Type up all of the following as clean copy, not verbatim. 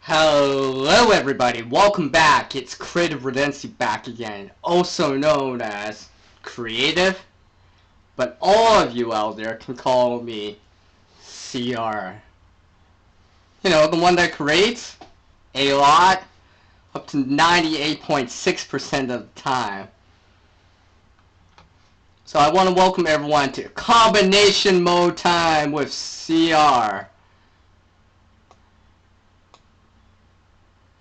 Hello everybody, welcome back. It's Creative Redundancy back again, also known as Creative, but all of you out there can call me CR. You know, the one that creates a lot, up to 98.6% of the time. So I want to welcome everyone to combination mode time with CR.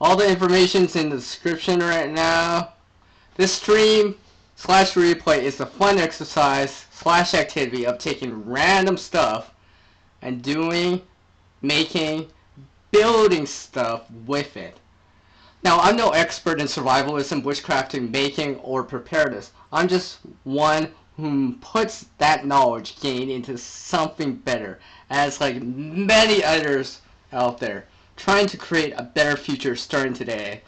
All the information's in the description right now. This stream / replay is a fun exercise / activity of taking random stuff and making, building stuff with it. Now, I'm no expert in survivalism, bushcrafting, making, or preparedness. I'm just one who puts that knowledge gained into something better, as like many others out there, trying to create a better future starting today.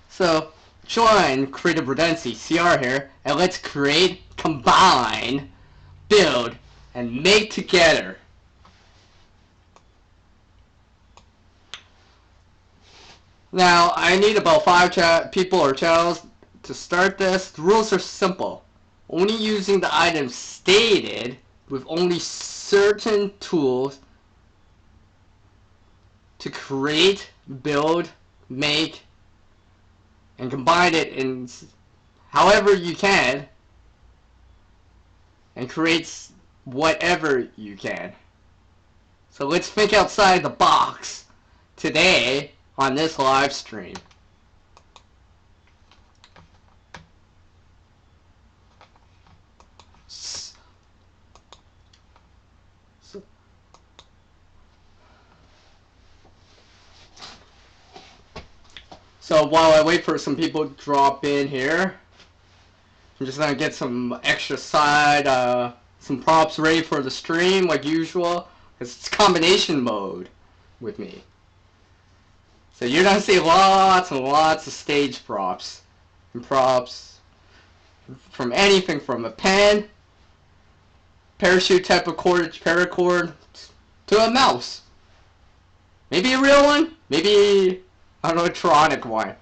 So, join Creative Redundancy, CR here, and let's create, combine, build, and make together. Now, I need about 5 people or channels to start this. The rules are simple. Only using the items stated with only certain tools to create, build, make, and combine it in however you can, and create whatever you can. So let's think outside the box today on this live stream. So while I wait for some people to drop in here, I'm just gonna get some extra some props ready for the stream like usual, because it's combination mode with me. So you're gonna see lots and lots of stage props and props from anything from a pen, parachute type of cord, paracord, to a mouse. Maybe a real one, maybe an electronic one.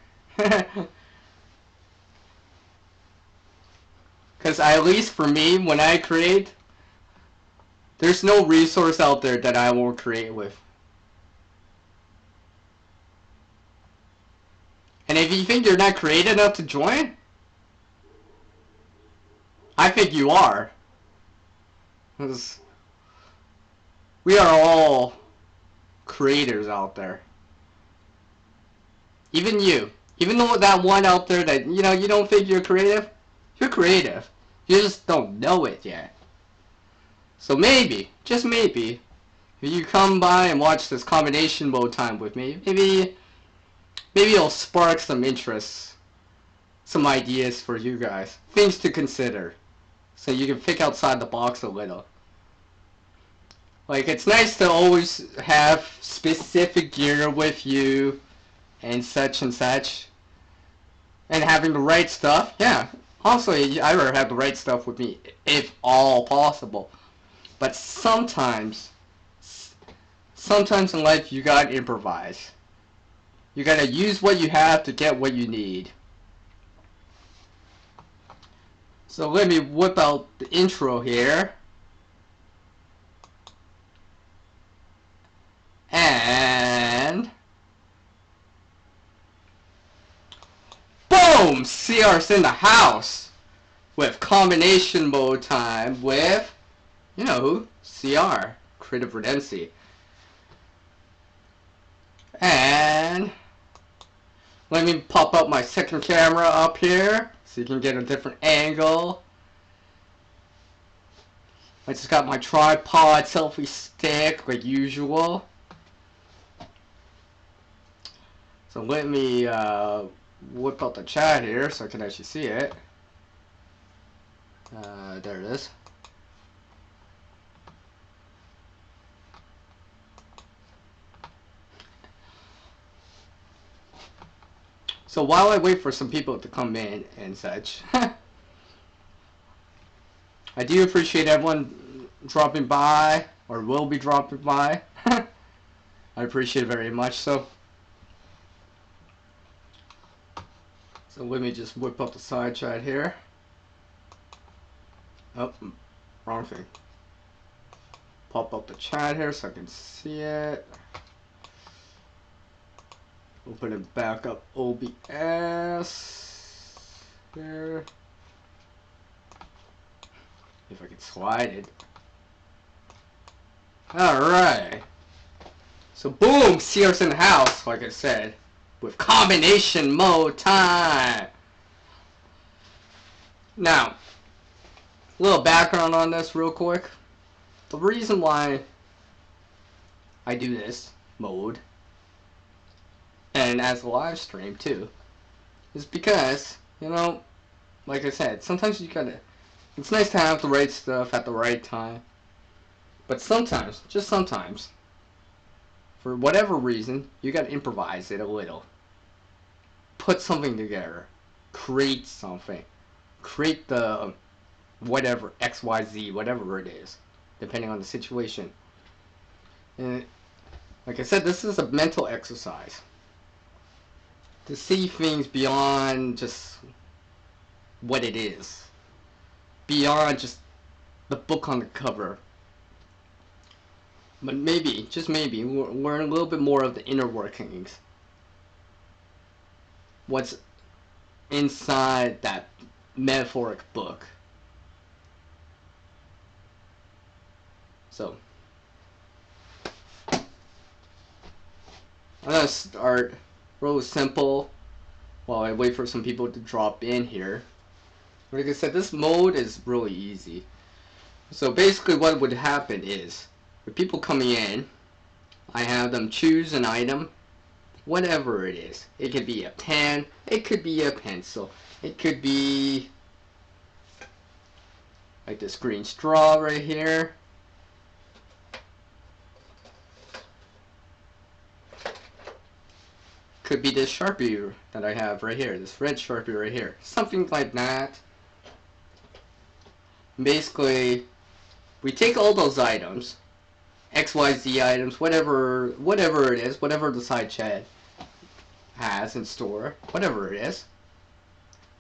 Because at least for me, when I create, there's no resource out there that I won't create with. And if you think you're not creative enough to join, I think you are. Because we are all creators out there. Even you. Even though that one out there that, you know, you don't think you're creative, you're creative. You just don't know it yet. So maybe, just maybe, if you come by and watch this combination mode time with me, maybe it'll spark some interest, some ideas for you guys, things to consider, so you can think outside the box a little. Like, it's nice to always have specific gear with you, and such, and having the right stuff. Yeah, also I rather have the right stuff with me if all possible. But sometimes in life you gotta improvise. You gotta use what you have to get what you need. So let me whip out the intro here. And boom! CR's in the house with combination mode time with, you know who? CR, Creative Redundancy. And let me pop up my second camera up here so you can get a different angle. I just got my tripod selfie stick like usual. So let me whip out the chat here so I can actually see it. There it is. So while I wait for some people to come in and such, I do appreciate everyone dropping by, or will be dropping by. I appreciate it very much. So So let me just whip up the side chat here. Oh, wrong thing. Pop up the chat here so I can see it. Open it back up OBS. There. If I can slide it. Alright. So boom, Sears in the house, like I said. With combination mode time. Now, a little background on this real quick. The reason why I do this mode, and as a live stream too, is because, you know, like I said, sometimes you gotta, it's nice to have the right stuff at the right time. But sometimes, just sometimes, for whatever reason, you gotta improvise it a little. Put something together. Create something. Create the whatever, XYZ, whatever it is, depending on the situation. And like I said, this is a mental exercise. To see things beyond just what it is. Beyond just the book on the cover. But maybe, just maybe, learn a little bit more of the inner workings. What's inside that metaphoric book. So, I'm gonna start real simple while I wait for some people to drop in here. Like I said, this mode is really easy. So basically what would happen is, with people coming in, I have them choose an item, whatever it is. It could be a pen, it could be a pencil, it could be like this green straw right here. Could be this Sharpie that I have right here, this red Sharpie right here. Something like that. Basically, we take all those items, XYZ items, whatever it is, whatever the side chat has in store, whatever it is,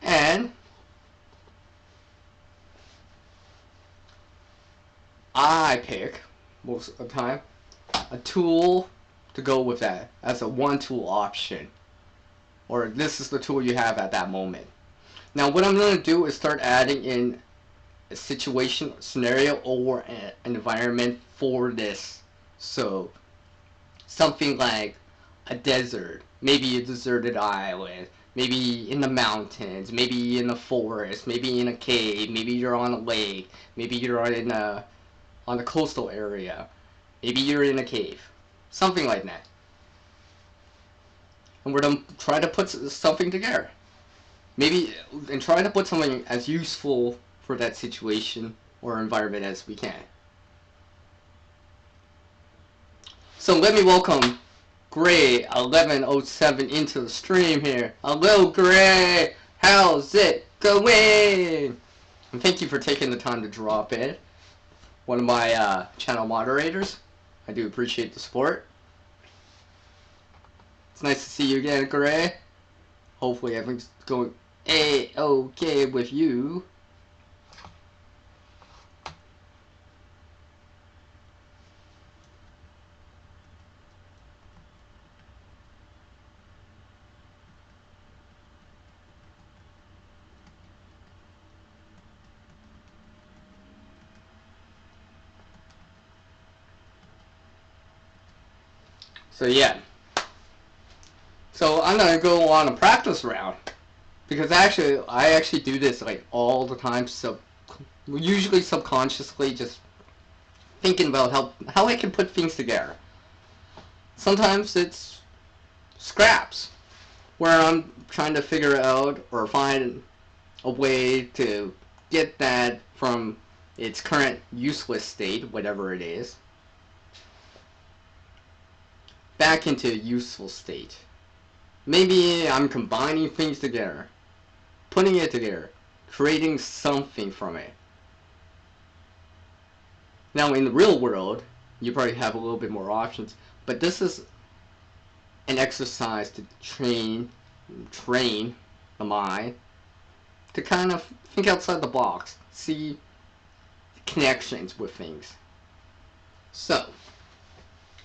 and I pick, most of the time, a tool to go with that as a one tool option, or this is the tool you have at that moment. Now what I'm going to do is start adding in a situation, scenario, or an environment for this. So something like a desert, maybe a deserted island, maybe in the mountains, maybe in the forest, maybe in a cave, maybe you're on a lake, maybe you're in a on a coastal area, maybe you're in a cave, something like that. And we're gonna try to put something together. Maybe, and try to put something as useful for that situation or environment as we can. So let me welcome Gray 1107 into the stream here. Hello Gray, how's it going? And thank you for taking the time to drop in. One of my channel moderators. I do appreciate the support. It's nice to see you again, Gray. Hopefully everything's going A-okay with you. So yeah. So I'm gonna go on a practice round, because I actually do this like all the time. So usually subconsciously, just thinking about how I can put things together. Sometimes it's scraps, where I'm trying to figure out or find a way to get that from its current useless state, whatever it is, back into a useful state. Maybe I'm combining things together, putting it together, creating something from it. Now in the real world, you probably have a little bit more options, but this is an exercise to train the mind, to kind of think outside the box, see connections with things. So,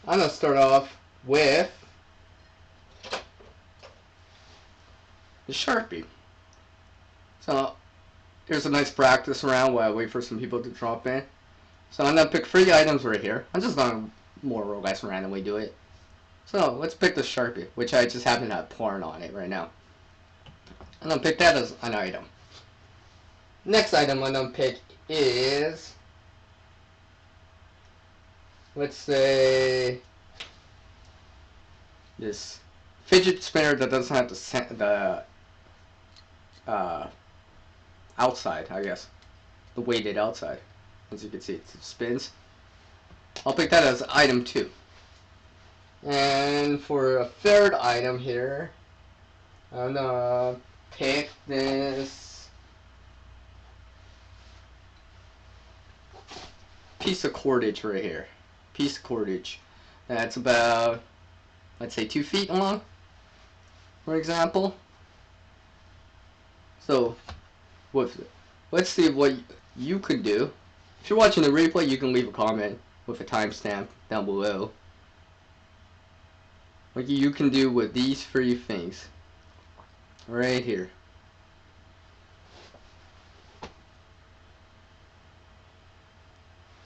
I'm going to start off with the Sharpie. So, here's a nice practice round while I wait for some people to drop in. So I'm going to pick 3 items right here. I'm just going to more or less randomly do it. So let's pick the Sharpie, which I just happen to have porn on it right now. I'm going to pick that as an item. Next item I'm going to pick is, let's say, this fidget spinner that doesn't have the outside, I guess. The weighted outside. As you can see, it spins. I'll pick that as item 2. And for a third item here, I'm gonna pick this piece of cordage right here. Piece of cordage. That's about, let's say, 2 feet long, for example. So, let's see what you could do. If you're watching the replay, you can leave a comment with a timestamp down below. What you can do with these 3 things right here.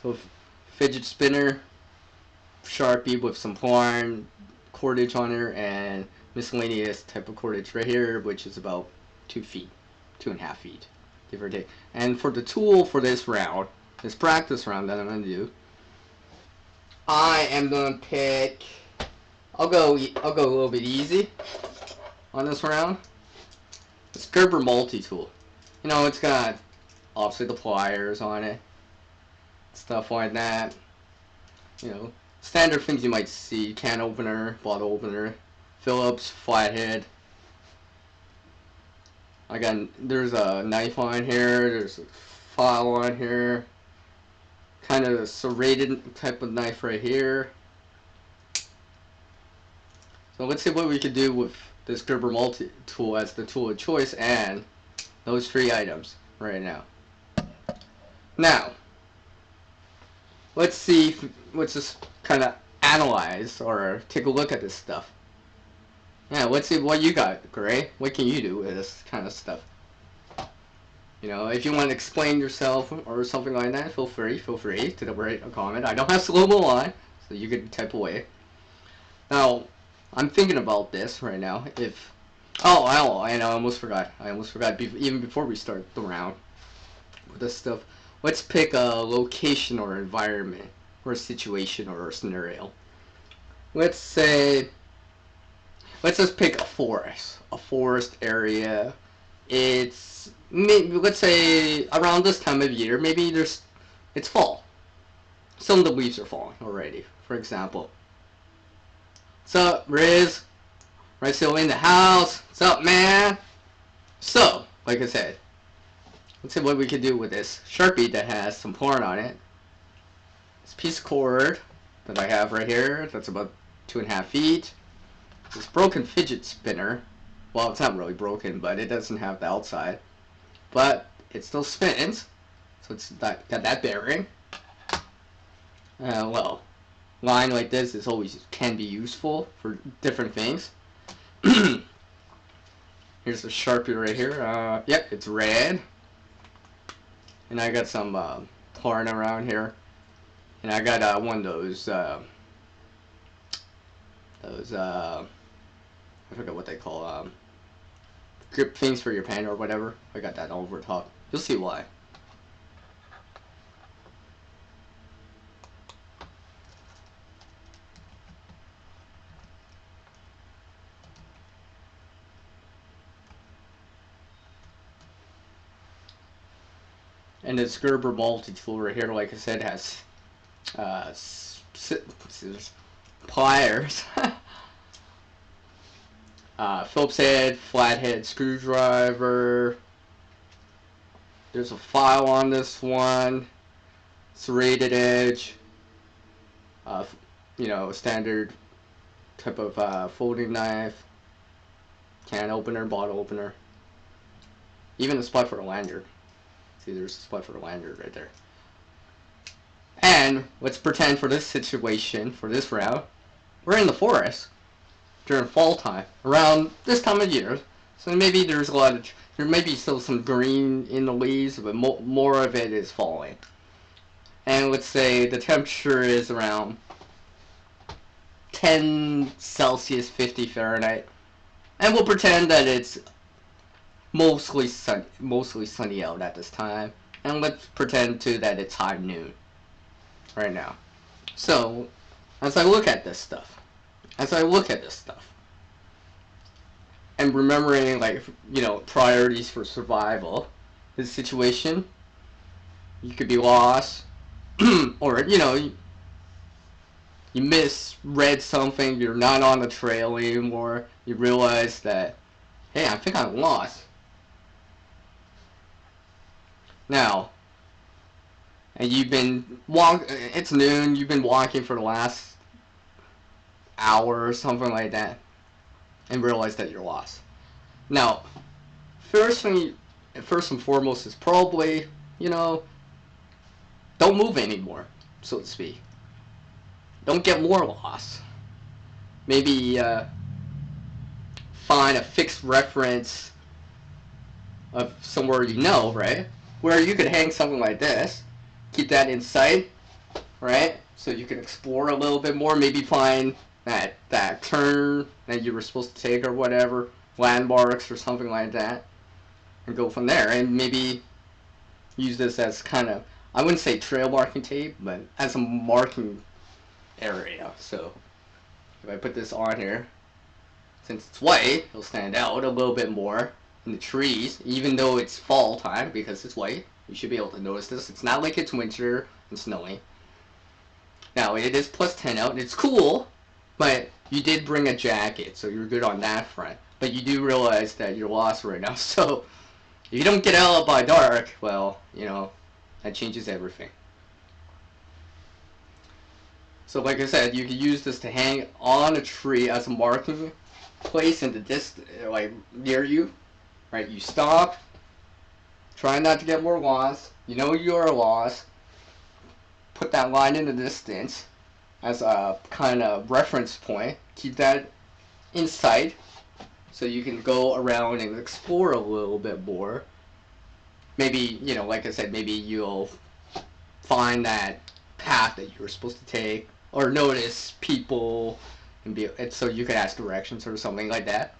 So, fidget spinner, Sharpie with some porn cordage on her, and miscellaneous type of cordage right here, which is about 2 feet, 2.5 feet, give or take. And for the tool for this round, this practice round that I'm going to do, I am going to pick, I'll go a little bit easy on this round. This Gerber multi-tool. You know, it's got obviously the pliers on it, stuff like that. You know, standard things you might see: can opener, bottle opener, Phillips, flathead. There's a knife on here, there's a file on here, kind of a serrated type of knife right here. So let's see what we could do with this Gerber multi-tool as the tool of choice and those 3 items right now. Now, let's just kind of analyze or take a look at this stuff. Yeah, let's see what you got, Gray. What can you do with this kind of stuff? You know, if you want to explain yourself or something like that, feel free to write a comment. I don't have slow-mo on, so you can type away. Now, I'm thinking about this right now. I almost forgot. Even before we start the round with this stuff. Let's pick a location or environment or a situation or a scenario. Let's just pick a forest area. It's maybe, let's say, around this time of year. Maybe it's fall. Some of the leaves are falling already, for example. What's up, Riz? Right, still in the house. What's up, man? So, like I said, let's see what we can do with this Sharpie that has some porn on it. This piece of cord that I have right here, that's about 2.5 feet. This broken fidget spinner. Well, it's not really broken, but it doesn't have the outside. But it still spins, so it's got that bearing. Well, line like this can be useful for different things. Here's the Sharpie right here. Yep, it's red. And I got some porn around here. And I got one of those I forget what they call, grip things for your pen or whatever. I got that over top. You'll see why. And this Gerber multi-tool right here, like I said, has scissors, pliers, Phillips head, flathead screwdriver. There's a file on this one, serrated edge, you know, standard type of folding knife, can opener, bottle opener. Even a spot for the lanyard. See, there's a spot for the lanyard right there. And let's pretend for this situation, for this route, we're in the forest during fall time, around this time of year. So maybe there's a lot of, there may be still some green in the leaves, but more of it is falling. And let's say the temperature is around 10 Celsius, 50 Fahrenheit. And we'll pretend that it's mostly sunny out at this time. And let's pretend too that it's high noon right now. So, as I look at this stuff, and remembering, like, you know, priorities for survival, this situation, you could be lost, or, you know, you misread something, you're not on the trail anymore, you realize that, hey, I think I'm lost. Now, and you've been it's noon, you've been walking for the last hour or something like that, and realize that you're lost. Now, first and foremost is probably, you know, don't move anymore, so to speak. Don't get more lost. Maybe find a fixed reference of somewhere you know, right? Where you could hang something like this. Keep that in sight, right? So you can explore a little bit more. Maybe find that turn that you were supposed to take or whatever, landmarks or something like that, and go from there. And maybe use this as kind of, I wouldn't say trail marking tape, but as a marking area. So if I put this on here, since it's white, it'll stand out a little bit more in the trees, even though it's fall time, because it's white. You should be able to notice this. It's not like it's winter and snowing. Now, it is plus 10 out, and it's cool, but you did bring a jacket, so you're good on that front. But you do realize that you're lost right now, so if you don't get out by dark, well, you know, that changes everything. So like I said, you could use this to hang on a tree as a marking place in the distance, like near you, right? You stop, try not to get more lost. You know you are lost. Put that line in the distance as a kind of reference point. Keep that in sight so you can go around and explore a little bit more. Maybe, you know, like I said, maybe you'll find that path that you were supposed to take, or notice people, and so you could ask directions or something like that.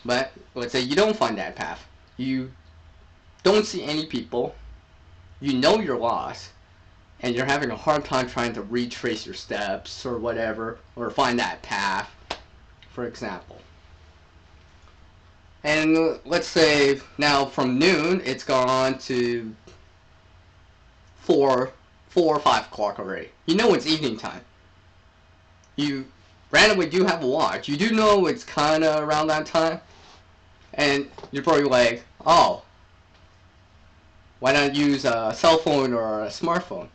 But let's say you don't find that path. You don't see any people. You know you're lost, and you're having a hard time trying to retrace your steps or whatever, or find that path, for example. And let's say now from noon, it's gone to 4 or 5 o'clock already. You know it's evening time. You randomly do have a watch. You do know it's kind of around that time. And you're probably like, oh, why not use a cell phone or a smartphone?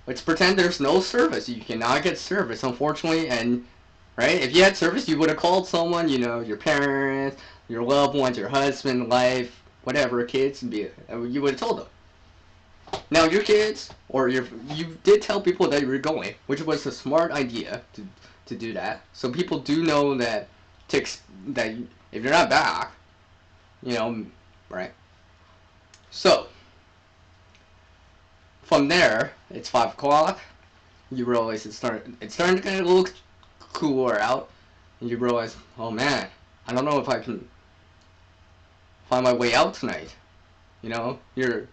Let's pretend there's no service. You cannot get service, unfortunately. And, right, if you had service, you would have called someone, you know, your parents, your loved ones, your husband, wife, whatever, kids, and you would have told them. Now your kids, or you did tell people that you were going, which was a smart idea to do that. So people do know that that if you're not back, you know, right? So from there, it's 5 o'clock. You realize it's starting to get a little cooler out, and you realize, oh man, I don't know if I can find my way out tonight. You know, you're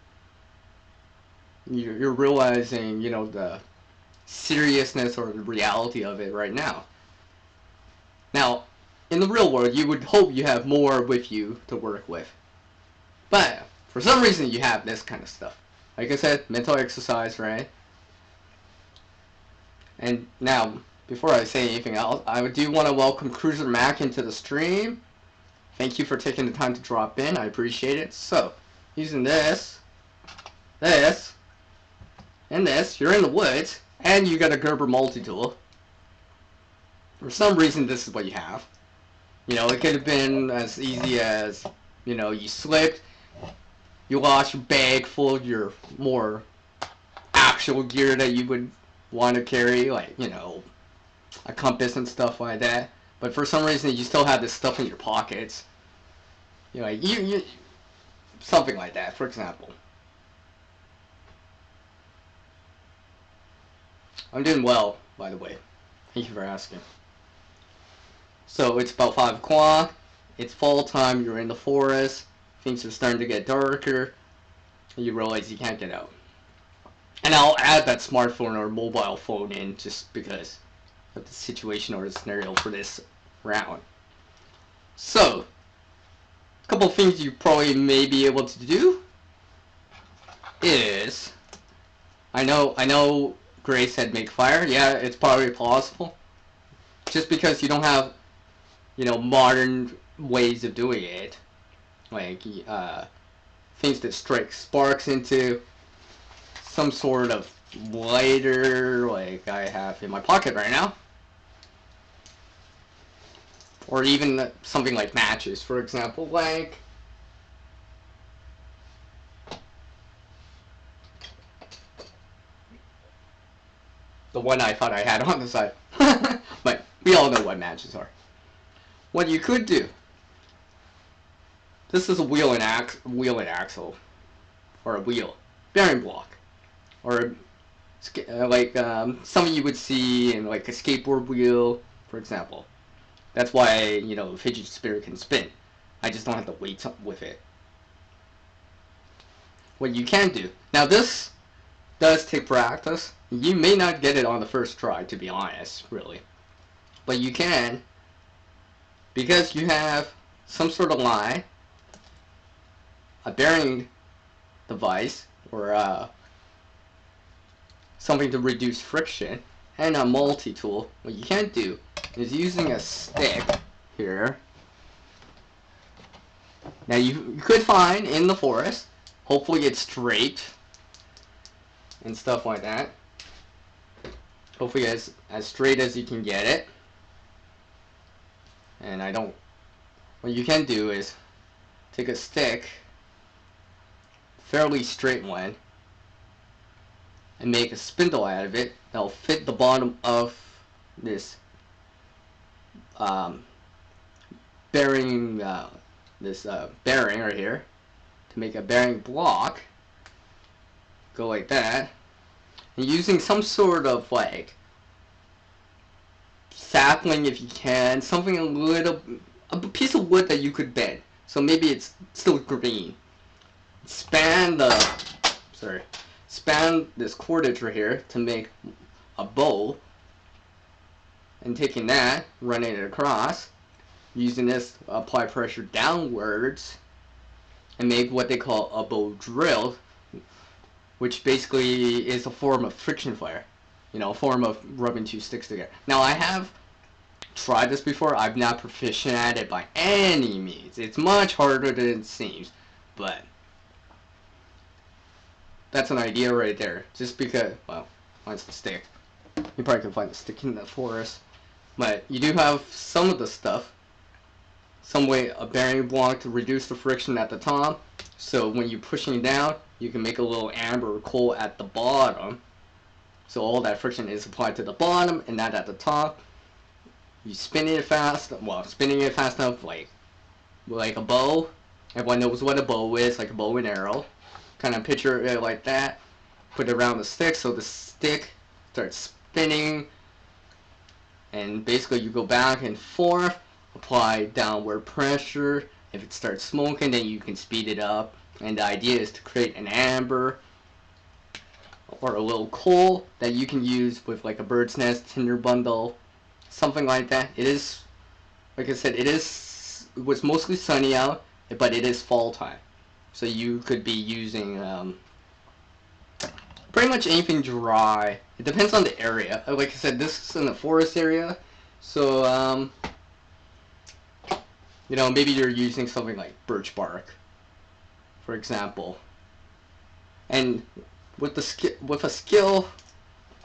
realizing, you know, the seriousness or the reality of it right now. Now, in the real world, you would hope you have more with you to work with. But for some reason, you have this kind of stuff. Like I said, mental exercise, right? And now, before I say anything else, I do want to welcome Cruiser Mac into the stream. Thank you for taking the time to drop in. I appreciate it. So, using this, and this, you're in the woods, and you got a Gerber multi-tool. For some reason, this is what you have. You know, it could have been as easy as, you know, you slipped, You lost your bag full of your more actual gear that you would want to carry, like, you know, a compass and stuff like that. But for some reason, you still have this stuff in your pockets. You know, you something like that, for example. I'm doing well, by the way. Thank you for asking. So it's about 5 o'clock. It's fall time. You're in the forest. Things are starting to get darker. And you realize you can't get out. And I'll add that smartphone or mobile phone in just because of the situation or the scenario for this round. So, a couple of things you probably may be able to do is, I know Grace said make fire. Yeah, it's probably possible. Just because you don't have, you know, modern ways of doing it, like things that strike sparks into some sort of lighter, like I have in my pocket right now, or even something like matches, for example, like the one I thought I had on the side. But we all know what matches are. What you could do, this is a wheel and axle, or a wheel bearing block, or like something you would see in like a skateboard wheel, for example. That's why, you know, fidget spinner can spin. I just don't have to weight with it. What you can do, now this does take practice. You may not get it on the first try, to be honest, really. But you can, because you have some sort of line, a bearing device, or something to reduce friction, and a multi-tool. What you can do is using a stick here. Now you could find in the forest, hopefully it's straight and stuff like that. Hopefully as straight as you can get it. And what you can do is take a stick, fairly straight one, and make a spindle out of it that'll fit the bottom of this bearing, bearing right here, to make a bearing block. Go like that, and using some sort of like sapling, if you can, something a piece of wood that you could bend. So maybe it's still green. Span this cordage right here to make a bow, and taking that, running it across, using this, apply pressure downwards, and make what they call a bow drill, which basically is a form of friction fire. You know, a form of rubbing two sticks together. Now, I have tried this before. I'm not proficient at it by any means. It's much harder than it seems, but that's an idea right there. Just because, well, mine's the stick. You probably can find the stick in the forest. But you do have some of the stuff. Some way, a bearing block to reduce the friction at the top. So when you're pushing down, you can make a little amber coal at the bottom. So all that friction is applied to the bottom and not at the top. You spinning it fast, spinning it fast enough, like a bow. Everyone knows what a bow is, like a bow and arrow. Kind of picture it like that. Put it around the stick so the stick starts spinning. And basically you go back and forth, apply downward pressure. If it starts smoking, then you can speed it up. And the idea is to create an amber or a little coal that you can use with like a bird's nest, tinder bundle, something like that. It is, like I said, it was mostly sunny out, but it is fall time. So you could be using pretty much anything dry. It depends on the area. Like I said, this is in the forest area, so you know, maybe you're using something like birch bark, for example. And with a skill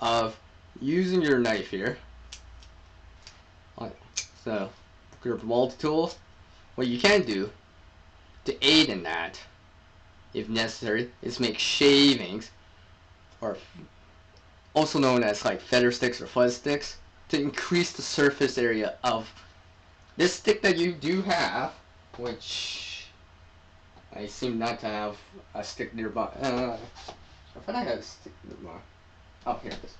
of using your knife here, so your multi-tool, what you can do to aid in that if necessary, is make shavings, or also known as like feather sticks or fuzz sticks, to increase the surface area of this stick that you do have, which I seem not to have a stick nearby. I thought I had a stick nearby. Oh, here it is.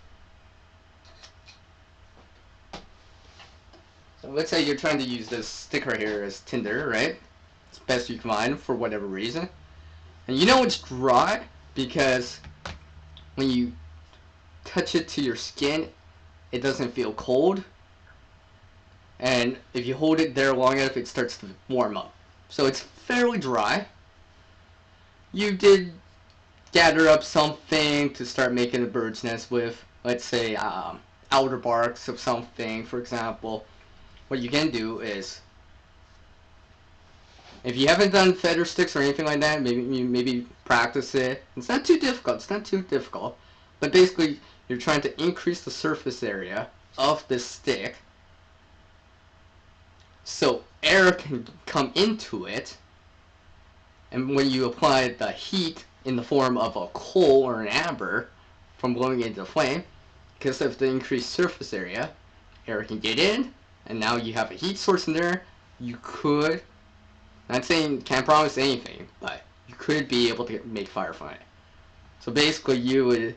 So let's say you're trying to use this stick right here as tinder, right? It's best you can find for whatever reason. And you know it's dry because when you touch it to your skin, it doesn't feel cold. And if you hold it there long enough, it starts to warm up. So it's fairly dry. You did gather up something to start making a bird's nest with. Let's say outer barks of something, for example. What you can do is, if you haven't done feather sticks or anything like that, maybe practice it. It's not too difficult. It's not too difficult. But basically, you're trying to increase the surface area of this stick so air can come into it. And when you apply the heat in the form of a coal or an amber from blowing into the flame, because of the increased surface area, air can get in, and now you have a heat source in there. You could, not saying, can't promise anything, but you could be able to make fire from it. So basically you would,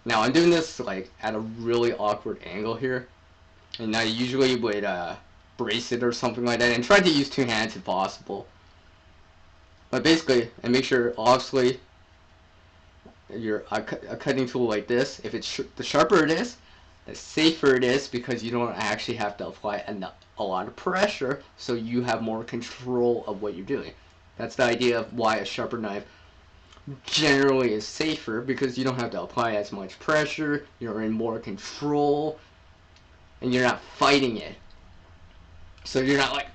now I'm doing this like at a really awkward angle here, and I usually would brace it or something like that, and try to use two hands if possible. But basically, and make sure, obviously, a cutting tool like this, if it's the sharper it is, the safer it is, because you don't actually have to apply a lot of pressure, so you have more control of what you're doing. That's the idea of why a sharper knife generally is safer, because you don't have to apply as much pressure, you're in more control, and you're not fighting it. So you're not like,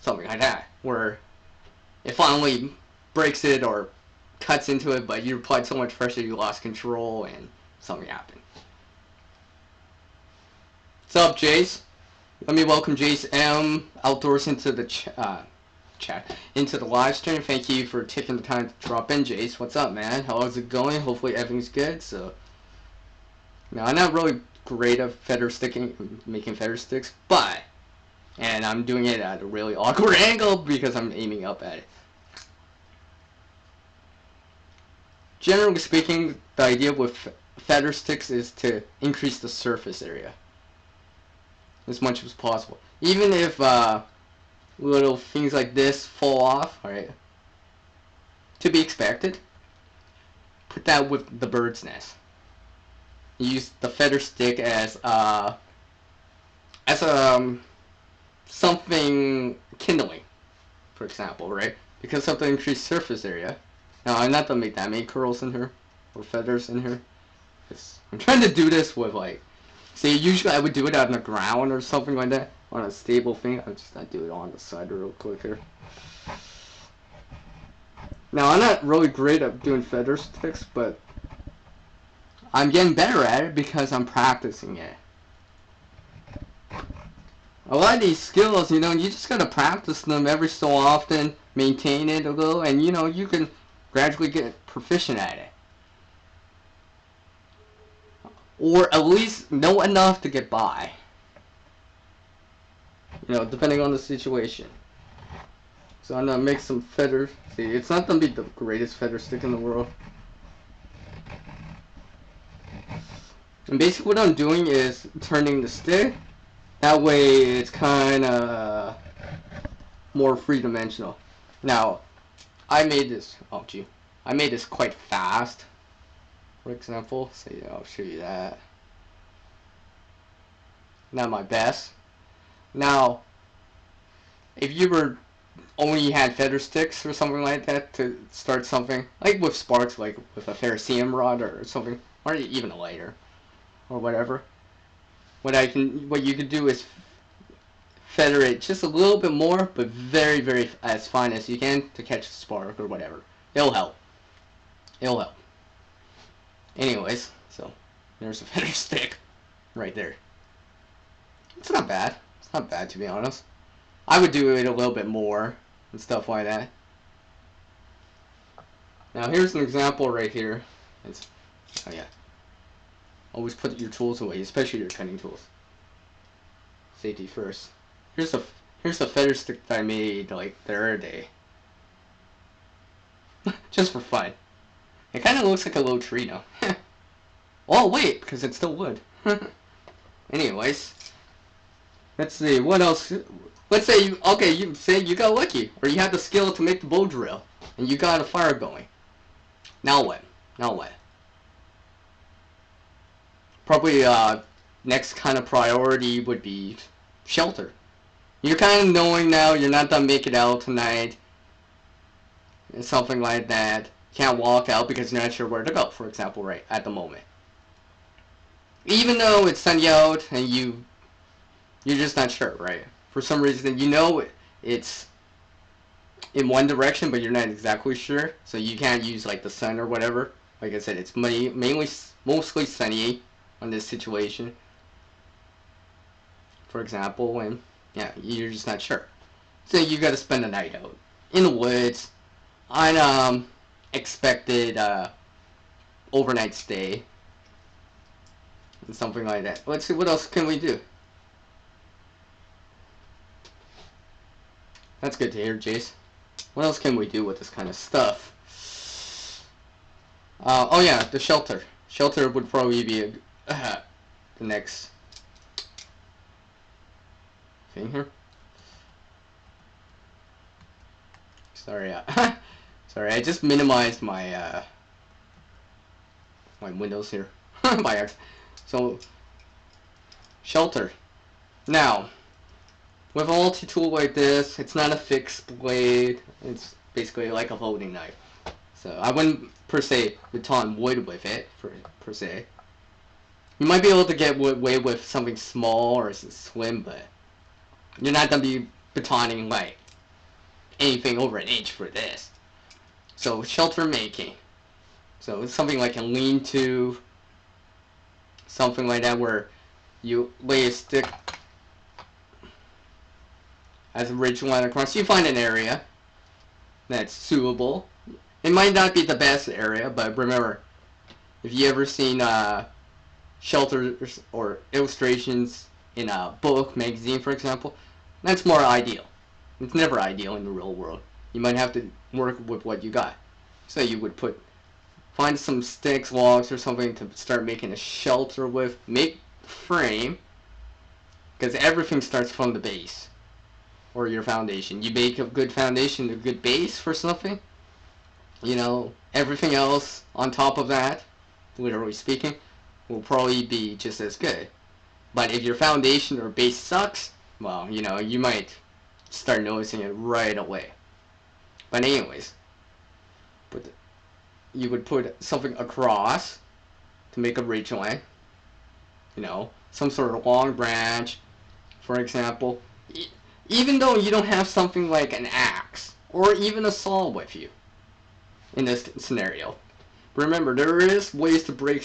something like that, where it finally breaks it or cuts into it, but you applied so much pressure you lost control and something happened. What's up, Jace? Let me welcome Jace M Outdoors into the chat, into the live stream. Thank you for taking the time to drop in, Jace. What's up, man? How's it going? Hopefully everything's good. So, now I'm not really great at feather sticking, making feather sticks, but, and I'm doing it at a really awkward angle because I'm aiming up at it. Generally speaking, the idea with feather sticks is to increase the surface area as much as possible. Even if little things like this fall off, right? To be expected. Put that with the bird's nest. Use the feather stick as something kindling, for example, right? Because of the increased surface area. Now, I'm not gonna make that many curls in here, or feathers in here. I'm trying to do this with, like, see, usually I would do it on the ground or something like that, on a stable thing. I'm just gonna do it on the side real quick here. Now, I'm not really great at doing feather sticks, but I'm getting better at it because I'm practicing it. A lot of these skills, you know, you just gotta practice them every so often, maintain it a little, and, you know, you can gradually get proficient at it. Or at least know enough to get by. You know, depending on the situation. So I'm gonna make some feathers. See, it's not gonna be the greatest feather stick in the world. And basically what I'm doing is turning the stick. That way it's kinda more three-dimensional. Now, I made this, oh gee, I made this quite fast, for example, so yeah, I'll show you that. Not my best. Now, if you were only had feather sticks or something like that to start something, like with sparks, like with a ferrocerium rod or something, or even a lighter, or whatever, what you could do is feather it just a little bit more, but very, very as fine as you can to catch a spark or whatever. It'll help. It'll help. Anyways, so there's a feather stick right there. It's not bad. It's not bad, to be honest. I would do it a little bit more and stuff like that. Now here's an example right here. It's, oh yeah. Always put your tools away, especially your cutting tools. Safety first. Here's a feather stick that I made like the other day. Just for fun. It kind of looks like a little tree now. Oh wait, because it's still wood. Anyways, let's see what else. Let's say you say you got lucky, or you had the skill to make the bow drill, and you got a fire going. Now what? Now what? Probably next kind of priority would be shelter. You're kind of knowing now you're not gonna make it out tonight, and something like that. Can't walk out because you're not sure where to go, for example, right at the moment. Even though it's sunny out and you're just not sure, right? For some reason, you know it's in one direction, but you're not exactly sure, so you can't use like the sun or whatever. Like I said, it's mostly sunny on this situation, for example, and yeah, you're just not sure. So you got to spend the night out in the woods on expected overnight stay and something like that. Let's see what else can we do. That's good to hear, Jace. What else can we do with this kind of stuff? Oh yeah, the shelter. Shelter would probably be the next thing here. Sorry, sorry, I just minimized my my windows here by accident. So, shelter. Now, with a multi-tool like this, it's not a fixed blade. It's basically like a folding knife. So I wouldn't per se baton wood with it per se. You might be able to get away with something small or slim, but you're not gonna be batoning like anything over an inch for this. So shelter making. So it's something like a lean-to, something like that, where you lay a stick as a ridge line across. You find an area that's suitable. It might not be the best area, but remember, if you ever seen shelters or illustrations in a book, magazine, for example, that's more ideal. It's never ideal in the real world. You might have to work with what you got. So you would find some sticks, logs, or something to start making a shelter with. Make frame, because everything starts from the base or your foundation. You make a good foundation, a good base for something. You know, everything else on top of that, literally speaking, will probably be just as good. But if your foundation or base sucks, well, you know, you might start noticing it right away. But anyways, you would put something across to make a ridge line. You know, some sort of long branch, for example. Even though you don't have something like an axe or even a saw with you in this scenario, remember, there is ways to break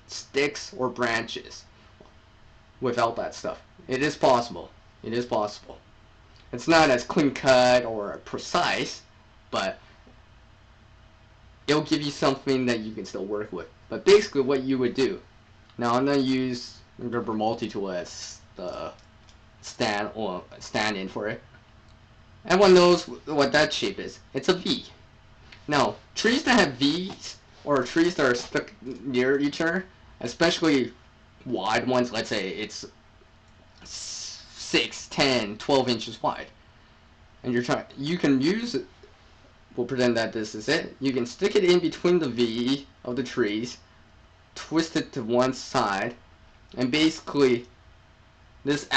sticks or branches without that stuff. It is possible. It is possible. It's not as clean cut or precise, but it'll give you something that you can still work with. But basically what you would do, now I'm going to use Gerber multi-tool as the stand in for it. Everyone knows what that shape is. It's a V. Now, trees that have V's, or trees that are stuck near each other, especially wide ones, let's say it's 6, 10, 12 inches wide, and you can use it, we'll pretend that this is it, you can stick it in between the V of the trees, twist it to one side, and basically this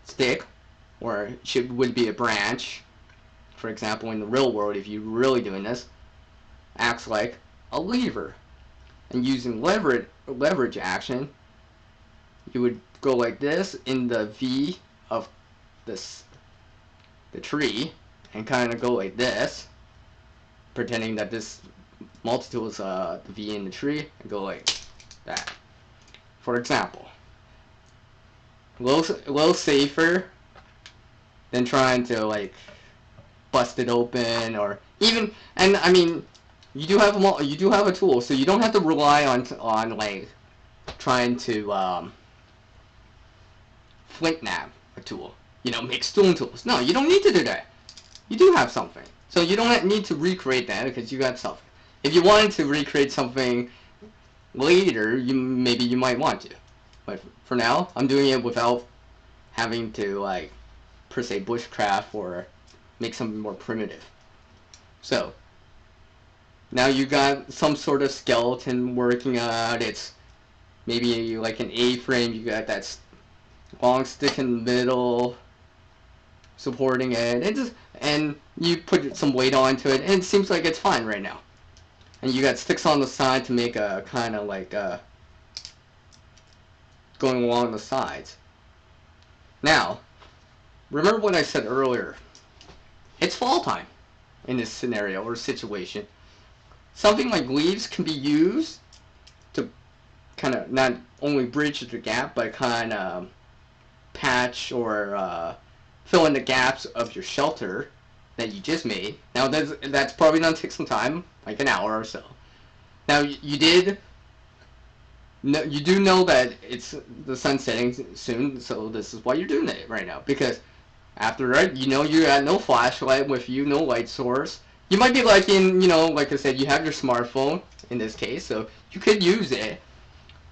stick, or would be a branch, for example, in the real world, if you're really doing this, acts like a lever. And using leverage action, you would go like this in the V of the tree, and kind of go like this, pretending that this multi-tool is the V in the tree, and go like that. For example, a little safer than trying to like bust it open, or even, and I mean, you do have a tool, so you don't have to rely on like trying to flint nab a tool. You know, make stone tools. No, you don't need to do that. You do have something. So you don't need to recreate that because you got something. If you wanted to recreate something later, maybe you might want to. But for now, I'm doing it without having to, like, per se bushcraft or make something more primitive. So, now you got some sort of skeleton working out. It's maybe like an A-frame. You got that long stick in the middle supporting it. And you put some weight onto it, and it seems like it's fine right now. And you got sticks on the side to make a kind of like going along the sides. Now, remember what I said earlier. It's fall time in this scenario or situation. Something like leaves can be used to kind of not only bridge the gap, but kind of patch or fill in the gaps of your shelter that you just made. Now that's probably going to take some time, like an hour or so. Now you do know that it's the sun setting soon, so this is why you're doing it right now. Because after that, you know you got no flashlight with you, no light source. You might be like like I said, you have your smartphone in this case, so you could use it.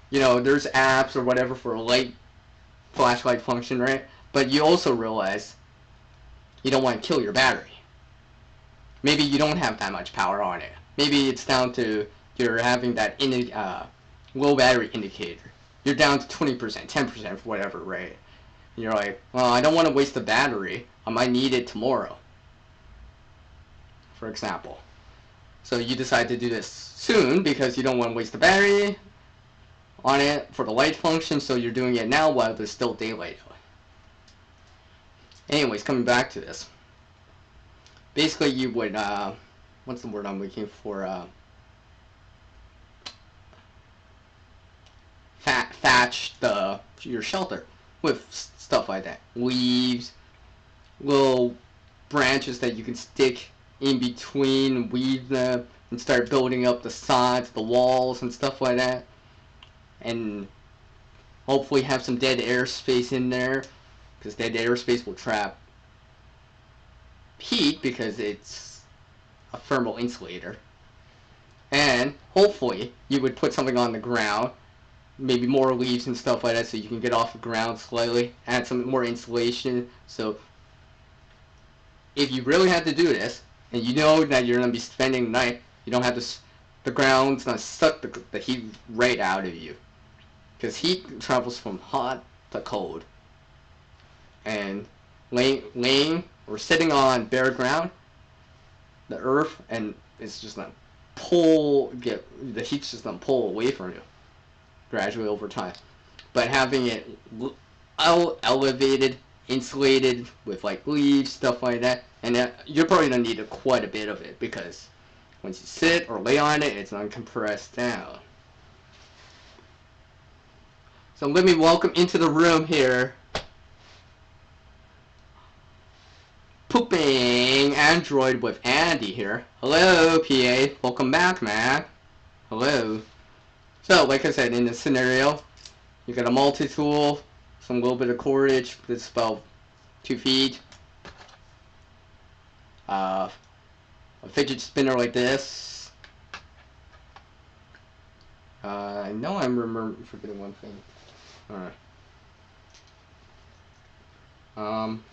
You know, there's apps or whatever for a light flashlight function, right? But you also realize you don't want to kill your battery. Maybe you don't have that much power on it. Maybe it's down to you're having that low battery indicator. You're down to 20%, 10%, whatever, right? You're like, well, I don't want to waste the battery. I might need it tomorrow, for example. So you decide to do this soon because you don't want to waste the battery on it for the light function, so you're doing it now while there's still daylight. Anyways, coming back to this. Basically, you would, what's the word I'm looking for? Thatch your shelter with stuff like that. Leaves, little branches that you can stick in between, weave them, and start building up the sides, the walls, and stuff like that. And hopefully have some dead airspace in there, because dead airspace will trap heat because it's a thermal insulator. And hopefully you would put something on the ground, maybe more leaves and stuff like that, so you can get off the ground slightly, add some more insulation. So if you really have to do this, and you know that you're going to be spending the night, you don't have to, the ground's going to suck the heat right out of you. Because heat travels from hot to cold. And laying or sitting on bare ground, the earth, and it's just going to the heat's just going to pull away from you gradually over time. But having it elevated, insulated with like leaves, stuff like that, and you're probably going to need quite a bit of it because once you sit or lay on it, it's uncompressed down. So let me welcome into the room here Pooping Android with Andy here. Hello, PA. Welcome back, man. Hello. So, like I said, in this scenario, you got a multi-tool, some little bit of cordage that's about 2 feet, a fidget spinner like this. I know I'm forgetting one thing. Alright.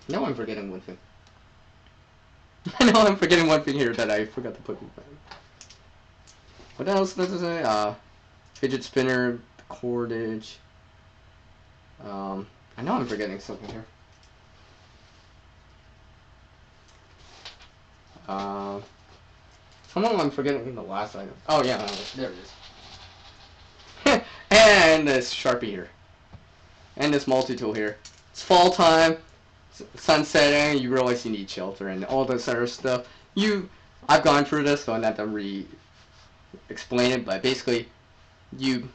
No, I'm forgetting one thing. I know I'm forgetting one thing here that I forgot to put in. What else does it say? Fidget spinner, cordage. I know I'm forgetting something here. Somehow I'm forgetting the last item. Oh yeah, there it is. And this Sharpie here. And this multi-tool here. It's fall time. Sun setting, you realize you need shelter and all this other stuff. I've gone through this, so I'm not going to re-explain it, but basically, you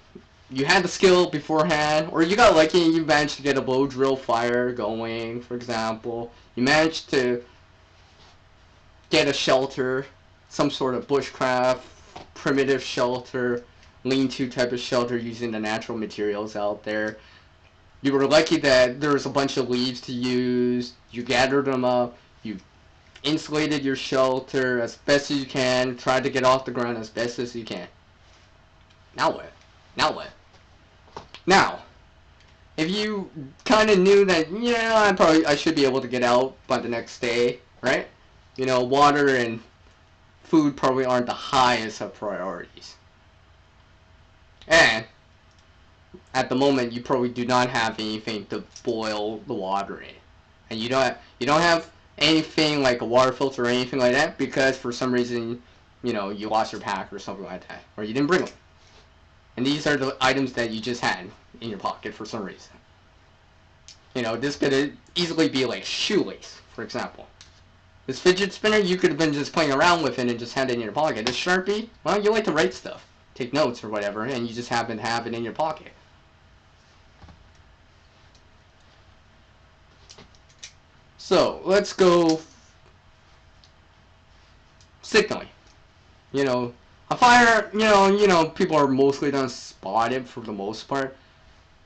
had the skill beforehand, or you got lucky and you managed to get a blow drill fire going, for example. You managed to get a shelter, some sort of bushcraft primitive shelter, lean-to type of shelter using the natural materials out there. You were lucky that there was a bunch of leaves to use. You gathered them up. You insulated your shelter as best as you can. Tried to get off the ground as best as you can. Now what? Now what? Now, if you kind of knew that, yeah, I should be able to get out by the next day, right? You know, water and food probably aren't the highest of priorities. And at the moment, you probably do not have anything to boil the water in, and you don't have anything like a water filter or anything like that because for some reason, you know, you lost your pack or something like that, or you didn't bring them. And these are the items that you just had in your pocket for some reason. You know, this could easily be like shoelace, for example. This fidget spinner, you could have been just playing around with it and just had it in your pocket. This Sharpie, well, you like to write stuff, take notes or whatever, and you just happen to have it in your pocket. So, let's go signaling. You know, a fire, you know, people are mostly done spotted for the most part.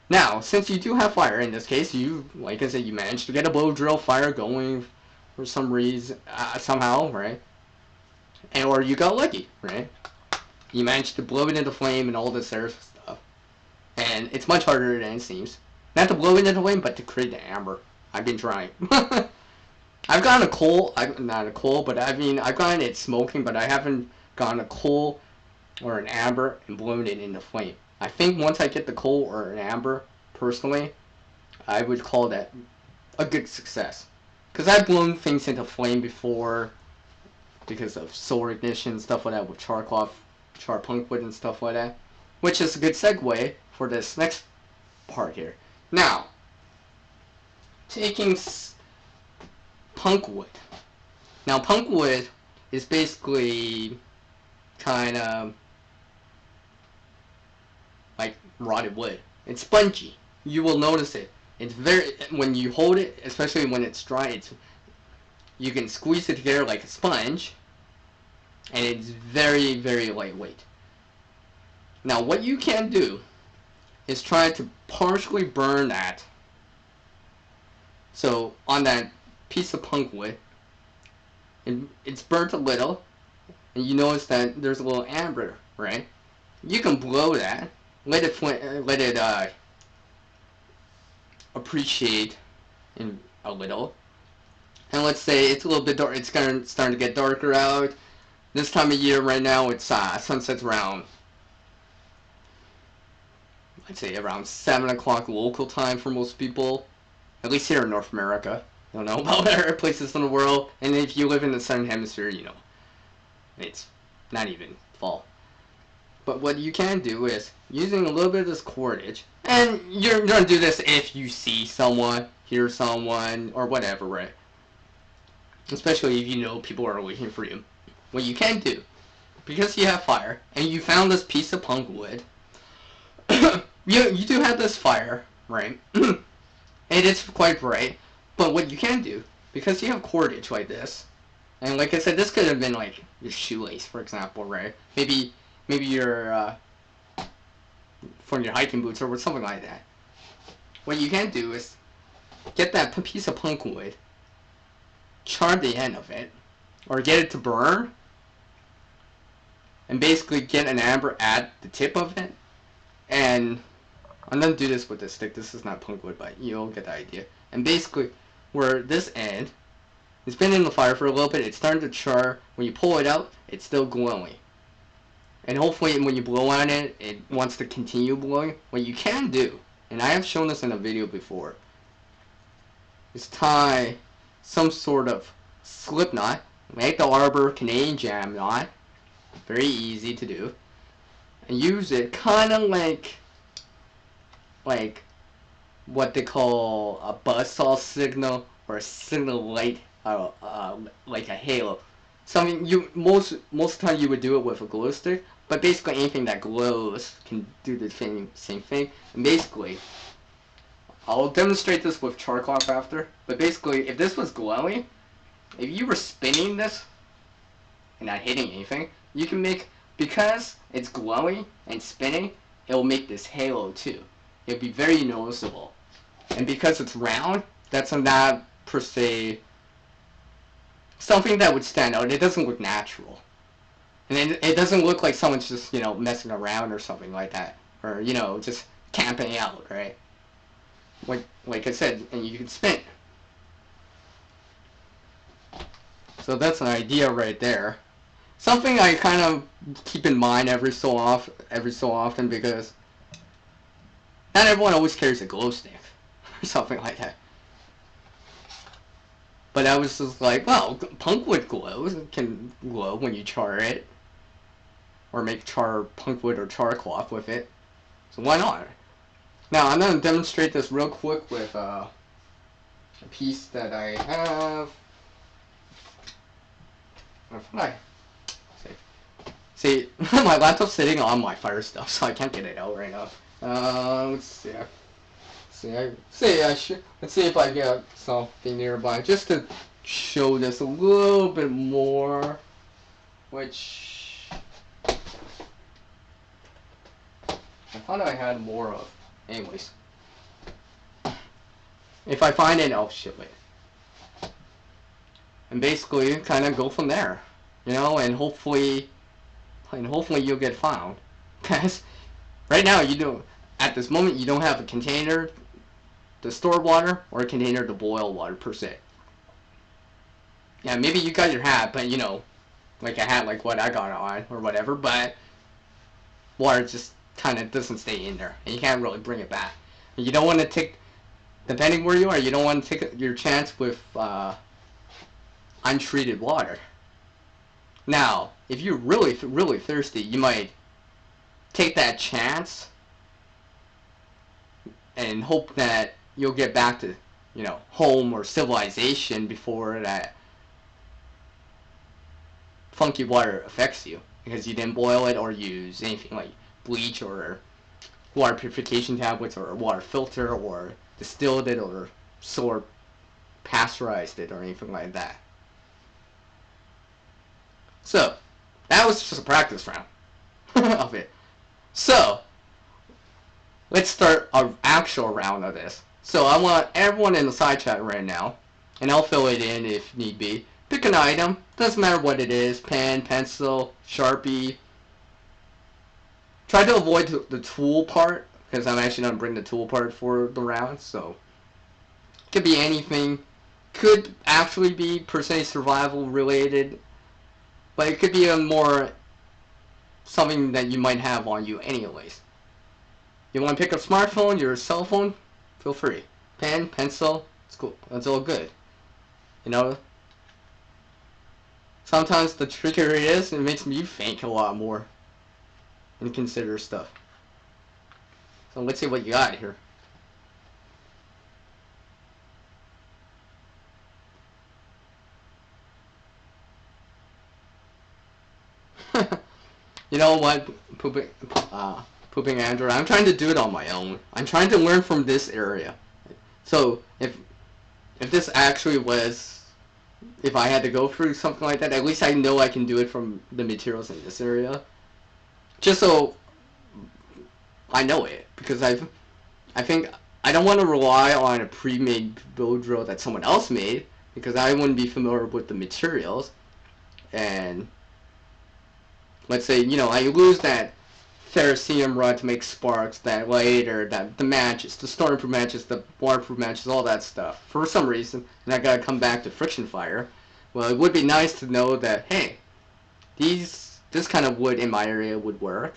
Now, since you do have fire in this case, you, like I said, you managed to get a blow drill fire going for some reason, somehow, right? And, or you got lucky, right? You managed to blow it into flame and all this other stuff. And it's much harder than it seems. Not to blow it into flame, but to create the amber. I've been trying. I've gotten a coal, not a coal, but I mean, I've gotten it smoking, but I haven't gotten a coal or an amber and blown it into flame. I think once I get the coal or an amber, personally, I would call that a good success. Because I've blown things into flame before because of solar ignition and stuff like that with char punkwood and stuff like that. Which is a good segue for this next part here. Now, taking punkwood. Now, punkwood is basically kind of like rotted wood. It's spongy. You will notice it. It's very, when you hold it, especially when it's dry, you can squeeze it together like a sponge, and it's very, very lightweight. Now, what you can do is try to partially burn that. So, on that piece of punkwood, it's burnt a little, and you notice that there's a little amber, right? You can blow that, let it appreciate in a little, and let's say it's a little bit dark. It's starting to get darker out. This time of year, right now, it's sunset's around, I'd say around 7 o'clock local time for most people, at least here in North America. I don't know about other places in the world, and if you live in the southern hemisphere, you know, it's not even fall. But what you can do is, using a little bit of this cordage, and you're going to do this if you see someone, hear someone, or whatever, right? Especially if you know people are waiting for you. What you can do, because you have fire, and you found this piece of punkwood, you do have this fire, right? And it's quite bright, but what you can do, because you have cordage like this, and like I said, this could have been like your shoelace, for example, right? Maybe your from your hiking boots or something like that. What you can do is get that piece of punkwood, char the end of it, or get it to burn, and basically get an amber at the tip of it. And I'm gonna do this with this stick. This is not punkwood, but you'll get the idea. And basically, where this end, it's been in the fire for a little bit. It's starting to char. When you pull it out, it's still glowing. And hopefully when you blow on it, it wants to continue blowing. What you can do, and I have shown this in a video before, is tie some sort of slip knot. Make the Arbor Canadian Jam knot. Very easy to do. And use it kind of like what they call a buzzsaw signal, or a signal light, like a halo. Something most of the time you would do it with a glow stick, but basically anything that glows can do the same thing. And basically, I'll demonstrate this with char cloth after, but basically if this was glowing, if you were spinning this and not hitting anything, you can make because it's glowing and spinning, it'll make this halo too. It'll be very noticeable. And because it's round, that's not per se something that would stand out. It doesn't look natural. And it doesn't look like someone's just, messing around or something like that. Or, just camping out, right? Like I said, and you can spin. So that's an idea right there. Something I kind of keep in mind every so often because not everyone always carries a glow stick or something like that. But I was just like, well, punkwood glows. It can glow when you char it. Or make punkwood or char cloth with it. So why not? Now, I'm going to demonstrate this real quick with a piece that I have. See, my laptop's sitting on my fire stuff, so I can't get it out right now. Let's see. Let's see if I get something nearby, just to show this a little bit more, which I thought I had more of. Anyways, if I find it, I'll show it. And basically, kind of go from there, and hopefully you'll get found. Because right now, at this moment, you don't have a container to store water or a container to boil water per se. Yeah, maybe you got your hat, but like a hat like what I got on or whatever, but water just kind of doesn't stay in there, and you can't really bring it back. And you don't want to take, depending where you are, you don't want to take your chance with untreated water. Now, if you're really, really thirsty, you might take that chance and hope that you'll get back to, home or civilization before that funky water affects you, because you didn't boil it or use anything like bleach or water purification tablets or a water filter or distilled it or pasteurized it or anything like that. So, that was just a practice round of it. So, let's start an actual round of this. So, I want everyone in the side chat right now, and I'll fill it in if need be. Pick an item, doesn't matter what it is, pen, pencil, Sharpie. Try to avoid the tool part, because I'm actually going to bring the tool part for the round, so it could be anything. Could actually be per se survival related, but it could be a more something that you might have on you anyways. You want to pick up smartphone, your cell phone, feel free. Pen, pencil, it's cool. That's all good. Sometimes the trickier it is, it makes me think a lot more and consider stuff. So let's see what you got here. You know what, pooping Andrew, I'm trying to do it on my own. I'm trying to learn from this area. So if this actually was, if I had to go through something like that, at least I know I can do it from the materials in this area. Just so I know it, because I think I don't want to rely on a pre-made bow drill that someone else made, because I wouldn't be familiar with the materials. And let's say, I lose that ferrocerium rod to make sparks, that lighter, the matches, the stormproof matches, the waterproof matches, all that stuff, for some reason, and I gotta come back to friction fire. Well, it would be nice to know that, hey, this kind of wood in my area would work,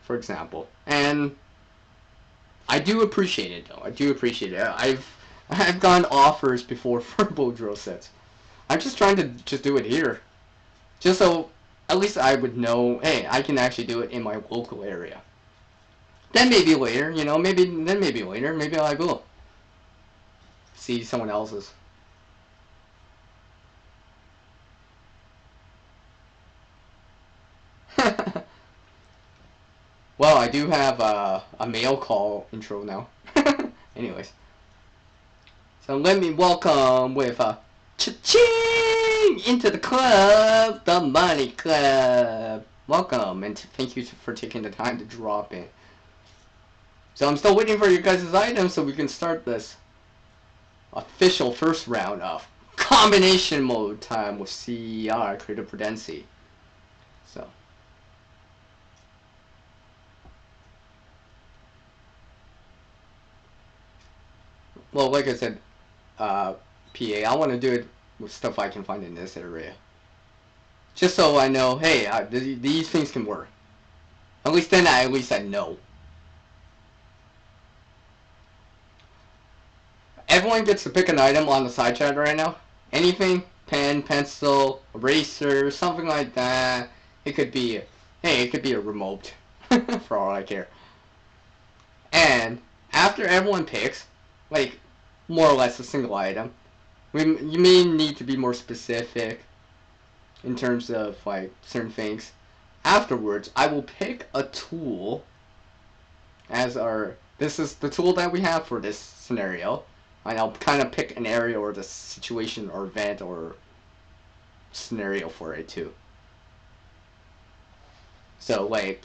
for example. And I do appreciate it, though. I do appreciate it. I've gotten offers before for bow drill sets. I'm just trying to just do it here, just so at least I would know, hey, I can actually do it in my local area. Then maybe later, maybe later, maybe I will see someone else's. Well, I do have a mail call intro now. Anyways. So let me welcome with a cha-ching! joining into the club, the Money Club. Welcome, and thank you for taking the time to drop in. So I'm still waiting for your guys' items so we can start this official first round of combination mode time with CER, Creative Prudency. So. Well, like I said, PA, I want to do it with stuff I can find in this area. Just so I know, hey, these things can work. At least then at least I know. Everyone gets to pick an item on the side chat right now. Anything, pen, pencil, eraser, something like that. It could be, hey, it could be a remote, for all I care. And after everyone picks, like, more or less a single item, you may need to be more specific in terms of, like, certain things. Afterwards, I will pick a tool as this is the tool that we have for this scenario. And I'll kind of pick an area or the situation or event or scenario for it too. So like,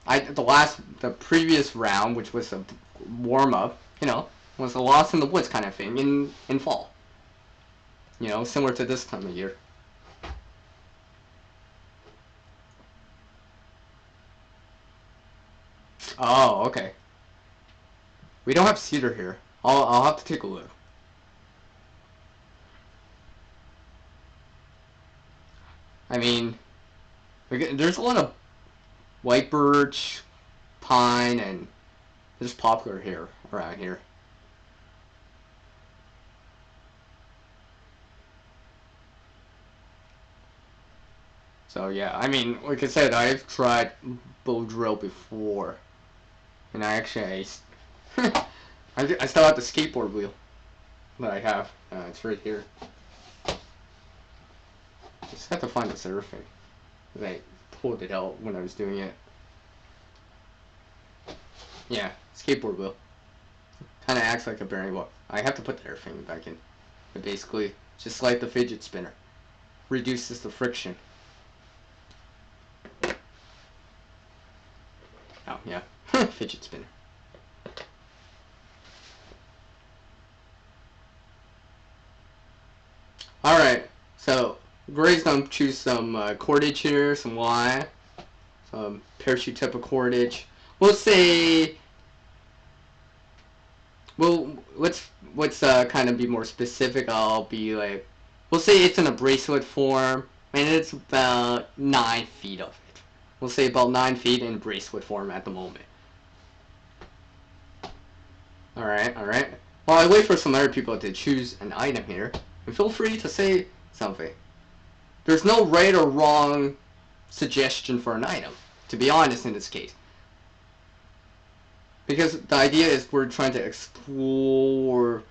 the previous round, which was a warm up, you know, was a Lost in the Woods kind of thing in fall. You know, similar to this time of year. Oh, okay. We don't have cedar here. I'll have to take a look. I mean, there's a lot of white birch, pine, and there's poplar here around here. So yeah, I mean, like I said, I've tried bow drill before, and I actually I still have the skateboard wheel that I have. It's right here. Just have to find the surfing. I pulled it out when I was doing it. Yeah, skateboard wheel. Kind of acts like a bearing wheel. I have to put the airframe back in. But basically, just like the fidget spinner, reduces the friction. Oh yeah, fidget spinner. Alright, so Gray's gonna choose some cordage here, some wire, some parachute type of cordage. We'll say, well, let's kind of be more specific. I'll be like, we'll say it's in a bracelet form, and it's about 9 feet of it. We'll say about 9 feet in bracelet form at the moment. Alright, alright. While I wait for some other people to choose an item here, and feel free to say something. There's no right or wrong suggestion for an item, to be honest in this case. Because the idea is we're trying to explore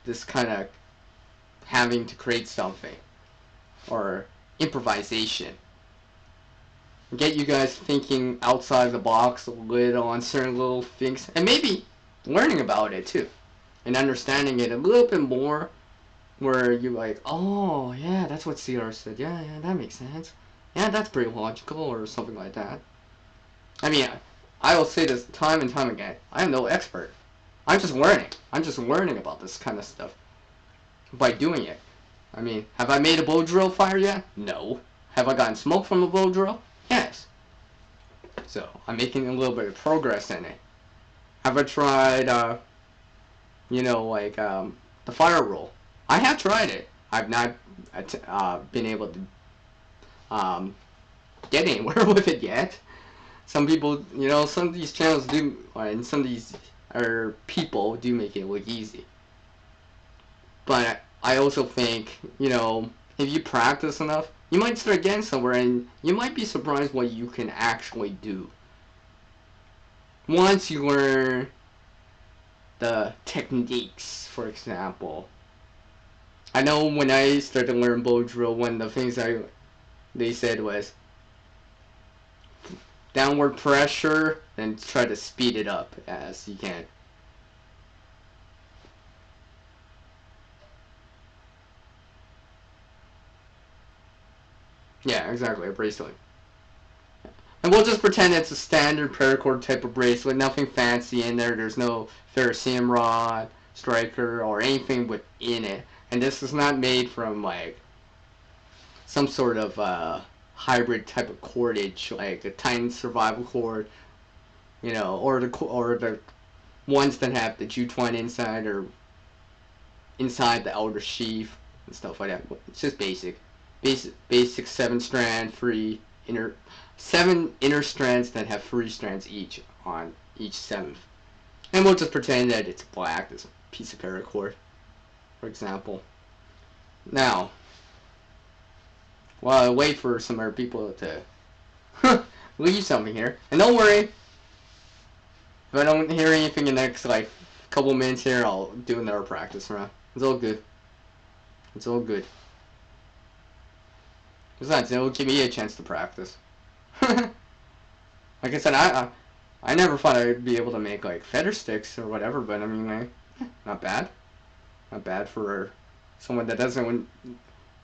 this kind of having to create something, or improvisation. Get you guys thinking outside the box a little on certain little things, and maybe learning about it too, and understanding it a little bit more, where you're like, oh yeah, that's what CR said, yeah, that makes sense, yeah, that's pretty logical, or something like that. I mean, I will say this time and time again, I am no expert. I'm just learning about this kind of stuff by doing it. I mean, have I made a bow drill fire yet? No. Have I gotten smoke from a bow drill? Yes. So, I'm making a little bit of progress in it. Have I tried, you know, like, the fire roll? I have tried it. I've not been able to get anywhere with it yet. Some people, you know, some of these channels do, and some of these people do make it look easy. But I also think, you know, if you practice enough, you might start getting somewhere, and you might be surprised what you can actually do. Once you learn the techniques, for example. I know when I started to learn bow drill, one of the things they said was downward pressure, then try to speed it up as you can. Yeah, exactly, a bracelet. And we'll just pretend it's a standard paracord type of bracelet, nothing fancy in there. There's no ferrocerium rod, striker, or anything within it. And this is not made from like some sort of hybrid type of cordage, like a tiny survival cord, or the ones that have the jute twine inside or inside the outer sheath and stuff like that. It's just basic 7-strand free seven inner strands that have 3 strands each on each 7th. And we'll just pretend that it's black, this piece of paracord, for example. Now, while I wait for some other people to leave something here, and don't worry, if I don't hear anything in the next like couple minutes here, I'll do another practice round. It's all good. It's all good. Besides, it'll give me a chance to practice. Like I said, I never thought I'd be able to make like feather sticks or whatever, but I mean, like, not bad. Not bad for someone that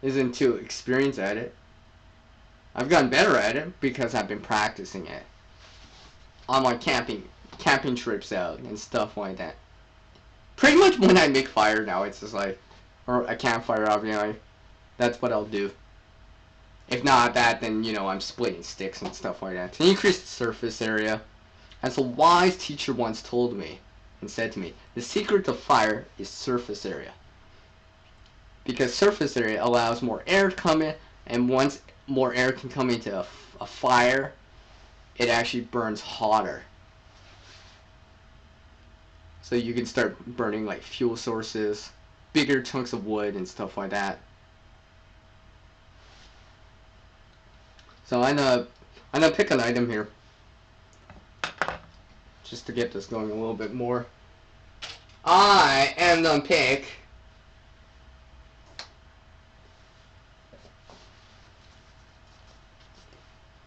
isn't too experienced at it. I've gotten better at it because I've been practicing it on my camping trips out and stuff like that. Pretty much when I make fire now, it's just like, or a campfire, obviously, that's what I'll do. If not that, then, I'm splitting sticks and stuff like that. To increase the surface area. As a wise teacher once told me, and said to me, the secret to fire is surface area. Because surface area allows more air to come in, and once more air can come into a fire, it actually burns hotter. So you can start burning like fuel sources, bigger chunks of wood and stuff like that. So I'm gonna pick an item here, just to get this going a little bit more. I am gonna pick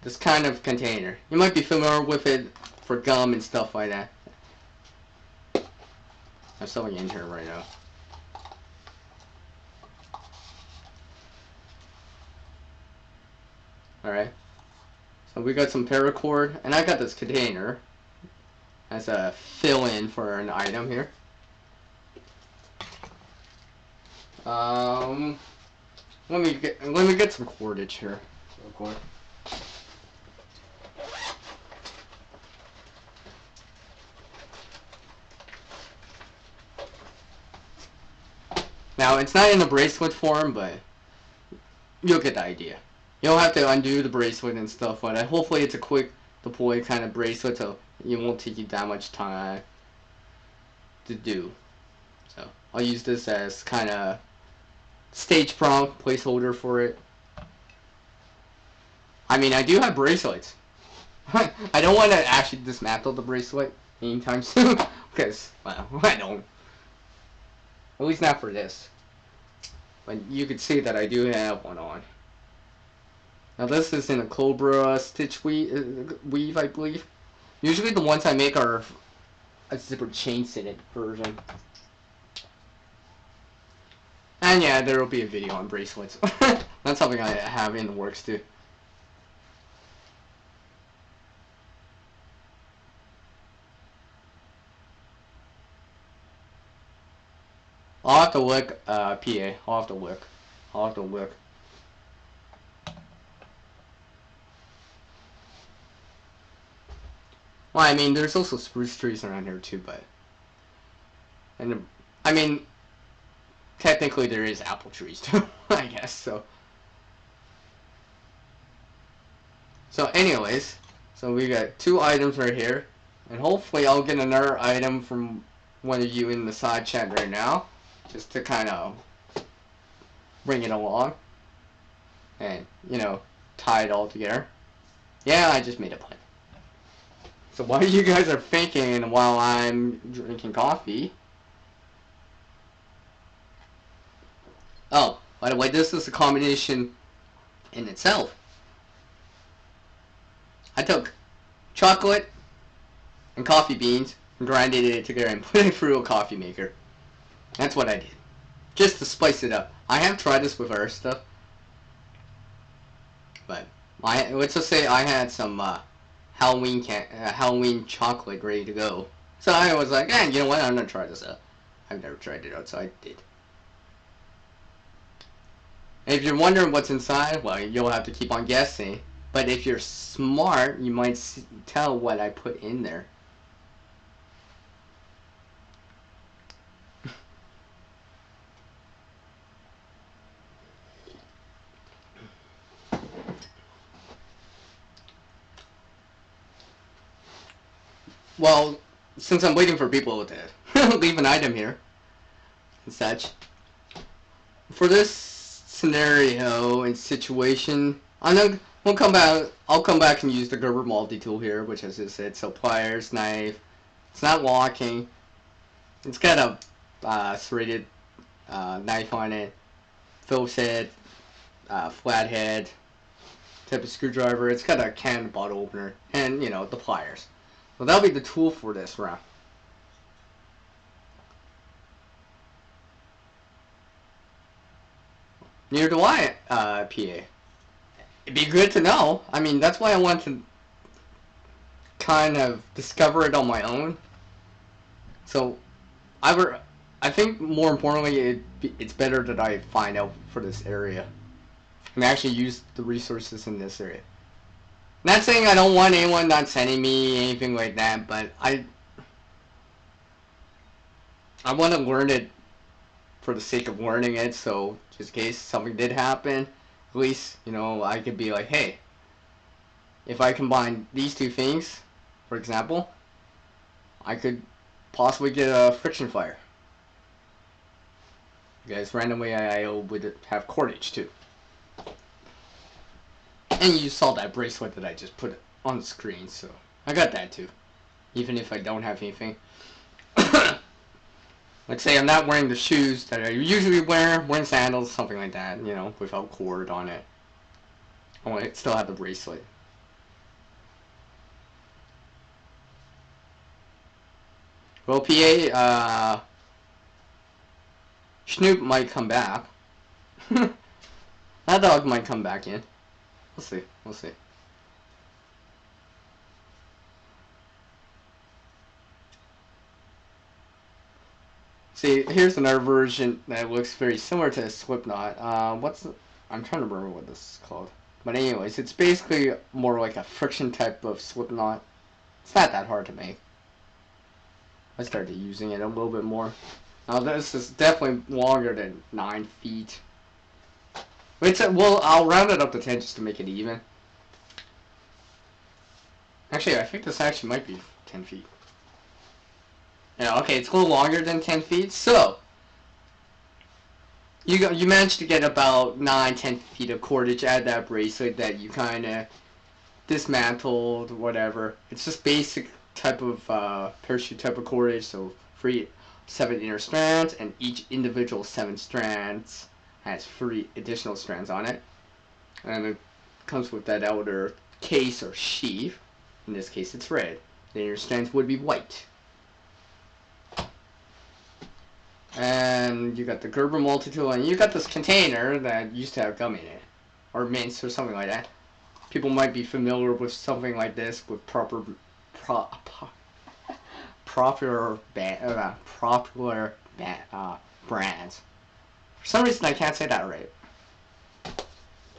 this kind of container. You might be familiar with it for gum and stuff like that. There's something in here right now. Alright. So we got some paracord, and I got this container as a fill-in for an item here. Let me get some cordage here real quick. Now, it's not in a bracelet form, but you'll get the idea. You'll have to undo the bracelet and stuff like that. Hopefully it's a quick deploy kind of bracelet, so it won't take you that much time to do. So I'll use this as kind of stage prompt placeholder for it. I mean, I do have bracelets. I don't want to actually dismantle the bracelet anytime soon, because, well, I don't. At least not for this. But you can see that I do have one on. Now this is in a Cobra stitch weave, I believe. Usually the ones I make are a zipper chain-sitted version. And yeah, there will be a video on bracelets. That's something I have in the works too. I'll have to look, PA. I'll have to look. I'll have to look. Well, I mean, there's also spruce trees around here too, but... And, I mean, technically there is apple trees too, I guess, so... So anyways, so we got 2 items right here, and hopefully I'll get another item from one of you in the side chat right now, just to kind of bring it along, and, tie it all together. Yeah, I just made a plan. So while you guys are thinking while I'm drinking coffee... Oh, by the way, this is a combination in itself. I took chocolate and coffee beans and grinded it together and put it through a coffee maker. That's what I did. Just to spice it up. I have tried this with other stuff. But let's just say I had some Halloween chocolate ready to go. So I was like, you know what? I'm gonna try this out. I've never tried it out, so I did. And if you're wondering what's inside, well, you'll have to keep on guessing. But if you're smart, you might tell what I put in there. Well, since I'm waiting for people to leave an item here and such, for this scenario and situation, we'll come back. I'll come back and use the Gerber multi-tool here, which, as I said, so pliers, knife. It's not walking. It's got a serrated knife on it, Phillips head, flathead type of screwdriver. It's got a can bottle opener, and you know the pliers. Well, that'll be the tool for this round. Neither do I, PA. It'd be good to know. I mean, that's why I want to kind of discover it on my own. So, I think more importantly, it's better that I find out for this area and actually use the resources in this area. Not saying I don't want anyone not sending me anything like that, but I want to learn it for the sake of learning it, so just in case something did happen, at least, you know, I could be like, hey, if I combine these two things, for example, I could possibly get a friction fire. Because randomly I would have cordage too. And you saw that bracelet that I just put on the screen, so I got that too. Even if I don't have anything. Let's say I'm not wearing the shoes that I usually wearing sandals, something like that, you know, without cord on it. I want to still have the bracelet. Well, PA, Snoop might come back. That dog might come back in. We'll see, we'll see. See, here's another version that looks very similar to Slipknot. I'm trying to remember what this is called. But anyways, it's basically more like a friction type of Slipknot. It's not that hard to make. I started using it a little bit more. Now this is definitely longer than 9 feet. Well, I'll round it up to 10 just to make it even. Actually, I think this actually might be 10 feet. Yeah, okay, it's a little longer than 10 feet. So, you managed to get about 9-10 feet of cordage out of that bracelet that you kind of dismantled, whatever. It's just basic type of parachute type of cordage, so 7 inner strands, and each individual 7 strands has 3 additional strands on it. And it comes with that outer case or sheath. In this case, it's red. The inner strands would be white. And you got the Gerber multi-tool, and you got this container that used to have gum in it, or mints, or something like that. People might be familiar with something like this with popular brands. For some reason, I can't say that right.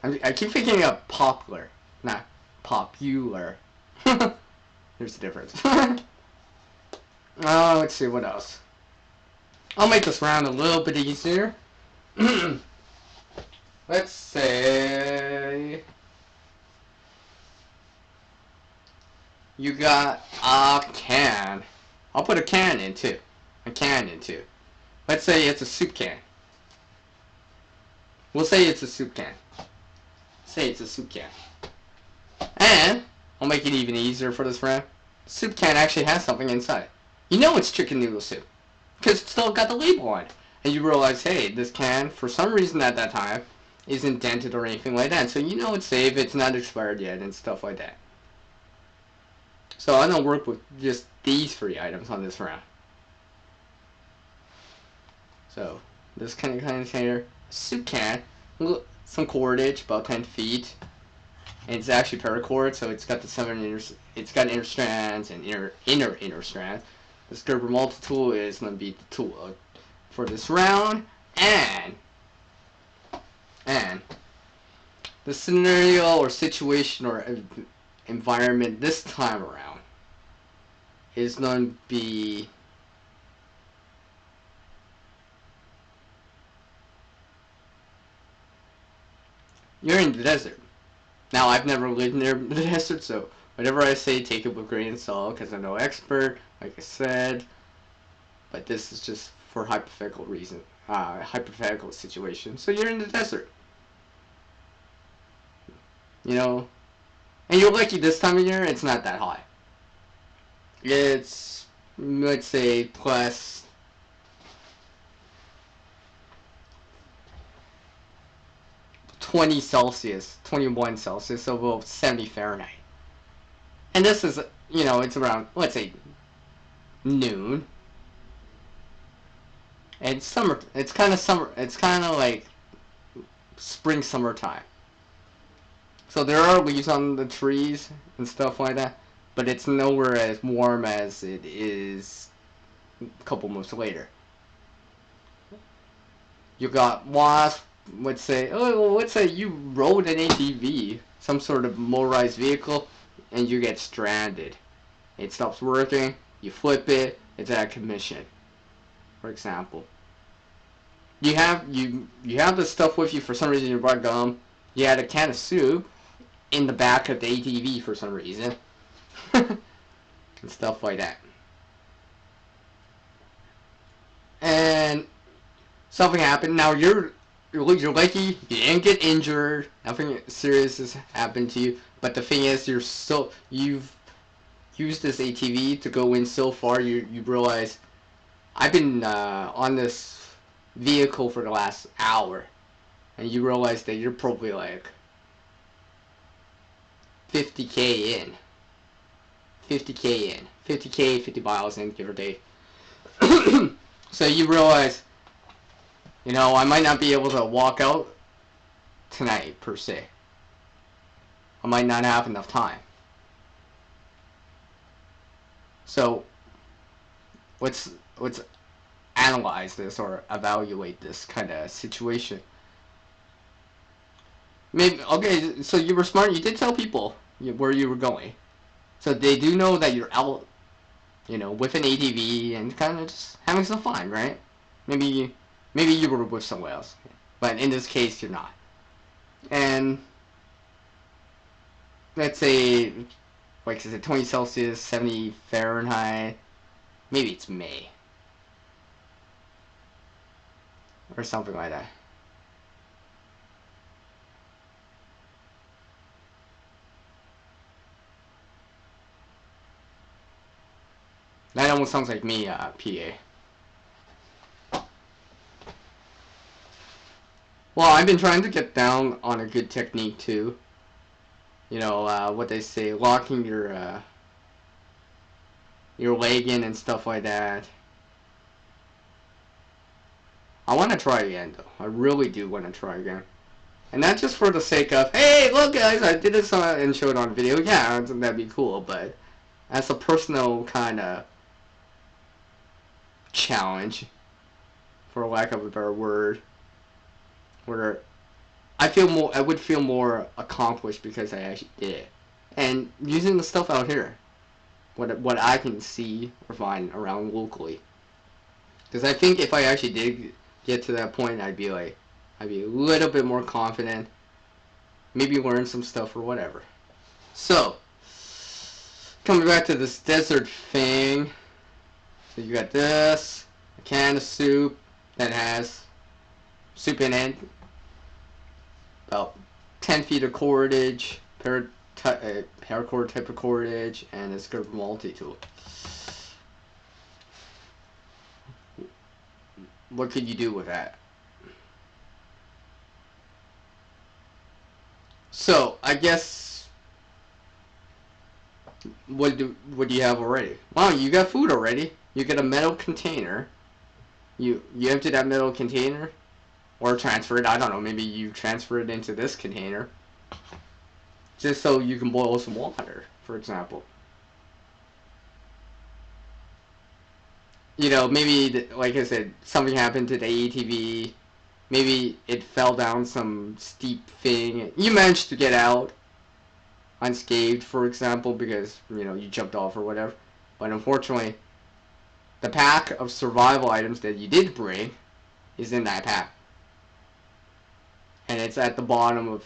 I keep thinking of popular, not popular. There's the difference. Let's see, what else? I'll make this round a little bit easier. Let's say you got a can. I'll put a can in too. Let's say it's a soup can. We'll say it's a soup can. And I'll make it even easier for this round. The soup can actually has something inside. You know it's chicken noodle soup, because it's still got the label on it. And you realize, hey, this can, for some reason at that time, isn't dented or anything like that. So you know it's safe, it's not expired yet, and stuff like that. So I'm going to work with just these 3 items on this round. So, this kind of container, soup can, some cordage, about 10 feet. and it's actually paracord, so it's got the it's got inner strands and inner strands. The Gerber multi-tool is going to be the tool for this round, and the scenario or situation or environment this time around is going to be you're in the desert. Now, I've never lived near the desert, so whatever I say, take it with a grain of salt, because I'm no expert, like I said. But this is just for hypothetical reason, hypothetical situation. So you're in the desert, you know, and you're lucky this time of year. It's not that hot. It's, let's say, plus 20 Celsius, 21 Celsius, so about 70 Fahrenheit. And this is, you know, it's around, let's say, noon. And summer, it's kind of like spring, summertime. So there are leaves on the trees and stuff like that, but it's nowhere as warm as it is a couple months later. You got wasps. Let's say you rode an ATV, some sort of motorized vehicle, and you get stranded. It stops working. You flip it. It's out of commission. For example, you have the stuff with you for some reason. You brought gum. You had a can of soup in the back of the ATV for some reason, and stuff like that. And something happened. Now you're lucky. You didn't get injured. Nothing serious has happened to you. But the thing is, you've used this ATV to go in so far. You realize I've been on this vehicle for the last hour, and you realize that you're probably like 50K in. 50K in. 50 miles in, give or take. So you realize, you know, I might not be able to walk out tonight, per se. I might not have enough time. So, let's analyze this or evaluate this kind of situation. Maybe, okay, so you were smart. You did tell people where you were going. So they do know that you're out, you know, with an ATV and kind of just having some fun, right? Maybe you were with someone else, but in this case, you're not. And let's say, like I said, 20 Celsius, 70 Fahrenheit. Maybe it's May or something like that. That almost sounds like me, PA. Well, I've been trying to get down on a good technique too. You know, what they say, locking your leg in and stuff like that. I want to try again, though. I really do want to try again. And not just for the sake of, hey, look guys, I did this and showed on video. Yeah, that'd be cool, but as a personal kind of challenge, for lack of a better word, where I would feel more accomplished because I actually did it. And using the stuff out here, what I can see or find around locally. Because I think if I actually did get to that point, I'd be a little bit more confident, maybe learn some stuff or whatever. So, coming back to this desert thing, so you got this, a can of soup that has soup in it, about 10 feet of cordage, paracord type of cordage, and a Gerber multi-tool. What could you do with that? So, I guess, what do you have already? Wow, you got food already. You get a metal container. You empty that metal container, or transfer it. I don't know. Maybe you transfer it into this container. just so you can boil some water, for example. You know, maybe, like I said, something happened to the ATV. Maybe it fell down some steep thing. You managed to get out unscathed, for example, because, you know, you jumped off or whatever. But unfortunately, the pack of survival items that you did bring is in that pack. And it's at the bottom of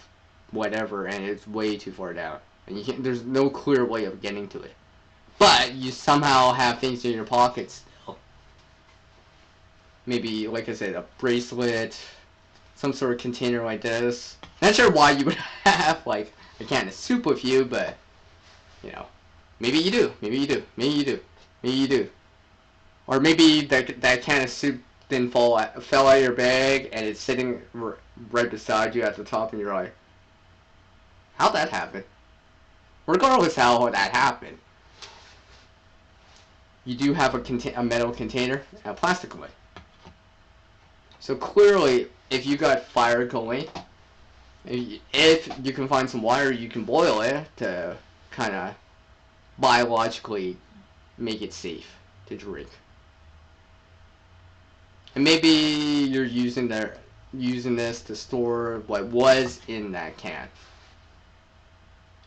whatever, and it's way too far down. And you can't, there's no clear way of getting to it. But you somehow have things in your pockets still. Maybe, like I said, a bracelet, some sort of container like this. Not sure why you would have, like, a can of soup with you, but, you know, maybe you do, maybe you do, maybe you do, maybe you do. Or maybe that can of soup didn't fell out of your bag, and it's sitting right beside you at the top, and you're like, how'd that happen? Regardless how that happened, you do have a metal container and a plastic one. So clearly, if you got fire going, if you can find some water, you can boil it to kind of biologically make it safe to drink. And maybe you're using this to store what was in that can.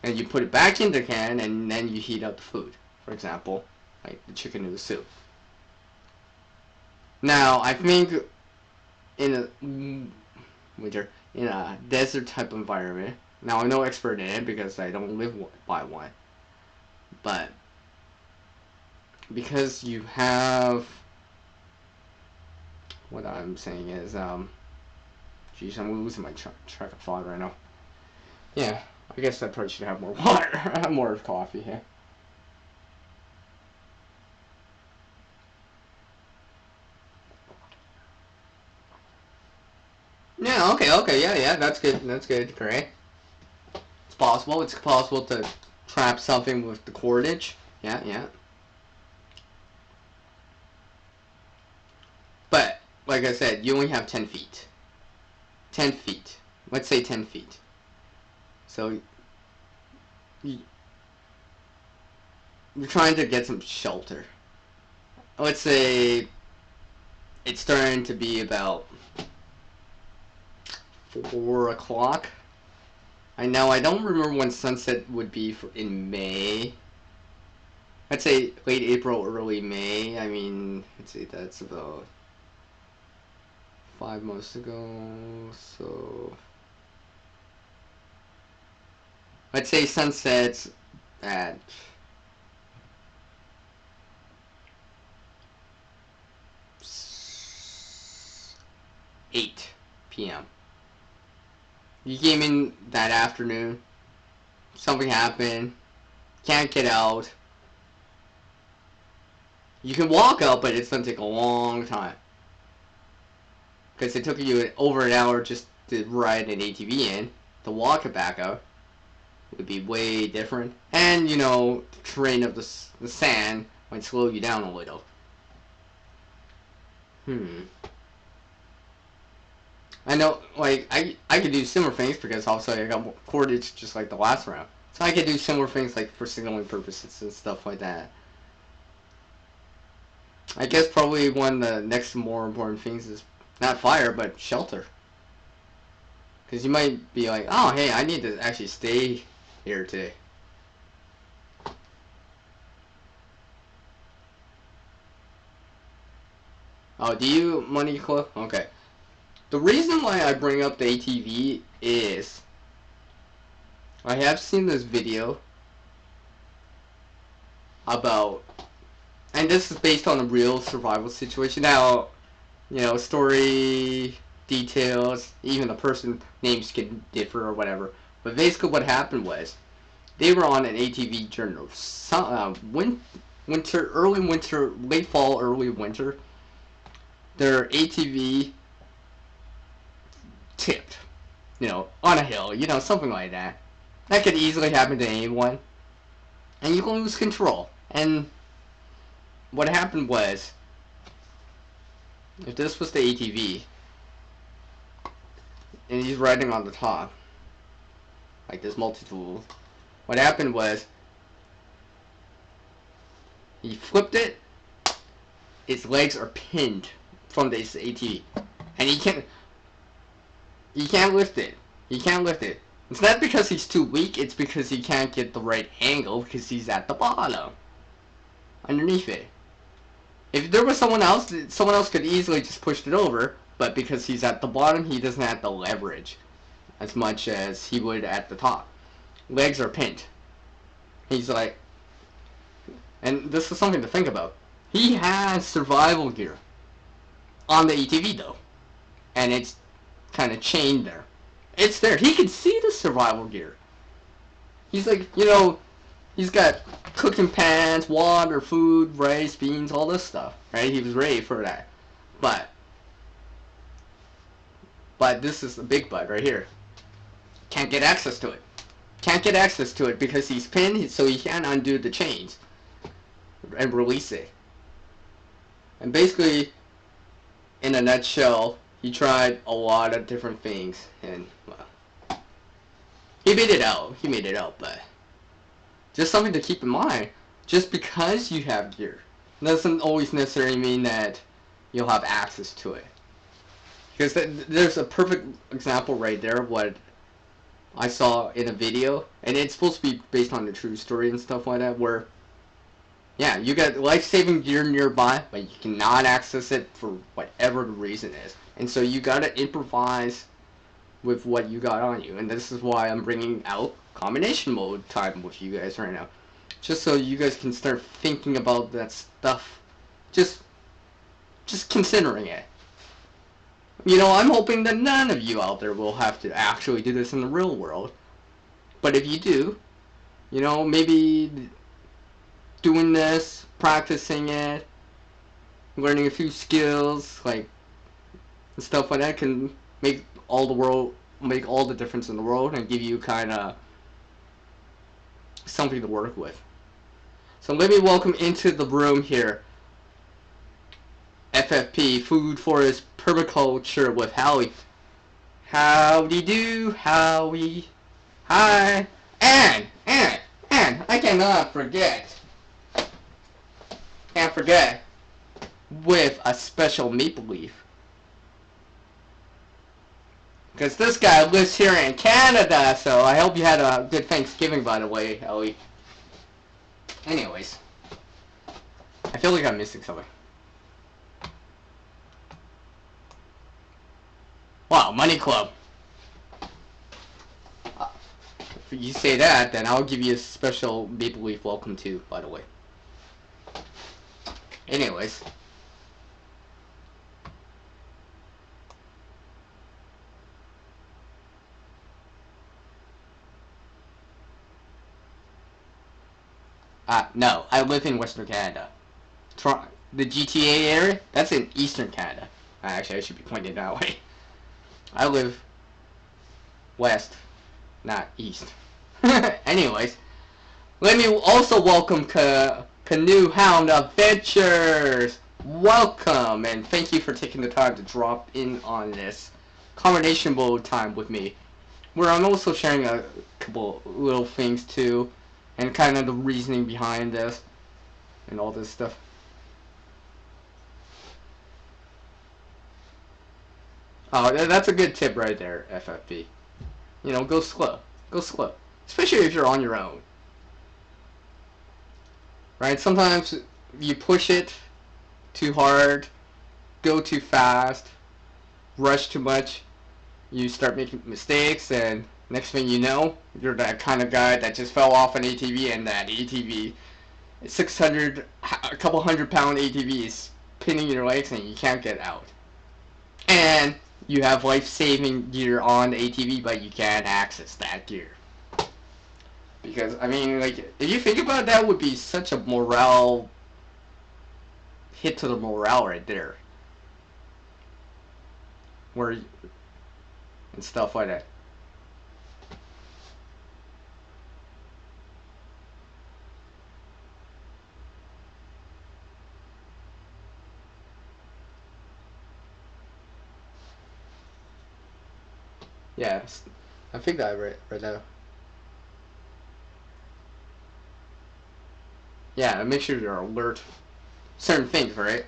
And you put it back in the can, and then you heat up the food. For example, like the chicken noodle soup. Now, I think in a desert type environment. Now, I'm no expert in it because I don't live by one. But because you have, what I'm saying is, geez, I'm losing my track of thought right now. Yeah, I guess I probably should have more water, more coffee here. Yeah, okay, yeah, that's good, great. It's possible to trap something with the cordage. Yeah. But, like I said, you only have 10 feet. 10 feet. Let's say 10 feet. So, you're trying to get some shelter. Let's say it's starting to be about 4 o'clock. I know, I don't remember when sunset would be in May. I'd say late April, early May. I mean, let's see, that's about 5 months ago, so let's say sunsets at 8 p.m. You came in that afternoon, something happened, can't get out. You can walk out, but it's going to take a long time. Because it took you over an hour just to ride an ATV in. To walk it back out would be way different. And, you know, the terrain of the sand might slow you down a little. I know, like, I could do similar things because also I got cordage just like the last round. So I could do similar things like for signaling purposes and stuff like that. I guess probably one of the next more important things is not fire, but shelter. Because you might be like, oh, hey, I need to actually stay here today. Oh, do you money club? Okay. The reason why I bring up the ATV is I have seen this video about, and this is based on a real survival situation. Now, you know, story details, even the person names can differ or whatever. But basically, what happened was they were on an ATV during winter, early winter, late fall, early winter. Their ATV tipped, you know, on a hill, you know, something like that. That could easily happen to anyone, and you can lose control. And what happened was, if this was the ATV, and he's riding on the top, like this multi-tool. What happened was he flipped it. Its legs are pinned from this ATV, and he can't lift it. He can't lift it. It's not because he's too weak. It's because he can't get the right angle because he's at the bottom, underneath it. If there was someone else could easily just push it over. But because he's at the bottom, he doesn't have the leverage as much as he would at the top. Legs are pinned. He's like, and this is something to think about. He has survival gear on the ATV though, and it's kind of chained there. It's there. He can see the survival gear. He's like, he's got cooking pans, water, food, rice, beans, all this stuff, right? He was ready for that. But this is the big but right here. Can't get access to it. Can't get access to it because he's pinned, so he can't undo the chains and release it. And basically, in a nutshell, he tried a lot of different things, and well, he made it out. But just something to keep in mind: just because you have gear doesn't always necessarily mean that you'll have access to it. Because there's a perfect example right there of what I saw in a video, and it's supposed to be based on a true story and stuff like that, where, yeah, you got life-saving gear nearby, but you cannot access it for whatever the reason is. And so you gotta improvise with what you got on you, and this is why I'm bringing out combination mode time with you guys right now. Just so you guys can start thinking about that stuff. Just considering it. I'm hoping that none of you out there will have to actually do this in the real world. But if you do, maybe doing this, practicing it, learning a few skills, like, and stuff like that can make all the difference in the world and give you kind of something to work with. So let me welcome into the room here FFP, Food Forest Permaculture with Howie. Howdy do, Howie. Hi. And, I cannot forget. Can't forget. With a special maple leaf. Because this guy lives here in Canada, so I hope you had a good Thanksgiving, by the way, Howie. Anyways. I feel like I'm missing something. Wow, Money Club. If you say that, then I'll give you a special maple leaf welcome too, by the way. Anyways. No, I live in Western Canada. The GTA area, that's in Eastern Canada. Actually, I should be pointing that way. I live west, not east. Anyways, let me also welcome Canoe Hound Adventures. Welcome, and thank you for taking the time to drop in on this combination mode time with me, where I'm also sharing a couple little things too, and kind of the reasoning behind this, and all this stuff. Oh, that's a good tip right there, FFP. Go slow. Go slow. Especially if you're on your own. Right? Sometimes you push it too hard, go too fast, rush too much, you start making mistakes, and next thing you know, you're that kind of guy that just fell off an ATV, and that ATV, a couple 100-pound ATV is pinning your legs and you can't get out. And you have life-saving gear on the ATV, but you can't access that gear. Because, I mean, like, if you think about it, that would be such a hit to the morale right there. And stuff like that. Yeah, I think that right now. Yeah, make sure you're alert. Certain things, right?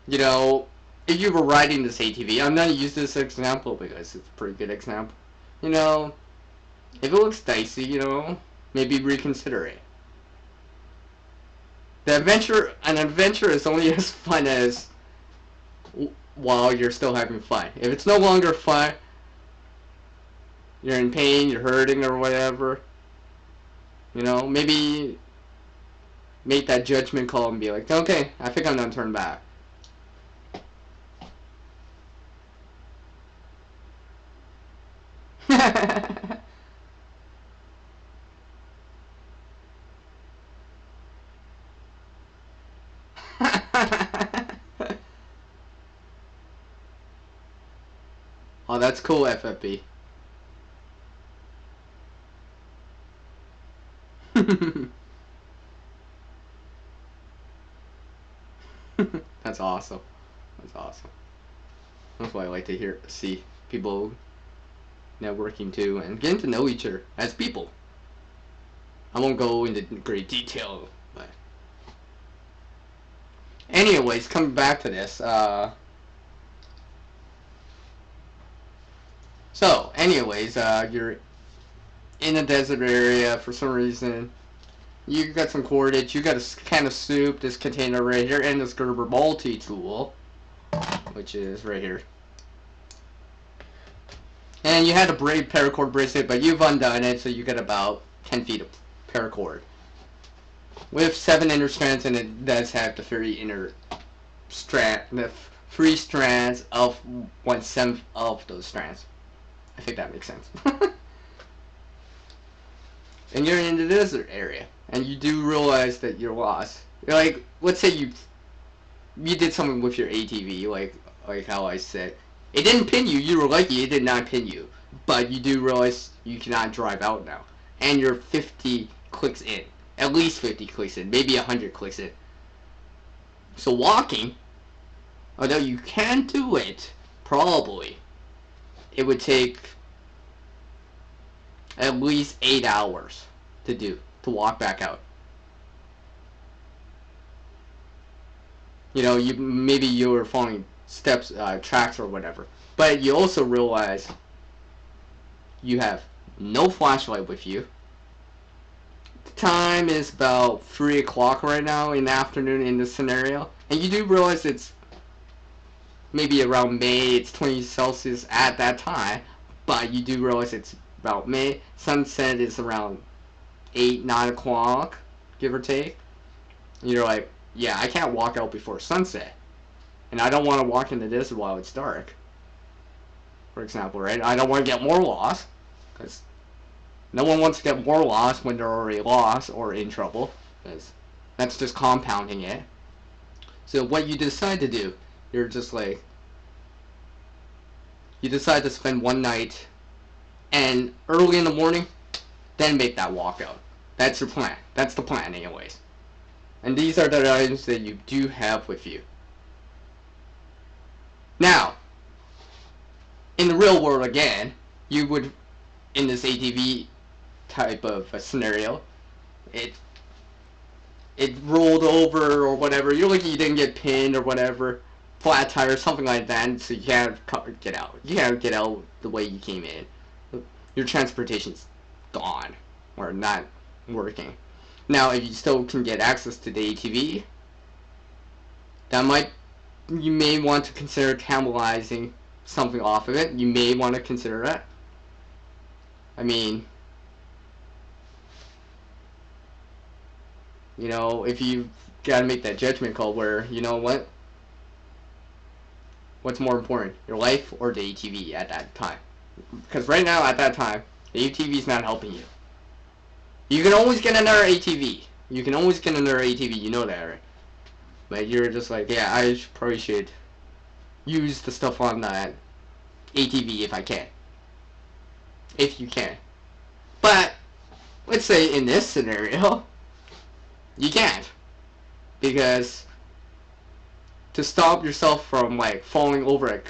You know, if you were riding this ATV, I'm gonna use this example because it's a pretty good example. You know, if it looks dicey, you know, maybe reconsider it. An adventure is only as fun as while you're still having fun. If it's no longer fun, you're in pain, you're hurting or whatever, you know, maybe make that judgment call and be like, okay, I think I'm gonna turn back. Oh, that's cool, FFB. That's awesome. That's awesome. That's why I like to see people networking too and getting to know each other as people. I won't go into great detail, but anyways, coming back to this. You're in a desert area for some reason. You got some coordinates. You got a can of soup, this container right here, and this Gerber multi-tool, which is right here. And you had a paracord bracelet, but you've undone it, so you got about 10 feet of paracord. With 7 inner strands, and it does have the 3 inner strand, the 3 strands of 1/7 of those strands. I think that makes sense. And you're in the desert area, and you do realize that you're lost. Like, let's say you did something with your ATV, like how I said. It didn't pin you. You were lucky it did not pin you. But you do realize you cannot drive out now. And you're 50 clicks in. At least 50 clicks in. Maybe 100 clicks in. So walking, although you can do it, probably, it would take at least 8 hours to walk back out. You know, maybe you were following steps, tracks or whatever. But you also realize you have no flashlight with you. The time is about 3 o'clock right now in the afternoon in this scenario. And you do realize it's maybe around May, it's 20 Celsius at that time. But you do realize it's about May. Sunset is around 8, 9 o'clock, give or take. And you're like, yeah, I can't walk out before sunset. And I don't want to walk in the desert while it's dark. For example, right? I don't want to get more lost. Because no one wants to get more lost when they're already lost or in trouble. Because that's just compounding it. So what you decide to do, you're just like, you decide to spend one night and early in the morning, then make that walkout. That's your plan. That's the plan anyways. And these are the items that you do have with you. Now, in the real world again, you would, in this ATV type of a scenario, it rolled over or whatever. You're lucky you didn't get pinned or whatever. Flat tire, something like that, so you can't get out. You can't get out the way you came in. Your transportation's gone or not working. Now, if you still can get access to the ATV, you may want to consider cannibalizing something off of it. You may want to consider that. I mean, you know, if you gotta make that judgment call where, you know what? What's more important, your life or the ATV at that time? Because right now, at that time, the ATV is not helping you. You can always get another ATV. You can always get another ATV, you know that, right? But you're just like, yeah, I probably should use the stuff on that ATV if I can. If you can. But, let's say in this scenario, you can't. Because to stop yourself from, like, falling over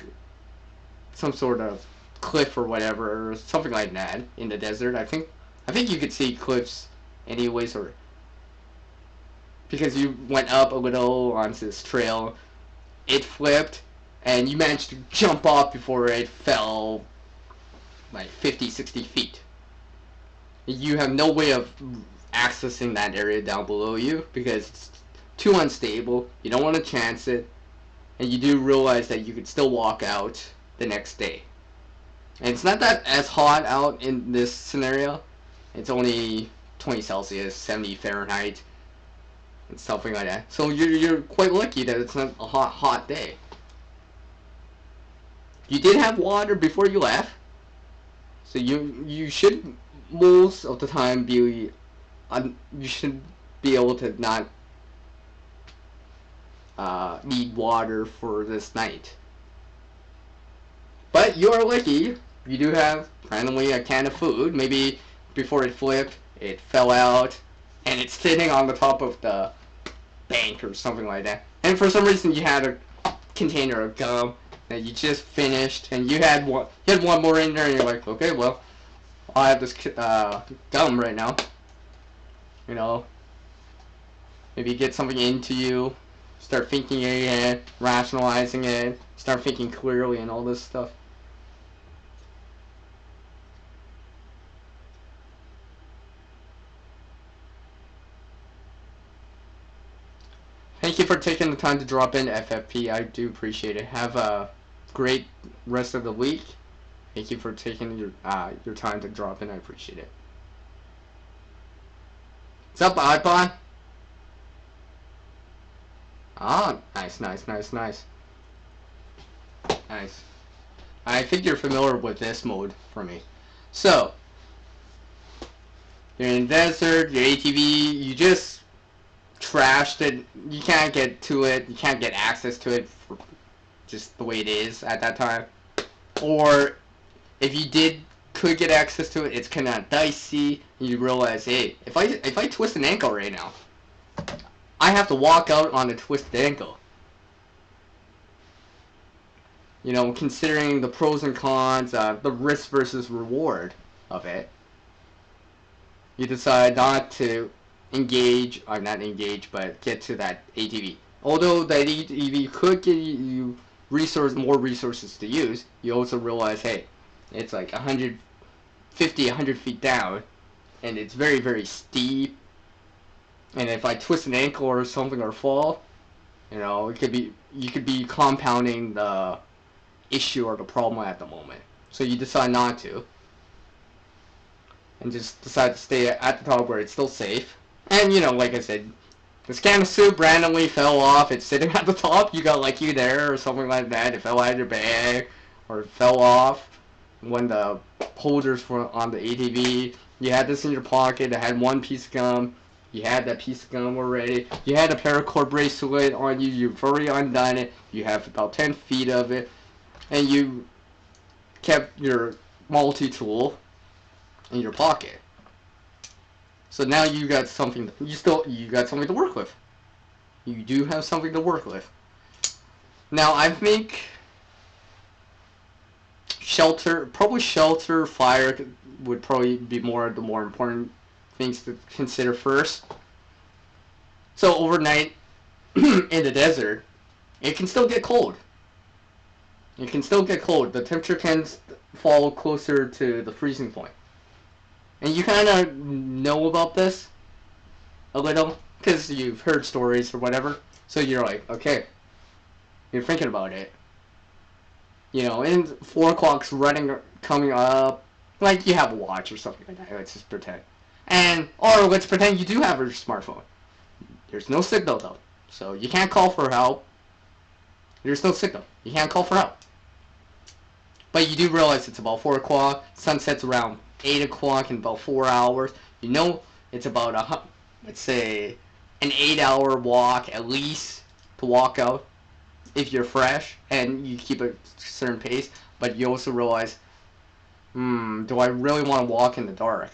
some sort of cliff or whatever, or something like that in the desert, I think you could see cliffs anyways, or because you went up a little onto this trail, it flipped, and you managed to jump off before it fell like 50, 60 feet. You have no way of accessing that area down below you because it's too unstable. You don't want to chance it, and you do realize that you could still walk out the next day. And it's not that as hot out in this scenario. It's only 20 Celsius, 70 Fahrenheit, and something like that. So you're quite lucky that it's not a hot day. You did have water before you left, so you should most of the time be you should be able to not need water for this night. But you are lucky. You do have randomly a can of food. Maybe before it flipped, it fell out, and it's sitting on the top of the bank or something like that. And for some reason, you had a container of gum that you just finished, and you had one more in there, and you're like, okay, well, I have this gum right now. You know, maybe get something into you, start thinking again, rationalizing it, start thinking clearly, and all this stuff. Thank you for taking the time to drop in, FFP. I do appreciate it. Have a great rest of the week. Thank you for taking your time to drop in. I appreciate it. What's up, iPod? Ah, nice, nice, nice, nice. Nice. I think you're familiar with this mode for me. So, you're in the desert, your ATV, you just trashed it. You can't get to it. You can't get access to it for just the way it is at that time. Or if you could get access to it, it's kind of dicey. And you realize, hey, if I twist an ankle right now, I have to walk out on a twisted ankle. You know, considering the pros and cons, the risk versus reward of it, you decide not to engage, or not engage, but get to that ATV. Although that ATV could give you more resources to use, you also realize, hey, it's like 150, 100 feet down, and it's very, very steep. And if I twist an ankle or something or fall, you know, you could be compounding the issue or the problem at the moment. So you decide not to, and just decide to stay at the top where it's still safe. And, you know, like I said, this can of soup randomly fell off. It's sitting at the top. You got lucky there or something like that. It fell out of your bag or it fell off when the holders were on the ATV. You had this in your pocket. It had one piece of gum. You had that piece of gum already. You had a paracord bracelet on you. You've already undone it. You have about 10 feet of it. And you kept your multi-tool in your pocket. So now you got something. You got something to work with. You do have something to work with. Now I think shelter, fire would probably be the more important things to consider first. So overnight in the desert, it can still get cold. It can still get cold. The temperature can fall closer to the freezing point. And you kind of know about this a little because you've heard stories or whatever. So you're like, okay, you're thinking about it. You know, and 4 o'clock's coming up. Like you have a watch or something like that. Let's just pretend. Or let's pretend you do have a smartphone. There's no signal though. So you can't call for help. There's no signal. You can't call for help. But you do realize it's about 4 o'clock. Sunset's around 8 o'clock in about 4 hours. You know it's about, let's say, an 8-hour walk at least to walk out if you're fresh and you keep a certain pace. But you also realize, do I really want to walk in the dark?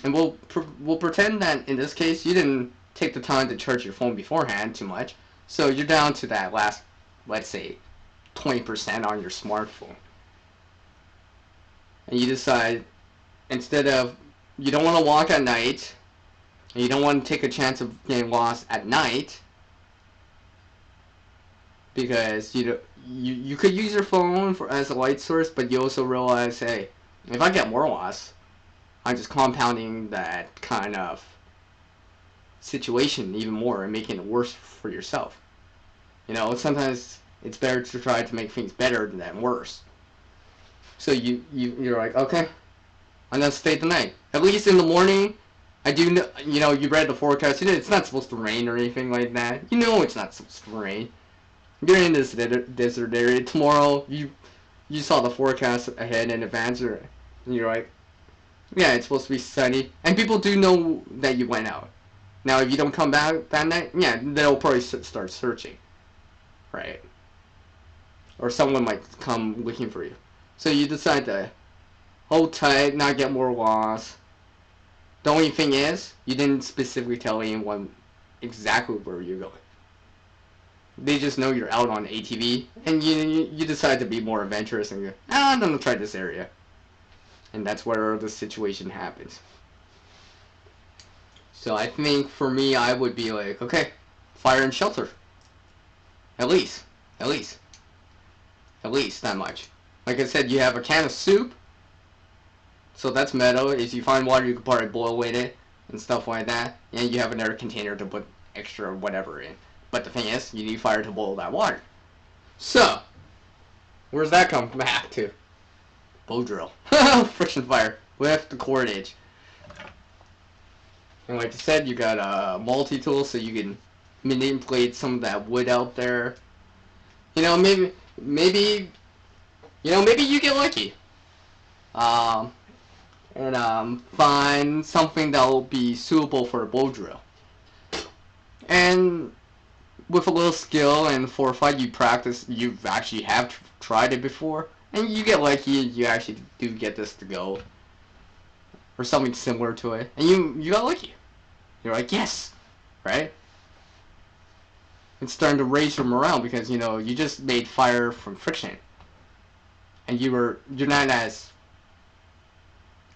And we'll pretend that in this case you didn't take the time to charge your phone beforehand too much. So you're down to that last, let's say, 20% on your smartphone. And you decide, instead of, you don't want to walk at night, And you don't want to take a chance of getting lost at night, because you could use your phone as a light source, but you also realize, hey, if I get more lost, I'm just compounding that kind of situation even more and making it worse for yourself. Sometimes it's better to try to make things better than worse. So you're like, okay, I'm gonna stay the night. At least in the morning, I do know, you read the forecast. It's not supposed to rain or anything like that. It's not supposed to rain. You're in this desert area. Tomorrow, you saw the forecast ahead in advance, and you're like, yeah, it's supposed to be sunny. And people do know that you went out. Now, if you don't come back that night, yeah, they'll probably start searching, right? Or someone might come looking for you. So you decide to hold tight, not get more lost. The only thing is, you didn't specifically tell anyone exactly where you're going. They just know you're out on ATV, and you decide to be more adventurous and go, I'm gonna try this area. And that's where the situation happens. So I think for me, I would be like, okay, fire and shelter. At least that much. Like I said, you have a can of soup, so that's metal. If you find water, you can probably boil with it and stuff like that. And you have another container to put extra whatever in. But the thing is, you need fire to boil that water. So, where's that come back to? Bow drill. Friction fire with the cordage. And like I said, you got a multi-tool, so you can manipulate some of that wood out there. Maybe you get lucky. And find something that will be suitable for a bow drill. And with a little skill and foresight, you actually have tried it before, and you get lucky, you actually do get this to go, or something similar to it, and you got lucky. You're like, yes, right? It's starting to raise your morale because you just made fire from friction, and you're not as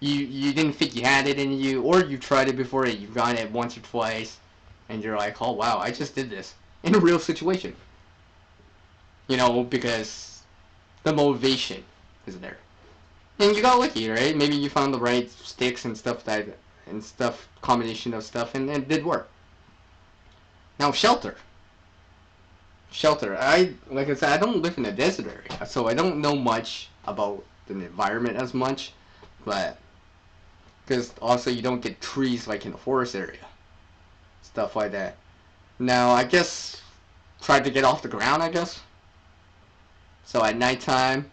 you didn't think you had it in you, or you tried it before and you've gotten it once or twice, and you're like, oh wow, I just did this in a real situation. Because the motivation is there. And you got lucky, right? Maybe you found the right sticks and stuff combination of stuff, and it did work. Now, shelter. Like I said, I don't live in a desert area, so I don't know much about the environment as much, but because also you don't get trees like in a forest area, stuff like that. Now, I guess try to get off the ground, I guess. So at nighttime,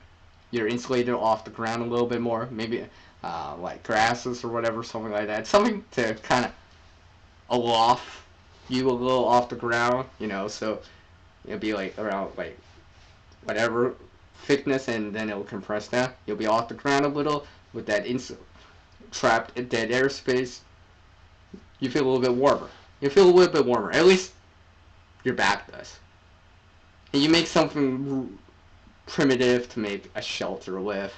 you're insulated off the ground a little bit more, maybe like grasses or whatever, something like that. Something to kind of aloft you a little off the ground, so it'll be like around like whatever thickness, and then it'll compress down. You'll be off the ground a little with that trapped dead air space. You feel a little bit warmer. At least your back does. And you make something primitive to make a shelter with.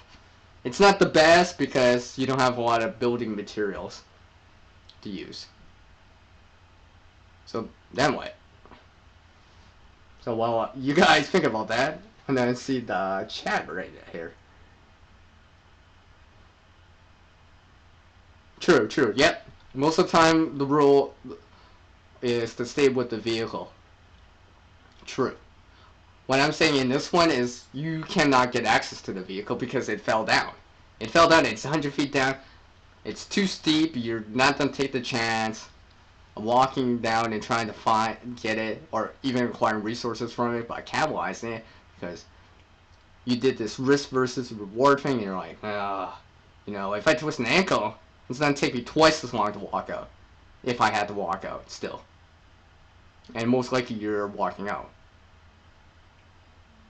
It's not the best because you don't have a lot of building materials to use. So then what? So while you guys think about that, and then see the chat right here. True, yep. Most of the time the rule is to stay with the vehicle. True. What I'm saying in this one is you cannot get access to the vehicle because it fell down. It's 100 feet down. It's too steep. You're not going to take the chance of walking down and trying to get it, or even acquiring resources from it by capitalizing it, because you did this risk versus reward thing, and you're like, if I twist an ankle, it's going to take me twice as long to walk out, if I had to walk out still. And most likely you're walking out.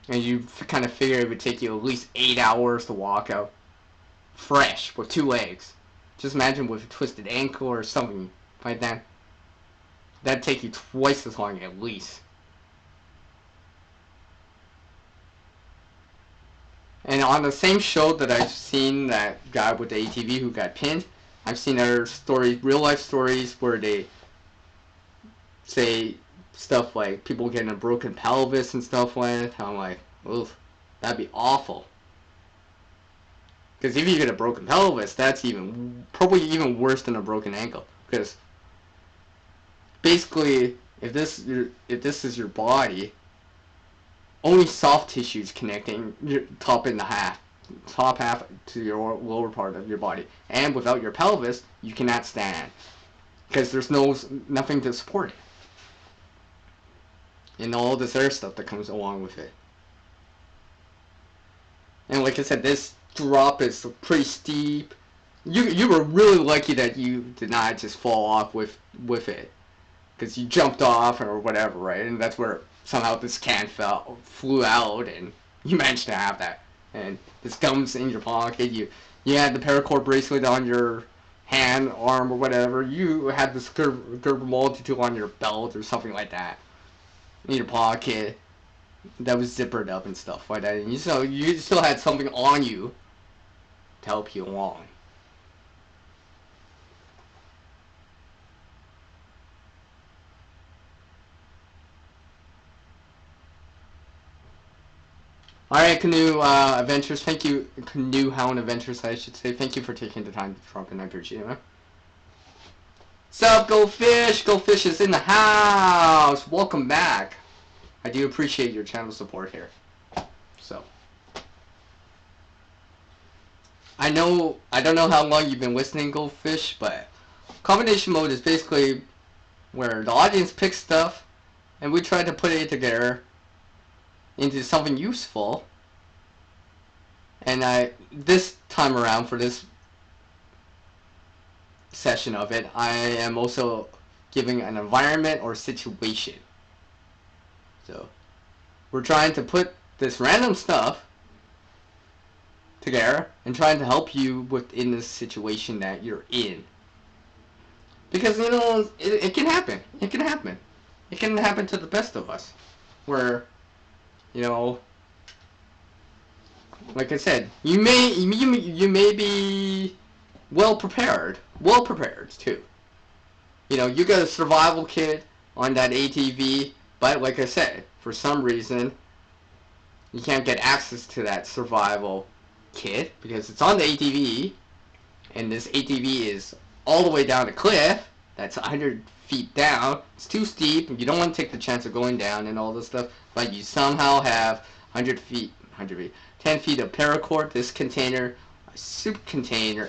And you kind of figure it would take you at least 8 hours to walk out fresh with 2 legs. Just imagine with a twisted ankle or something like that. That'd take you twice as long at least. And on the same show that I've seen that guy with the ATV who got pinned, I've seen other stories, real life stories, where they say stuff like people getting a broken pelvis and stuff like that. I'm like, oof, that'd be awful. Because if you get a broken pelvis, that's probably even worse than a broken ankle. Because basically, if this is your body, only soft tissue is connecting your top half to your lower part of your body. And without your pelvis, you cannot stand because there's nothing to support it, and all this other stuff that comes along with it. And like I said, this drop is pretty steep. You were really lucky that you did not just fall off with it, because you jumped off or whatever, right? And that's where somehow this can flew out, and you managed to have that. And this gum's in your pocket. You had the paracord bracelet on your hand, arm, or whatever. You had this Gerber multi-tool on your belt or something like that in your pocket that was zippered up and stuff like that. And you still had something on you to help you along. Alright, Canoe Adventures. Thank you, Canoe Hound Adventures, I should say. Thank you for taking the time to drop in. I appreciate it, man. Sup, Go Fish? Go Fish is in the house. Welcome back. I do appreciate your channel support here. So, I don't know how long you've been listening, Go Fish, but combination mode is basically where the audience picks stuff and we try to put it together into something useful. And this time around, for this session of it, I am also giving an environment or situation. So we're trying to put this random stuff together and trying to help you within this situation that you're in. Because, it can happen. It can happen. It can happen to the best of us. Where, like I said, you may be well prepared too. You got a survival kit on that ATV, but like I said, for some reason, you can't get access to that survival kit because it's on the ATV, and this ATV is all the way down a cliff that's 100 feet down. It's too steep, and you don't want to take the chance of going down and all this stuff, but you somehow have 10 feet of paracord, this container, a soup container,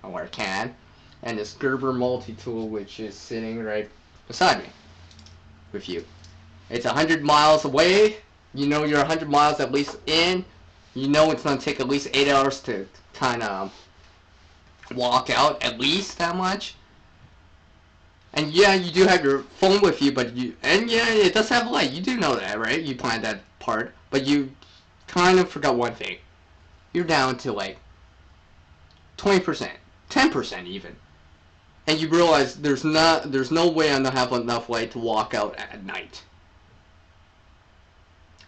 or a can, and this Gerber multi-tool, which is sitting right beside me with you. It's 100 miles away. You're 100 miles at least in. It's going to take at least 8 hours to kind of walk out, at least that much. And yeah, you do have your phone with you, but it does have light. You do know that, right? You planned that part, but you kind of forgot one thing. You're down to like 20%, 10% even, and you realize there's no way I'm gonna have enough light to walk out at night.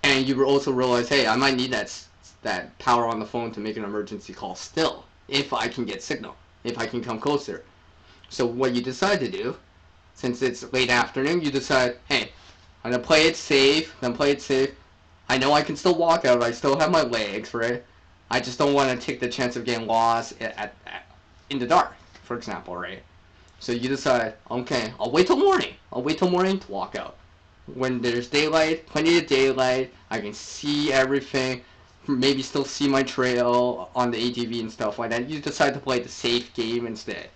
And you also realize, hey, I might need that power on the phone to make an emergency call still, if I can get signal, if I can come closer. So what you decide to do, since it's late afternoon, you decide, hey, I'm gonna play it safe. I know I can still walk out. I still have my legs, right? I just don't want to take the chance of getting lost in the dark, for example, right? So you decide, okay, I'll wait till morning. To walk out. When there's daylight, plenty of daylight, I can see everything, maybe still see my trail on the ATV and stuff like that. You decide to play the safe game instead.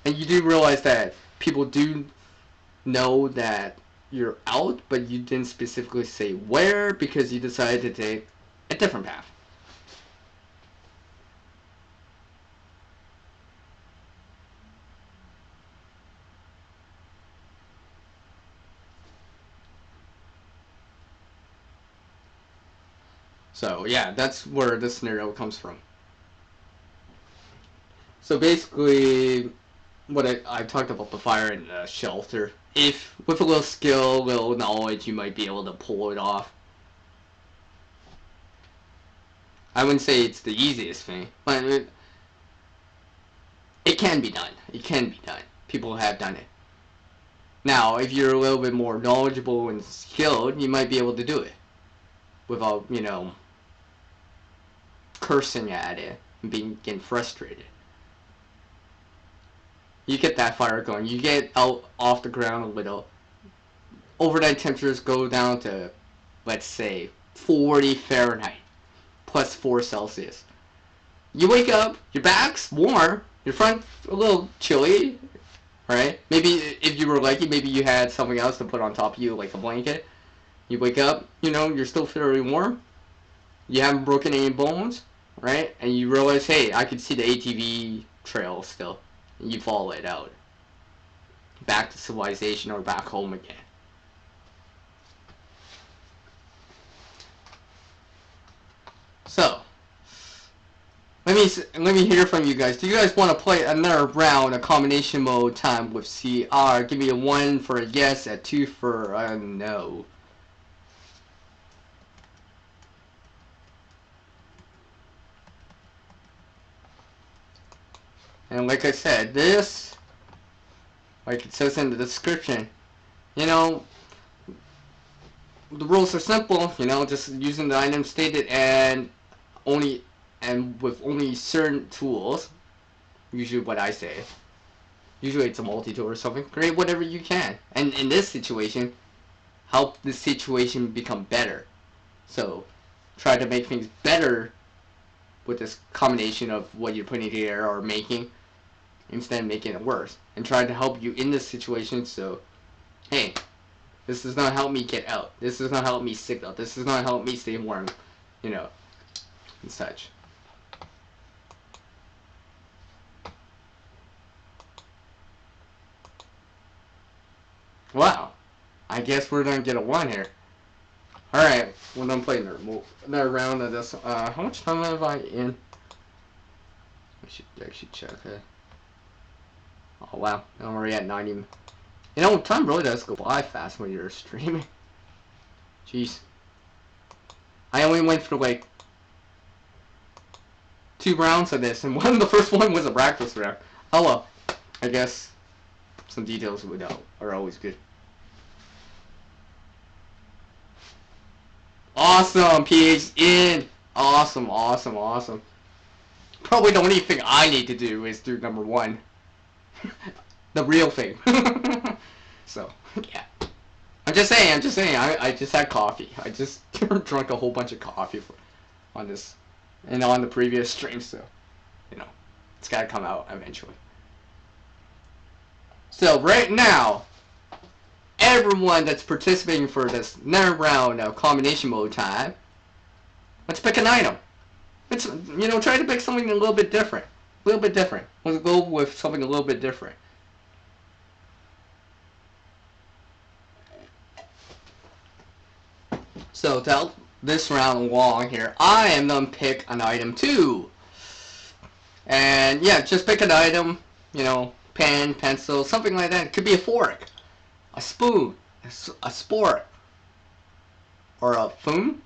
And you do realize that people do know that you're out, but you didn't specifically say where because you decided to take a different path. So yeah, that's where this scenario comes from. So basically, what I talked about the fire and the shelter. If with a little skill, little knowledge, you might be able to pull it off. I wouldn't say it's the easiest thing, but It can be done. It can be done. People have done it. Now, if you're a little bit more knowledgeable and skilled, you might be able to do it without, you know, cursing at it and getting frustrated. You get that fire going. You get out off the ground a little. Overnight temperatures go down to, let's say, 40 Fahrenheit plus 4 Celsius. You wake up, your back's warm, your front a little chilly, right? Maybe if you were lucky, maybe you had something else to put on top of you, like a blanket. You wake up, you know, you're still fairly warm. You haven't broken any bones, right? And you realize, hey, I can see the ATV trail still. And you follow it out. Back to civilization or back home again. So, let me hear from you guys. Do you guys want to play another round of combination mode time with CR? Give me a 1 for a yes, a 2 for a no. And like I said, this, like it says in the description, you know, the rules are simple, you know, just using the items stated and with only certain tools. Usually what I say. Usually it's a multi-tool or something. Create whatever you can. And in this situation, help the situation become better. So, try to make things better with this combination of what you're putting together or making, instead of making it worse. And try to help you in this situation so, hey, this does not help me get out. This does not help me stick out. This does not help me stay warm, you know, and such. Wow. I guess we're gonna get a 1 here. Alright, we're done playing another round of this. How much time have I in? I should actually check it. Oh wow, I'm already at 90. You know, time really does go by fast when you're streaming. Jeez. I only went through like 2 rounds of this, and the first one was a practice round. Oh well, I guess some details are always good. Awesome, PH in. Awesome, awesome, awesome. Probably the only thing I need to do is do number 1. The real thing. So, yeah. I'm just saying, I just had coffee. I just drunk a whole bunch of coffee on this, and on the previous stream, so, you know, it's gotta come out eventually. So, right now, everyone that's participating for this next round of combination mode time, let's pick an item. Let's, you know, try to pick something a little bit different. A little bit different. Let's go with something a little bit different. So to help this round along here, I am going to pick an item too. And yeah, just pick an item, you know, pen, pencil, something like that. It could be a fork, a spoon, a spork, or a spoon,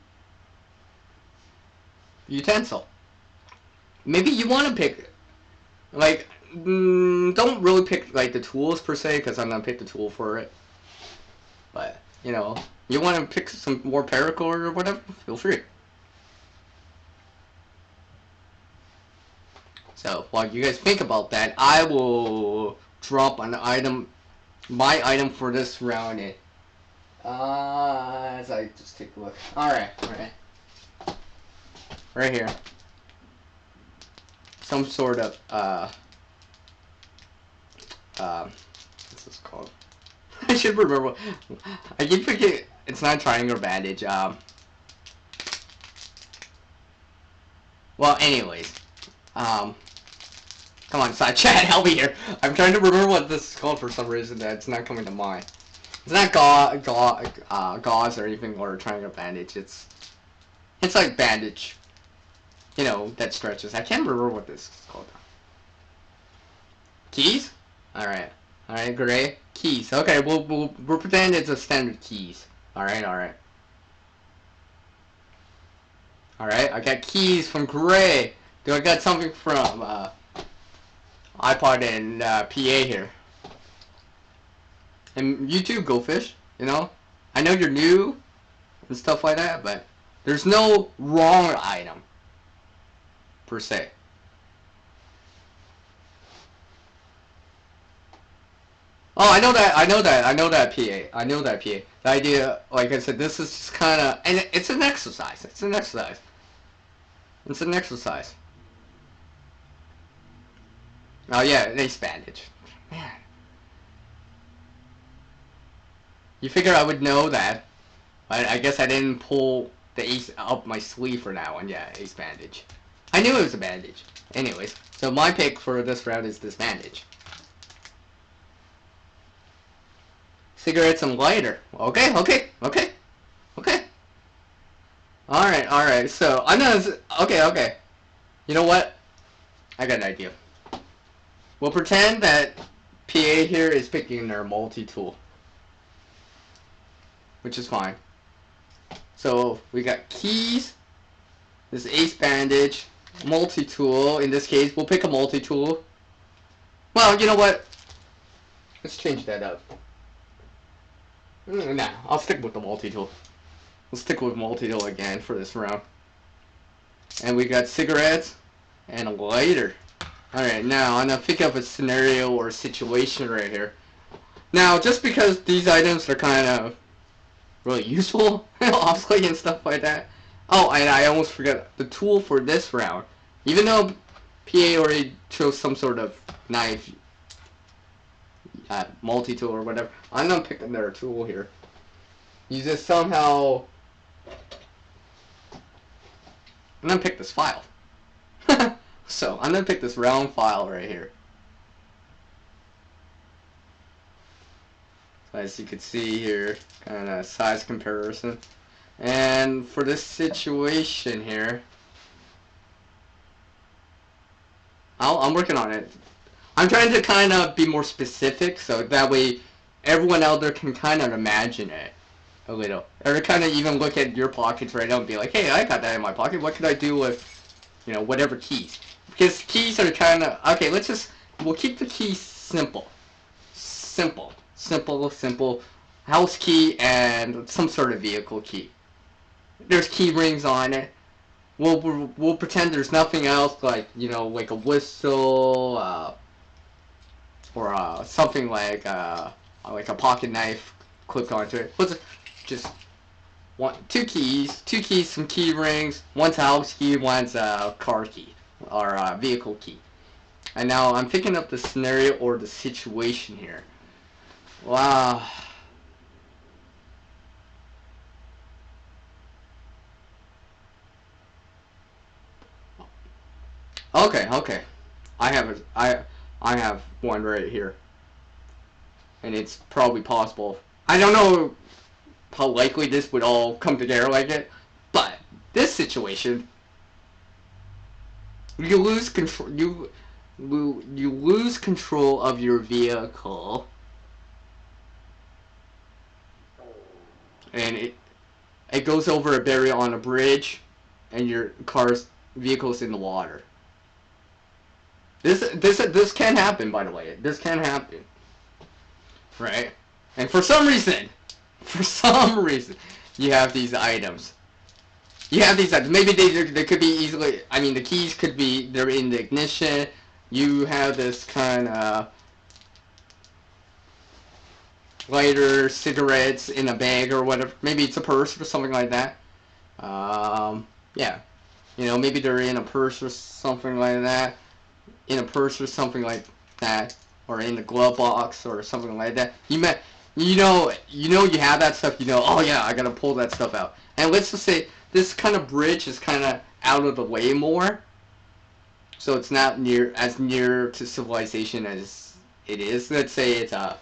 utensil. Maybe you want to pick, like, don't really pick like the tools per se, because I'm going to pick the tool for it. But, you know, you want to pick some more paracord or whatever, feel free. So, while you guys think about that, I will drop an item, my item for this round. As I just take a look. Alright. Right here. Some sort of, what's this called? I should remember. I keep forgetting. It's not triangle bandage. Well, anyways. Come on, side chat, help me here. I'm trying to remember what this is called for some reason that it's not coming to mind. It's not gauze or anything or triangle bandage. It's like bandage. You know, that stretches. I can't remember what this is called. Keys? Alright. Alright, gray. Keys. Okay, we'll pretend it's a standard keys. Alright. Alright, I got keys from Gray. Do I got something from, iPod and PA here. And you too, Goldfish. You know, I know you're new and stuff like that, but there's no wrong item per se. Oh, I know that. I know that. I know that PA. I know that PA. The idea, like I said, this is just kind of, and it's an exercise. It's an exercise. It's an exercise. Oh yeah, an ace bandage. Man, you figure I would know that. I guess I didn't pull the ace up my sleeve for that one. Yeah, ace bandage. I knew it was a bandage. Anyways, so my pick for this round is this bandage. Cigarettes and lighter. Okay, okay, okay, okay. Alright, alright. So, I'm gonna... Okay, okay. You know what? I got an idea. We'll pretend that PA here is picking their multi-tool. Which is fine. So, we got keys. This ace bandage. Multi-tool. In this case, we'll pick a multi-tool. Well, you know what? Let's change that up. Nah, I'll stick with the multi-tool. We'll stick with multi-tool again for this round. And we got cigarettes and a lighter. Alright, now I'm going to pick up a scenario or situation right here. Now, just because these items are kind of really useful, obviously, and stuff like that. Oh, and I almost forgot the tool for this round. Even though PA already chose some sort of knife, multi-tool or whatever, I'm going to pick another tool here. You just somehow... I'm going to pick this file. So, I'm going to pick this round file right here. So as you can see here, kind of size comparison. And for this situation here, I'm working on it. I'm trying to kind of be more specific, so that way everyone out there can kind of imagine it a little. Or kind of even look at your pockets right now and be like, hey, I got that in my pocket. What can I do with, you know, whatever keys? Because keys are kind of... Okay, we'll keep the keys simple. Simple. House key and some sort of vehicle key. There's key rings on it. We'll pretend there's nothing else, like, you know, like a whistle, or something like a pocket knife clipped onto it. Let's just two keys, some key rings. One's a house key, one's a car key or a vehicle key. And now I'm picking up the scenario or the situation here. Wow. Okay. I have one right here. And it's probably possible. I don't know how likely this would all come together like it, but this situation, you lose control. You lose control of your vehicle, and it goes over a barrier on a bridge, and your vehicle's in the water. This can happen, by the way. This can happen, right? And for some reason, you have these items. Maybe they could be easily. I mean, the keys could be they're in the ignition. You have this kind of lighter, cigarettes in a bag or whatever. Maybe it's a purse or something like that. Yeah, you know, maybe they're in a purse or something like that. Or in the glove box or something like that. You know you have that stuff. You know, oh yeah, I gotta pull that stuff out. And let's just say this kind of bridge is kind of out of the way more, so it's not as near to civilization as it is. Let's say it's at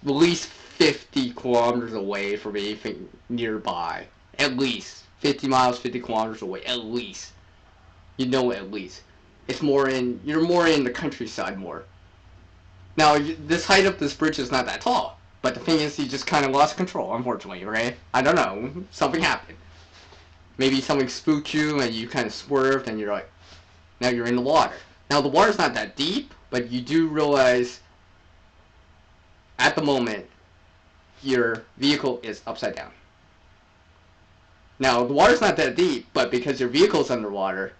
least 50 kilometers away from anything nearby. At least 50 miles, 50 kilometers away. At least. You know, at least. You're more in the countryside more. Now, this height of this bridge is not that tall. But the thing is, you just kind of lost control, unfortunately, right? I don't know. Something happened. Maybe something spooked you and you kind of swerved and you're like, Now you're in the water. Now the water's not that deep, but you do realize at the moment your vehicle is upside down. Now the water's not that deep, but because your vehicle's underwater,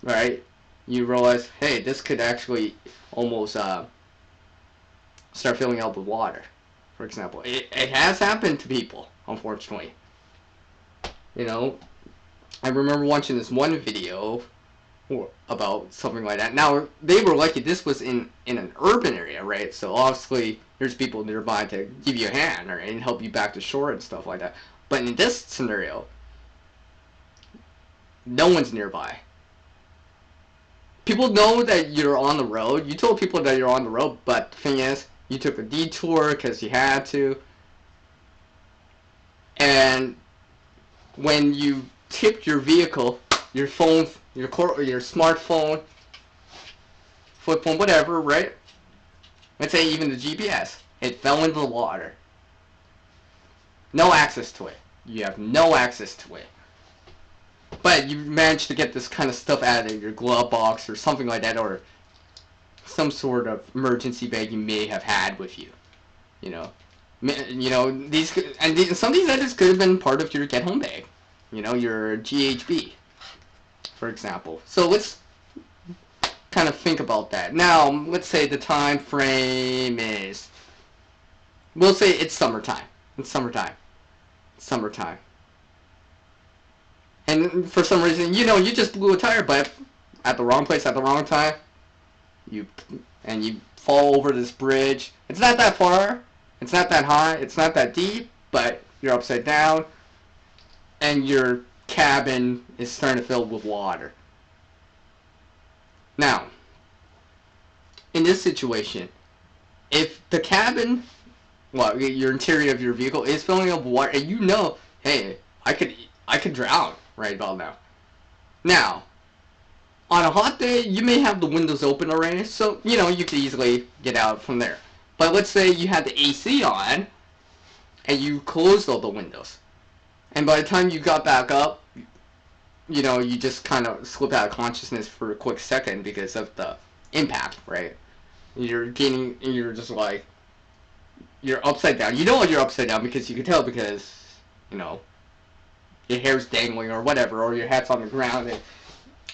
right, you realize, hey, this could actually almost start filling up with water, for example. It has happened to people, unfortunately. You know, I remember watching this one video about something like that. Now, they were lucky this was in an urban area, right? So obviously there's people nearby to give you a hand, right, and help you back to shore and stuff like that. But in this scenario, no one's nearby. People know that you're on the road. You told people that you're on the road, but the thing is, you took a detour because you had to. And when you tipped your vehicle, your phone, your smartphone, flip phone, whatever, right? Let's say even the GPS, it fell into the water. No access to it. You have no access to it. But you managed to get this kind of stuff out of your glove box or something like that, or some sort of emergency bag you may have had with you. You know, some of these items could have been part of your get home bag. You know, your GHB, for example. So let's kind of think about that. Now, let's say the time frame is, we'll say it's summertime. It's summertime. Summertime. And for some reason, you know, you just blew a tire, but at the wrong place at the wrong time. You fall over this bridge. It's not that far. It's not that high. It's not that deep, but you're upside down. And your cabin is starting to fill with water. Now, in this situation, if the cabin, well, your interior of your vehicle is filling up with water, and you know, hey, I could drown right about now. Now, on a hot day, you may have the windows open already, so, you know, you could easily get out from there. But let's say you had the AC on, and you closed all the windows. And by the time you got back up, you know, you just kind of slip out of consciousness for a quick second because of the impact, right? You're just like, you're upside down. You know you're upside down because you can tell because, you know, your hair's dangling or whatever, or your hat's on the ground. And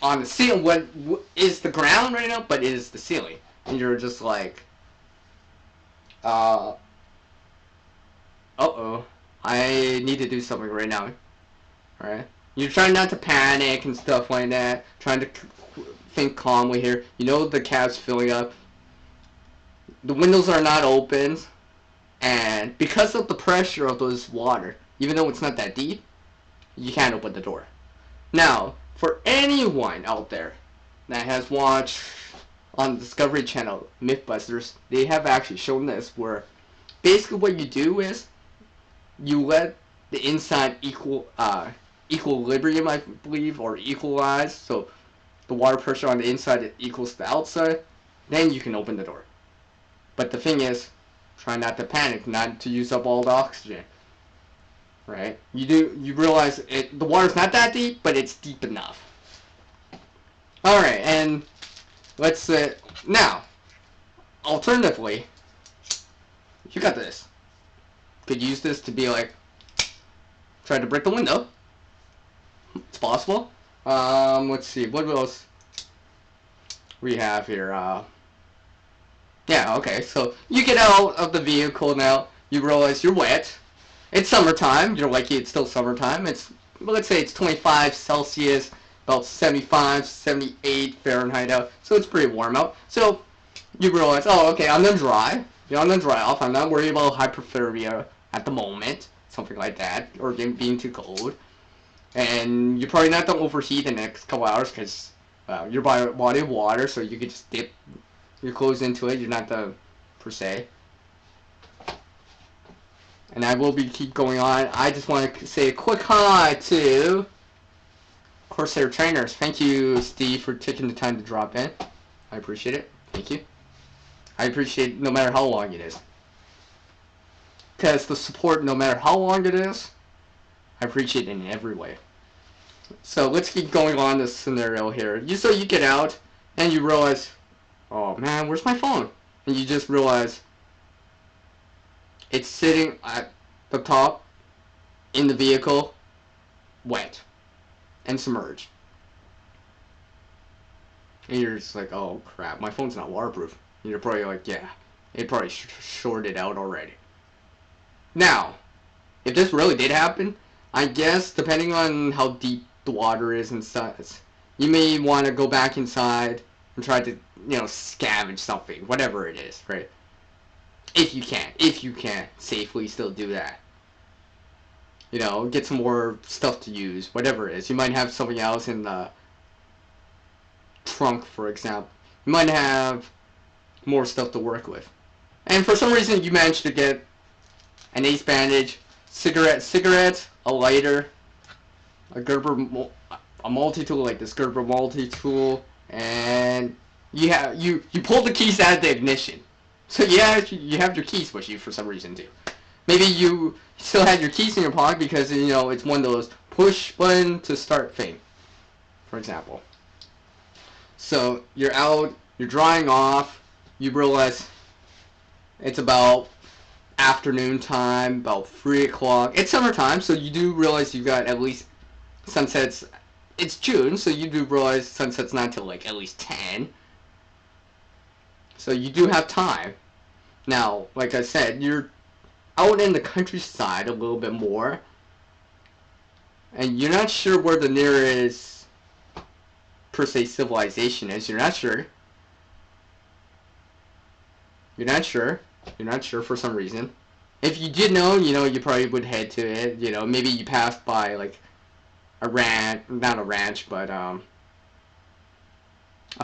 on the ceiling, what is the ground right now, but it is the ceiling. And you're just like, uh-oh, I need to do something right now, alright? You're trying not to panic and stuff like that, trying to think calmly here. You know the cab's filling up. The windows are not open, and because of the pressure of those water, even though it's not that deep, you can't open the door. Now, for anyone out there that has watched on the Discovery Channel Mythbusters, they have actually shown this, where basically what you do is you let the inside equilibrium, I believe, or equalize, so the water pressure on the inside equals the outside, then you can open the door. But the thing is, try not to panic, not to use up all the oxygen. Right? You realize the water's not that deep, but it's deep enough. Alright, and let's say, now, alternatively, you got this. Could use this to be like, try to break the window. It's possible. Let's see, what else we have here? Yeah, okay, so you get out of the vehicle now, you realize you're wet. It's summertime, you're lucky it's still summertime. It's, well, let's say it's 25 Celsius, about 75, 78 Fahrenheit out, so it's pretty warm out. So you realize, oh, okay, I'm gonna dry. You know, I'm gonna dry off. I'm not worried about hypothermia at the moment, something like that, or being too cold. And you're probably not gonna overheat the next couple hours because your body of water, so you could just dip your clothes into it. You're not the per se. And I will keep going on. I just want to say a quick hi to Corsair Trainers. Thank you, Steve, for taking the time to drop in. I appreciate it. Thank you. I appreciate it no matter how long it is. Because the support, no matter how long it is, I appreciate it in every way. So let's keep going on this scenario here. So you get out and you realize, oh man, where's my phone? And you just realize it's sitting at the top in the vehicle, wet and submerged. And you're just like, oh crap, my phone's not waterproof. And you're probably like, yeah, it probably shorted out already. Now, if this really did happen, I guess depending on how deep the water is and such, you may want to go back inside and try to, scavenge something, whatever it is, right? If you can safely still do that. Get some more stuff to use, whatever it is. You might have something else in the trunk, for example. You might have more stuff to work with. And for some reason, you managed to get an ace bandage, cigarettes, a lighter, a multi-tool like this Gerber multi-tool, and you pull the keys out of the ignition. So yeah, you have your keys with you for some reason too. Maybe you still had your keys in your pocket because it's one of those push button to start thing, for example. So you're out, you're drying off, you realize it's about afternoon time, about 3 o'clock. It's summertime, so you do realize you got at least sunsets. It's June, so you do realize sunset's not until like at least 10. So you do have time. Now, like I said, you're out in the countryside a little bit more, and you're not sure where the nearest, per se, civilization is. You're not sure. You're not sure for some reason. If you did know, you probably would head to it. Maybe you passed by like a ranch, not a ranch, but a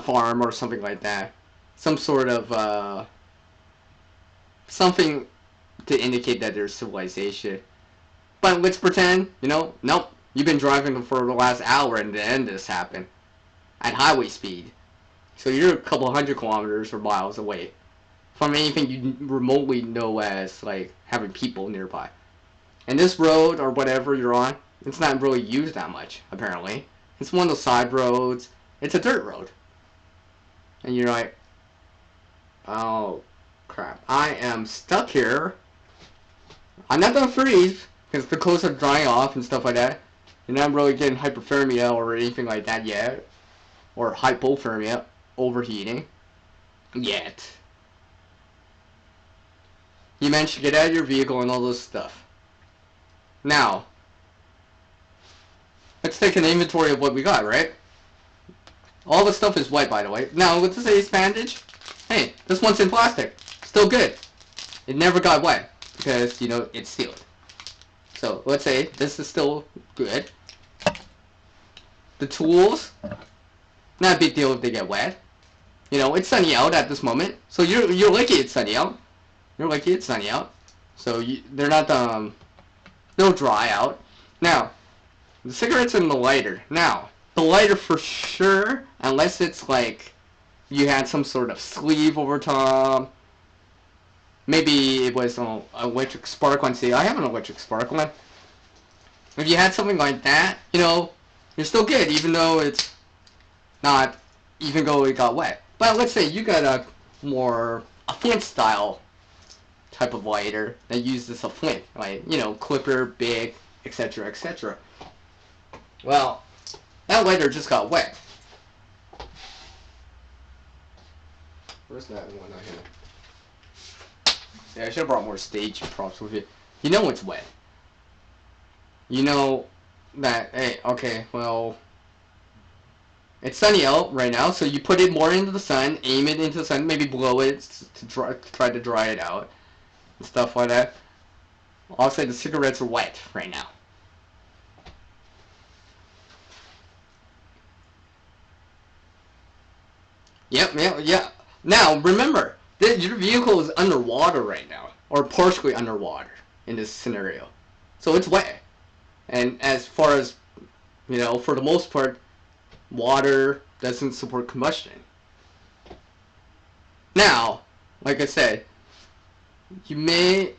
farm or something like that. Some sort of something to indicate that there's civilization. But let's pretend, nope. You've been driving for the last hour and then this happened at highway speed. So you're a couple hundred kilometers or miles away from anything you remotely know as like having people nearby. And this road or whatever you're on, it's not really used that much, apparently. It's one of those side roads. It's a dirt road. And you're like, oh crap, I am stuck here. I'm not gonna freeze because the clothes are drying off and stuff like that. You're not really getting hypothermia or anything like that yet. Or hypothermia, overheating, yet. You managed to get out of your vehicle and all this stuff. Now, let's take an inventory of what we got, right? All the stuff is white, by the way. Now, with this ace bandage, hey, this one's in plastic. Still good. It never got wet because, it's sealed. So, let's say this is still good. The tools, not a big deal if they get wet. It's sunny out at this moment, so you're lucky it's sunny out. You're lucky it's sunny out. So they're not they'll dry out. Now, the cigarettes and the lighter. Now, the lighter for sure, unless it's like you had some sort of sleeve over top. Maybe it was an electric spark one. See, I have an electric spark one. If you had something like that, you're still good, even though it's not, even though it got wet. But let's say you got a flint style type of lighter that uses a flint, like, clipper, big, etc., etc. Well, that lighter just got wet. Where's that one out here? Yeah, I should have brought more stage props with it. It's wet. That, hey, okay, well, it's sunny out right now, so you put it more into the sun, aim it into the sun, maybe blow it to try to dry it out, and stuff like that. I'll say the cigarettes are wet right now. Yep. Now, remember, your vehicle is underwater right now, or partially underwater in this scenario. So it's wet. And as far as, for the most part, water doesn't support combustion. Now, like I said, you may,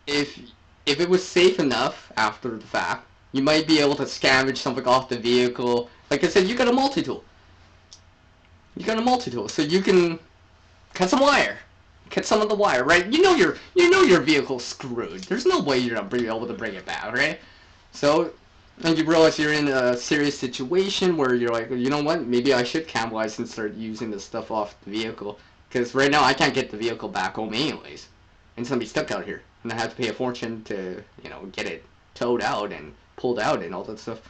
if it was safe enough after the fact, You might be able to scavenge something off the vehicle. Like I said, you got a multi-tool. You got a multi-tool, so you can cut some wire. Cut some of the wire, right? You know your vehicle's screwed. There's no way you're not be able to bring it back, right? So, and you realize you're in a serious situation where you're like, you know what? Maybe I should capitalize and start using this stuff off the vehicle. Because right now I can't get the vehicle back home anyways. And somebody's stuck out here. And I have to pay a fortune to, you know, get it towed out and pulled out and all that stuff.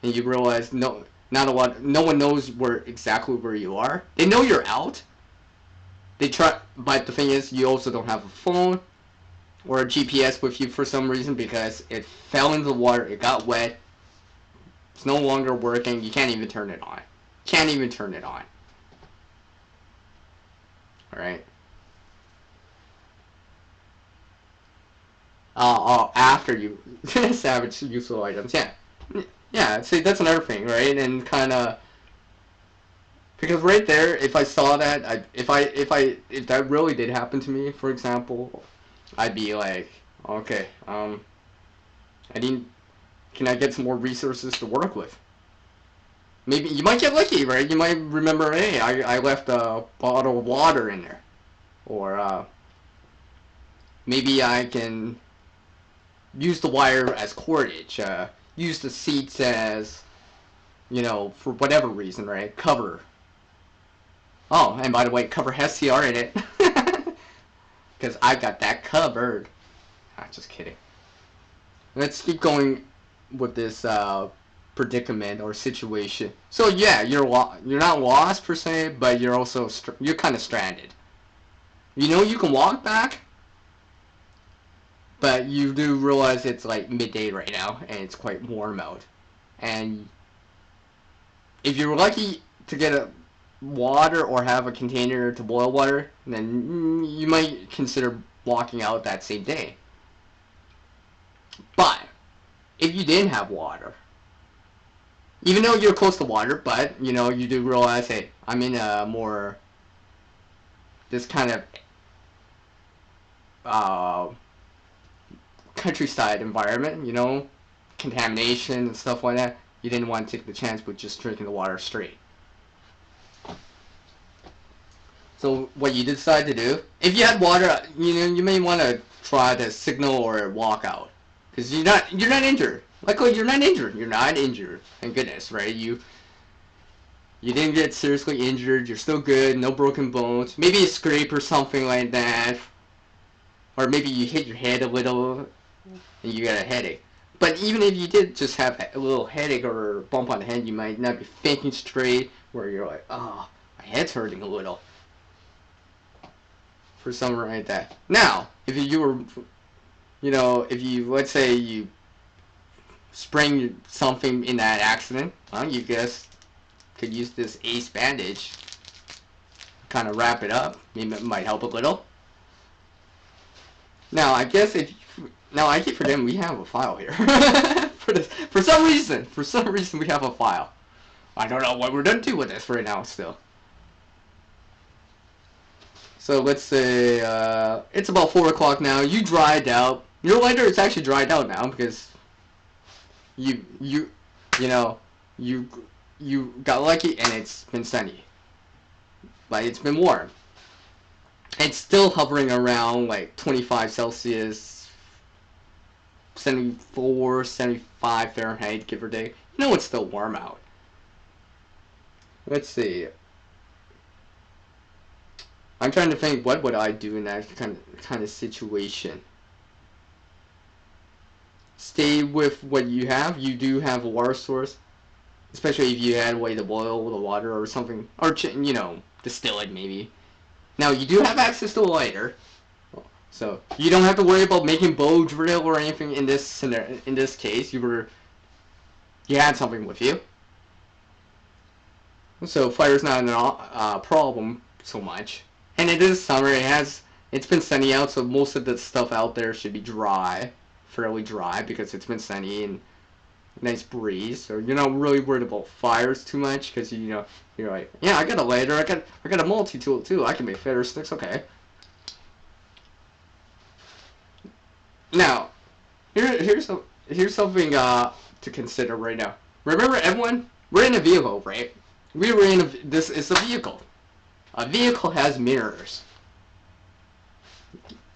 And you realize no one knows exactly where you are. They know you're out. They try, but the thing is, you also don't have a phone or a GPS with you for some reason because it fell into the water, it got wet, it's no longer working, you can't even turn it on. Can't even turn it on. Alright? After you salvage useful items, yeah. Yeah, see, that's another thing, right? And kind of, because right there, if I saw that, if that really did happen to me, for example, I'd be like, okay, can I get some more resources to work with? Maybe you might get lucky, right? You might remember, hey, I left a bottle of water in there, or maybe I can use the wire as cordage, use the seats as, you know, for whatever reason, right? Cover. Oh, and by the way, cover has CR in it. Because I got that covered. Ah, just kidding. Let's keep going with this predicament or situation. So yeah, you're not lost per se, but you're also you're kind of stranded. You know you can walk back, but you do realize it's like midday right now, and it's quite warm out. And if you're lucky to get a water or have a container to boil water, then you might consider walking out that same day. But if you didn't have water, even though you're close to water, but you know you do realize, hey, I'm in a more this kind of countryside environment, you know, contamination and stuff like that. You didn't want to take the chance with just drinking the water straight. So what you decide to do, if you had water, you know, you may want to try to signal or walk out, because you're not injured. Luckily, you're not injured. You're not injured. Thank goodness, right? You didn't get seriously injured. You're still good. No broken bones. Maybe a scrape or something like that, or maybe you hit your head a little and you got a headache. But even if you did just have a little headache or bump on the head, you might not be thinking straight, where you're like, oh, my head's hurting a little. For something like that. Now, if you were, you know, if you, let's say you sprain something in that accident, well, you guess could use this ace bandage, kind of wrap it up. Maybe it might help a little. Now, I guess now I keep forgetting we have a file here. For some reason we have a file. I don't know what we're gonna do with this right now still. So let's say it's about 4 o'clock now. You dried out. Your lighter is actually dried out now because you got lucky and it's been sunny. Like, it's been warm. It's still hovering around like 25 Celsius, 74, 75 Fahrenheit, give or take. You know it's still warm out. Let's see. I'm trying to think, what would I do in that kind of situation? Stay with what you have. You do have a water source, especially if you had a way to boil the water or something, or you know, distill it maybe. Now you do have access to a lighter, so you don't have to worry about making bow drill or anything in this scenario. In this case, you had something with you, so fire's not a problem so much. And it is summer. It's been sunny out, so most of the stuff out there should be dry, fairly dry, because it's been sunny and nice breeze. So you're not really worried about fires too much, because you know you're like, yeah, I got a lighter, I got a multi-tool too. I can make feather sticks. Okay. Now, here's something to consider right now. Remember, everyone, we're in a vehicle, right? We were in this is a vehicle. A vehicle has mirrors.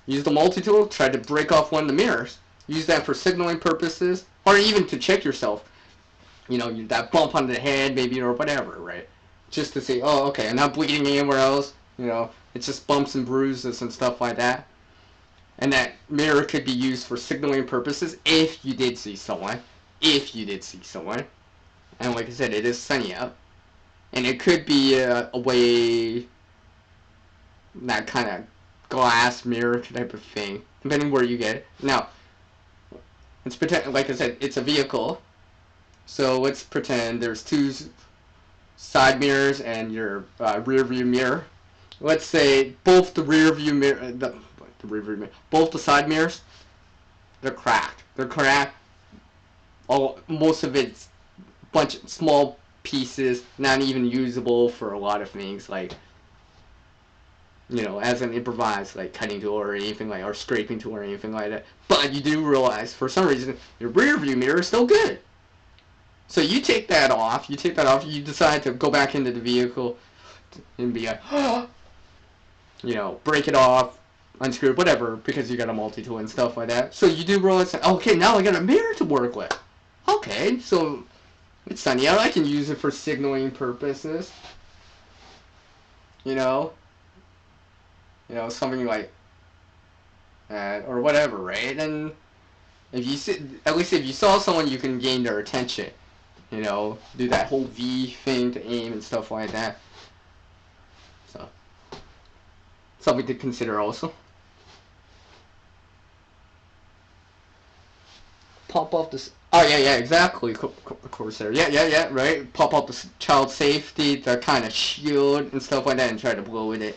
Use the multi-tool, try to break off one of the mirrors. Use that for signaling purposes, or even to check yourself. You know, that bump on the head, maybe, or whatever, right? Just to say, oh, okay, I'm not bleeding anywhere else. You know, it's just bumps and bruises and stuff like that. And that mirror could be used for signaling purposes if you did see someone. If you did see someone. And like I said, it is sunny out. And it could be a way, that kind of glass mirror type of thing, depending where you get it. Now, let's pretend, like I said, it's a vehicle. So let's pretend there's two side mirrors and your rear view mirror. Let's say both the rear view mirror, both the side mirrors, they're cracked. They're cracked. Most of it's bunch of small pieces, not even usable for a lot of things, like, you know, as an improvised, like, cutting tool or anything like, or scraping tool or anything like that. But you do realize, for some reason, your rear view mirror is still good. So you take that off, you decide to go back into the vehicle and be like, you know, break it off, unscrew it, whatever, because you got a multi-tool and stuff like that. So you do realize, okay, now I got a mirror to work with. Okay, so it's sunny out, I can use it for signaling purposes. You know, something like that, or whatever, right? And if you see, at least if you saw someone, you can gain their attention. You know, do that whole V thing to aim and stuff like that. So, something to consider also. Pop off this. Oh yeah, exactly. Corsair. Yeah, right. Pop off the child safety, the kind of shield and stuff like that, and try to blow it.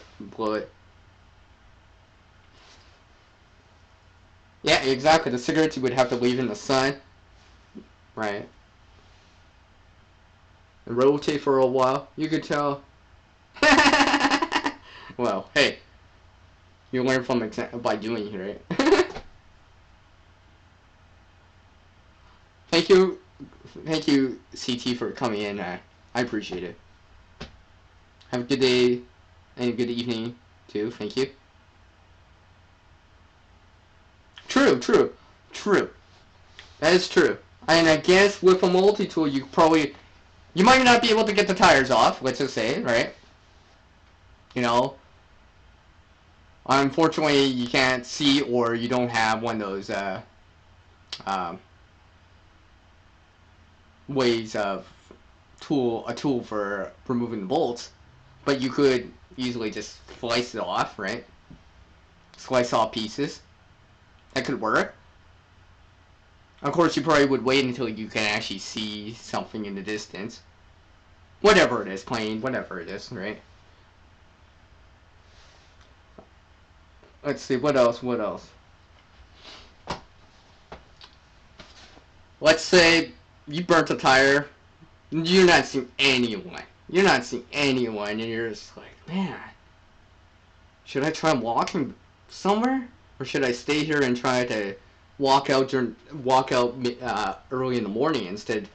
Yeah, exactly. The cigarettes you would have to leave in the sun, right? And rotate for a while. You could tell. Well, hey, you learn from by doing it, right? Thank you, CT, for coming in. I appreciate it. Have a good day and a good evening too. Thank you. True. That is true. And I guess with a multi-tool, you might not be able to get the tires off. Let's just say, right? You know, unfortunately, you can't see, or you don't have one of those ways of a tool for removing the bolts, but you could easily just slice it off, right? Slice off pieces. That could work. Of course, you probably would wait until you can actually see something in the distance. Whatever it is, plane, whatever it is, right? Let's see, what else? Let's say you burnt a tire. You're not seeing anyone. And you're just like, man, should I try walking somewhere? Or should I stay here and try to walk out early in the morning instead?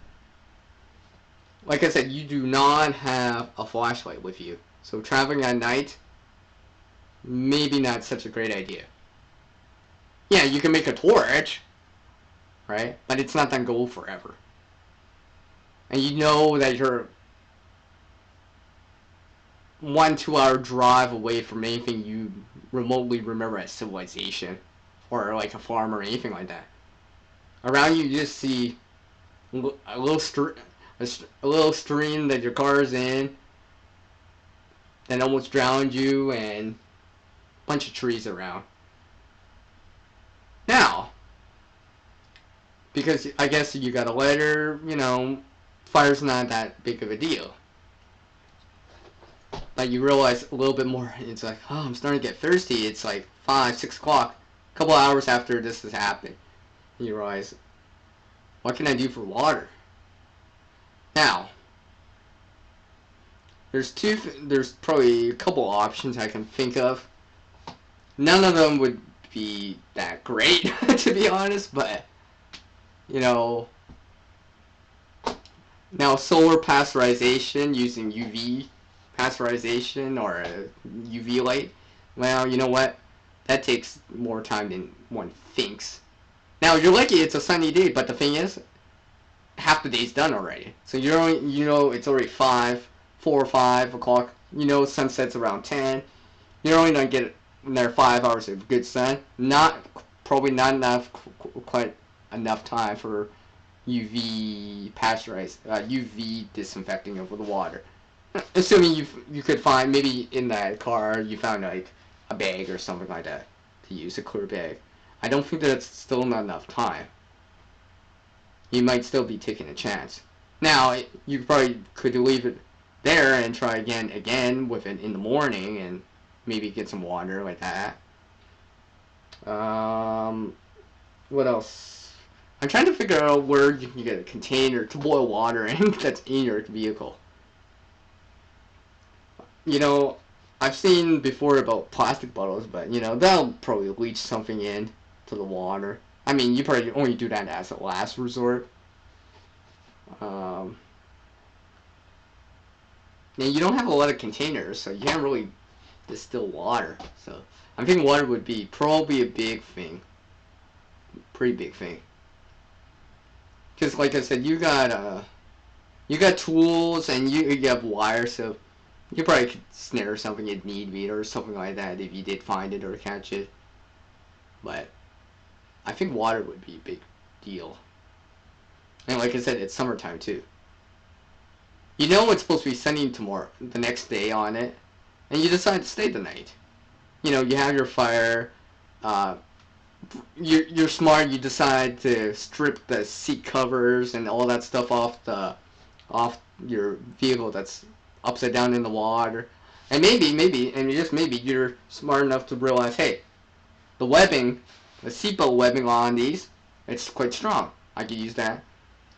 Like I said, you do not have a flashlight with you. So traveling at night, maybe not such a great idea. Yeah, you can make a torch, right? But it's not gonna go forever. And you know that you're 1-2 hour drive away from anything you remotely remember as civilization, or like a farm or anything like that. Around you just see a little stream that your car's in that almost drowned you, and a bunch of trees around. Now, because I guess you got a lighter, you know, fire's not that big of a deal. But you realize a little bit more, it's like, oh, I'm starting to get thirsty. It's like 5, 6 o'clock, a couple hours after this has happened. And you realize, what can I do for water? Now, there's probably a couple options I can think of. None of them would be that great, to be honest, but you know, now solar pasteurization using UV pasteurization or UV light, well, you know what? That takes more time than one thinks. Now, you're lucky it's a sunny day, but the thing is, half the day's done already. So you're only, you know, it's already 4 or 5 o'clock. You know, sunset's around 10. You're only gonna get another 5 hours of good sun. Probably not enough, quite enough time for UV disinfecting over the water. Assuming you could find, maybe in that car you found like a bag or something like that to use, a clear bag. I don't think that's still not enough time. You might still be taking a chance. Now, you probably could leave it there and try again with it in the morning and maybe get some water like that. What else? I'm trying to figure out where you can get a container to boil water in that's in your vehicle. You know, I've seen before about plastic bottles, but you know, that'll probably leach something in to the water. I mean, you probably only do that as a last resort. And you don't have a lot of containers, so you can't really distill water. So I'm thinking water would be probably a big thing, pretty big thing. Because like I said, you got tools and you have wire, so you probably could snare something if need be or something like that if you did find it or catch it. But I think water would be a big deal. And like I said, it's summertime too. You know it's supposed to be sunny tomorrow, the next day on it, and you decide to stay the night. You know, you have your fire. You're smart. You decide to strip the seat covers and all that stuff off your vehicle that's upside down in the water. And maybe, and just maybe, you're smart enough to realize, hey, the webbing, the seatbelt webbing on these, it's quite strong. I could use that.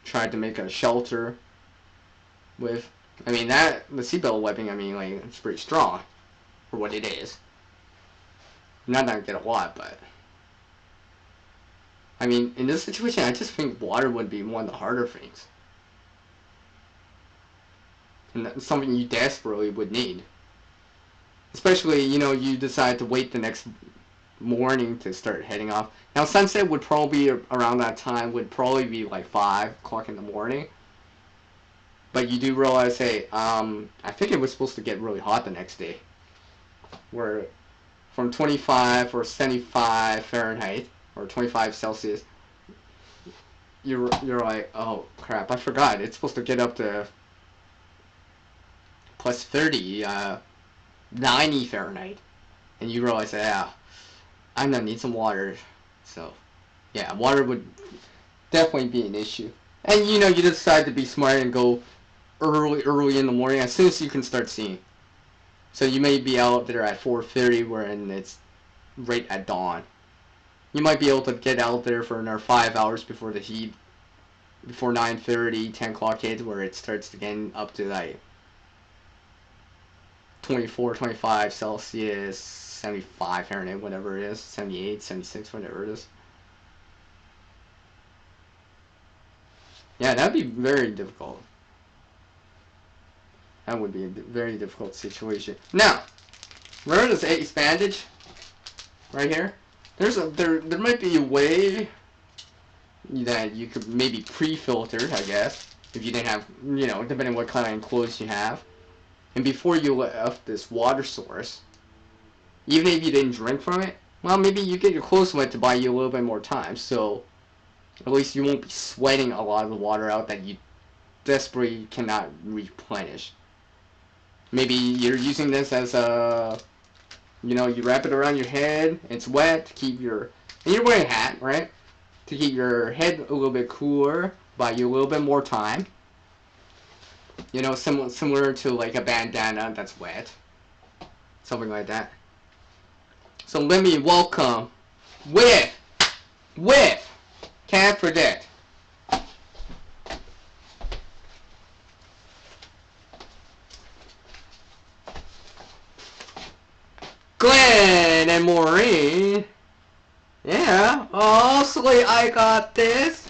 Try to make a shelter with, I mean, the seatbelt webbing, I mean, like, it's pretty strong for what it is. Not that I get a lot, but I mean, in this situation, I just think water would be one of the harder things. And that's something you desperately would need. Especially, you know, you decide to wait the next morning to start heading off. Now, sunset would probably, around that time, would probably be like 5 o'clock in the morning. But you do realize, hey, I think it was supposed to get really hot the next day. Where from 25 or 75 Fahrenheit, or 25 Celsius, you're like, oh crap, I forgot. It's supposed to get up to plus 30, 90 Fahrenheit. And you realize, yeah, I'm gonna need some water. So, yeah, water would definitely be an issue. And you know, you decide to be smart and go early in the morning, as soon as you can start seeing. So you may be out there at 4:30, wherein it's right at dawn. You might be able to get out there for another 5 hours before the heat, before 9:30, 10 o'clock hits, where it starts to get up to like 24, 25 Celsius, 75 Fahrenheit, whatever it is, 78, 76, whatever it is. Yeah, that'd be very difficult. That would be a very difficult situation. Now, remember this ace bandage right here? There might be a way that you could maybe pre-filter, I guess, if you didn't have, you know, depending on what kind of clothes you have. And before you left this water source, even if you didn't drink from it, well, maybe you get your clothes wet to buy you a little bit more time. So at least you won't be sweating a lot of the water out that you desperately cannot replenish. Maybe you're using this as a, you know, you wrap it around your head, it's wet to keep your, and you're wearing a hat, right? To keep your head a little bit cooler, buy you a little bit more time. You know, similar to like a bandana that's wet. Something like that. So let me welcome with, can't predict. Glenn and Maureen. Yeah, also I got this.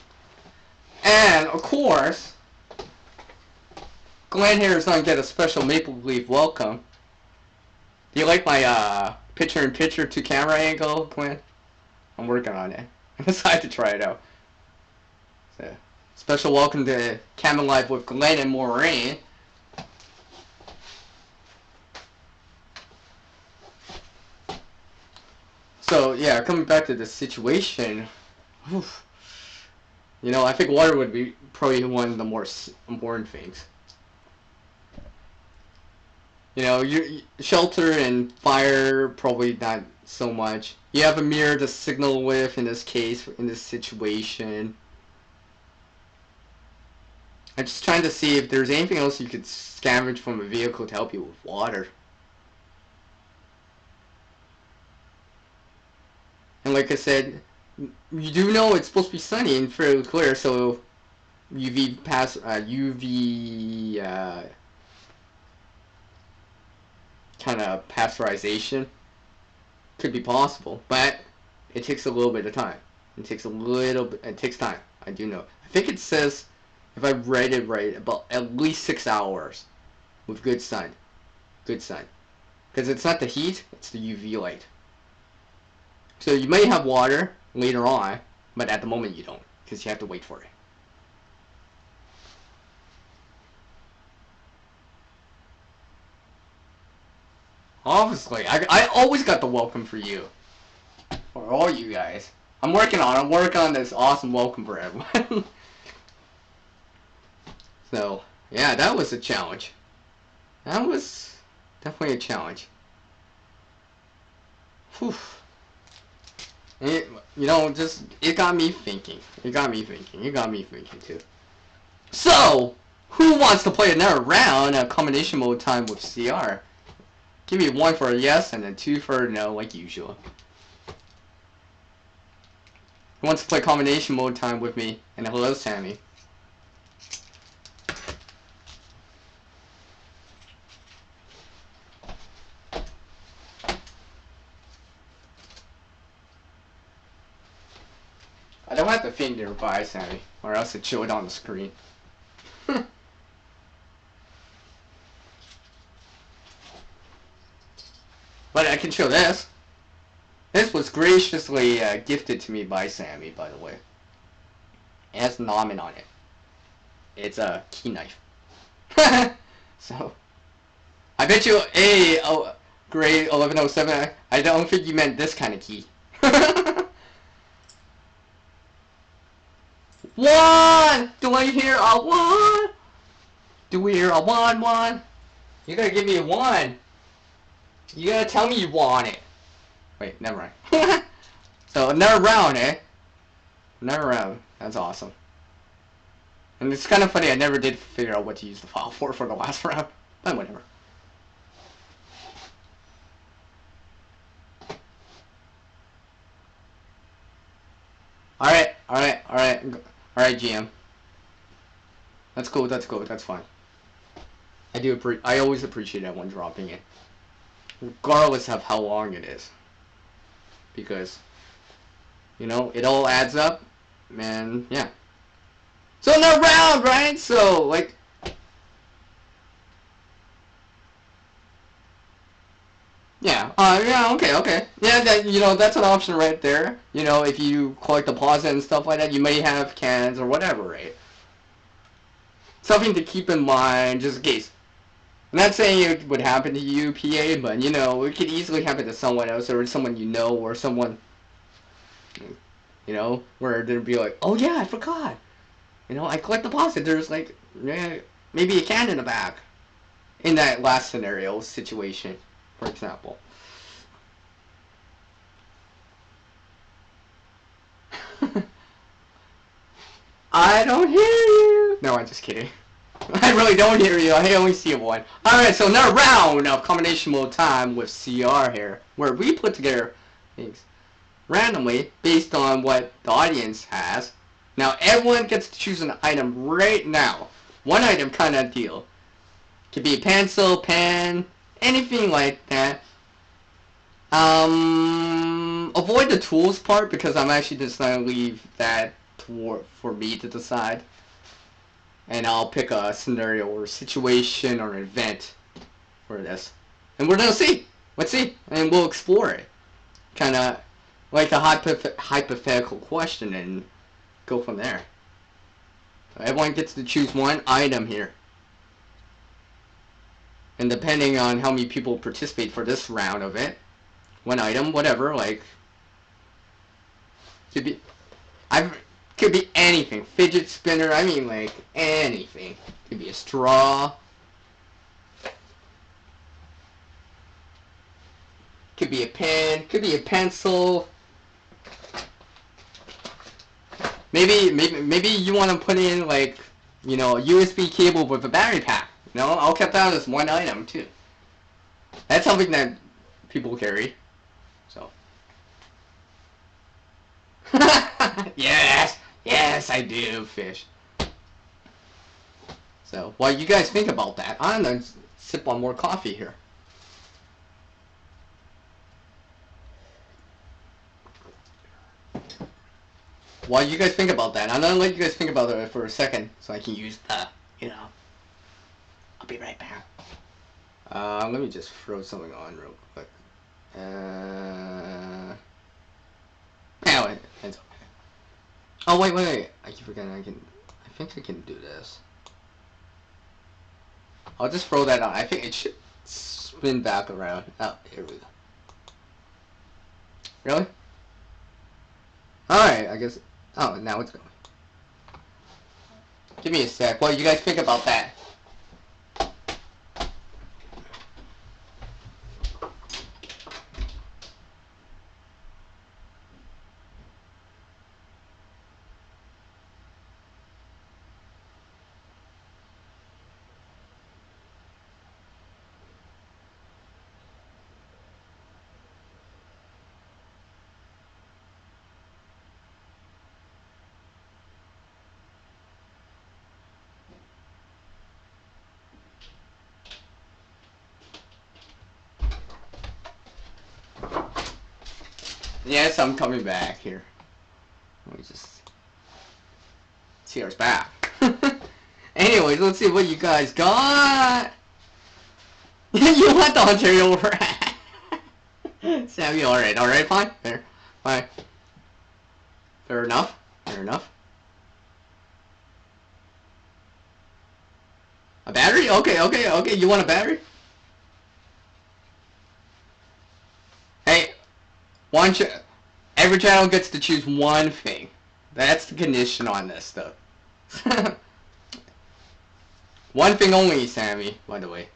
And, of course, Glenn here is going to get a special Maple Leaf welcome. Do you like my picture-in-picture to camera angle, Glenn? I'm working on it. I decided to try it out. So, special welcome to Camera Live with Glenn and Maureen. So, yeah, coming back to the situation, oof, you know, I think water would be probably one of the more important things. You know, shelter and fire, probably not so much. You have a mirror to signal with in this case, in this situation. I'm just trying to see if there's anything else you could scavenge from a vehicle to help you with water. And like I said, you do know it's supposed to be sunny and fairly clear, so UV kind of pasteurization could be possible, but it takes a little bit of time. It takes time. I do know. I think it says, if I read it right, about at least 6 hours with good sun. Good sun. Because it's not the heat, it's the UV light. So you may have water later on, but at the moment you don't, because you have to wait for it. Obviously, I always got the welcome for you. For all you guys. I'm working on this awesome welcome for everyone. So, yeah, that was a challenge. That was definitely a challenge. Whew. It, you know, just, it got me thinking. It got me thinking too. So, who wants to play another round of combination mode time with CR? Give me 1 for a yes and then 2 for a no, like usual. Who wants to play combination mode time with me? And hello, Sammy. I don't have to think nearby, Sammy, or else it showed on the screen. But I can show this. This was graciously gifted to me by Sammy, by the way. It has Namen on it. It's a key knife. So, I bet you grade 1107, I don't think you meant this kind of key. 1! Do I hear a 1? Do we hear a 1? You gotta give me a 1. You gotta tell me you want it. Wait, never mind. So, another round, eh? Another round. That's awesome. And it's kind of funny, I never did figure out what to use the file for the last round. But whatever. Alright, GM. That's cool, that's fine. I always appreciate that one dropping in. Regardless of how long it is. Because, you know, it all adds up, and yeah. So another round, right? So, like, yeah, okay. Yeah, that, you know, that's an option right there. You know, if you collect deposit and stuff like that, you may have cans or whatever, right? Something to keep in mind, just in case. I'm not saying it would happen to you, PA, but, you know, it could easily happen to someone else, or someone you know, or someone, you know, where they'd be like, oh yeah, I forgot. You know, I collect deposit, there's like, maybe a can in the back. In that last scenario, situation, for example. I don't hear you. No, I'm just kidding. I really don't hear you. I only see one. Alright, so another round of combination mode time with CR here, where we put together things randomly based on what the audience has. Now, everyone gets to choose an item right now. One item kind of deal. Could be a pencil, pen, anything like that. Avoid the tools part because I'm actually just going to leave that for me to decide. and I'll pick a scenario or situation or an event for this, and we're gonna see. Let's see, and we'll explore it. Kind of like a hypothetical question, and go from there. So everyone gets to choose one item here. And depending on how many people participate for this round of it, one item, whatever, like, could be anything. Fidget spinner, I mean, like, anything. Could be a straw. Could be a pen. Could be a pencil. Maybe you want to put in, like, you know, a USB cable with a battery pack. You know, I'll keep that as one item too. That's something that people carry. So. Yes, I do fish. So, while you guys think about that, I'm gonna sip on more coffee here. While you guys think about that, I'm gonna let you guys think about it for a second, so I can use the, you know. I'll be right back. Let me just throw something on real quick. Anyway, it's okay. Oh wait! I keep forgetting. I think I can do this. I'll just throw that on. I think it should spin back around. Oh, here we go. Really? Alright, I guess. Oh, now it's going. Give me a sec. What do you guys think about that? Yes, I'm coming back here. Let me just see who's back. Anyways, let's see what you guys got. You want the Ontario rat? Sammy, alright, fine. Fine. Fair enough. A battery? Okay, you want a battery? Hey, every channel gets to choose one thing. That's the condition on this stuff. One thing only, Sammy, by the way.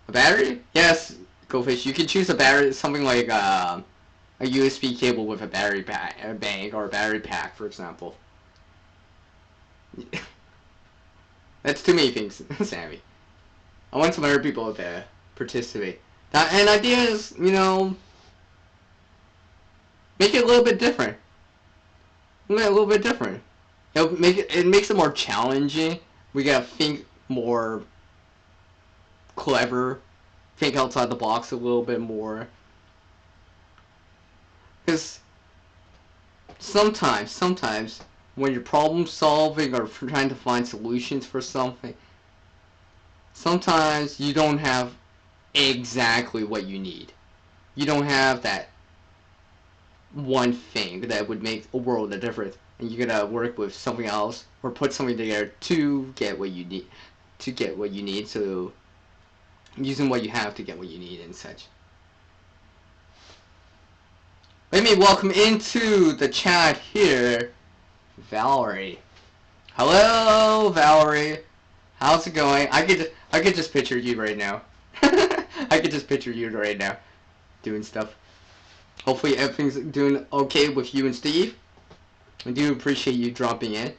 A battery? Yes, GoFish. You can choose a battery, something like a USB cable with a battery pack, a bank, or a battery pack, for example. That's too many things, Sammy. I want some other people to participate. And idea is, you know, make it a little bit different. It makes it more challenging. We gotta think more clever, think outside the box a little bit more. Because sometimes when you're problem solving or trying to find solutions for something, sometimes you don't have exactly what you need. You don't have that one thing that would make a world of difference, and you gotta work with something else or put something together to get what you need. So using what you have to get what you need and such. Let me welcome into the chat here Valerie. Hello, Valerie. How's it going? I could just picture you right now. I could just picture you right now doing stuff. Hopefully everything's doing okay with you and Steve. I do appreciate you dropping in.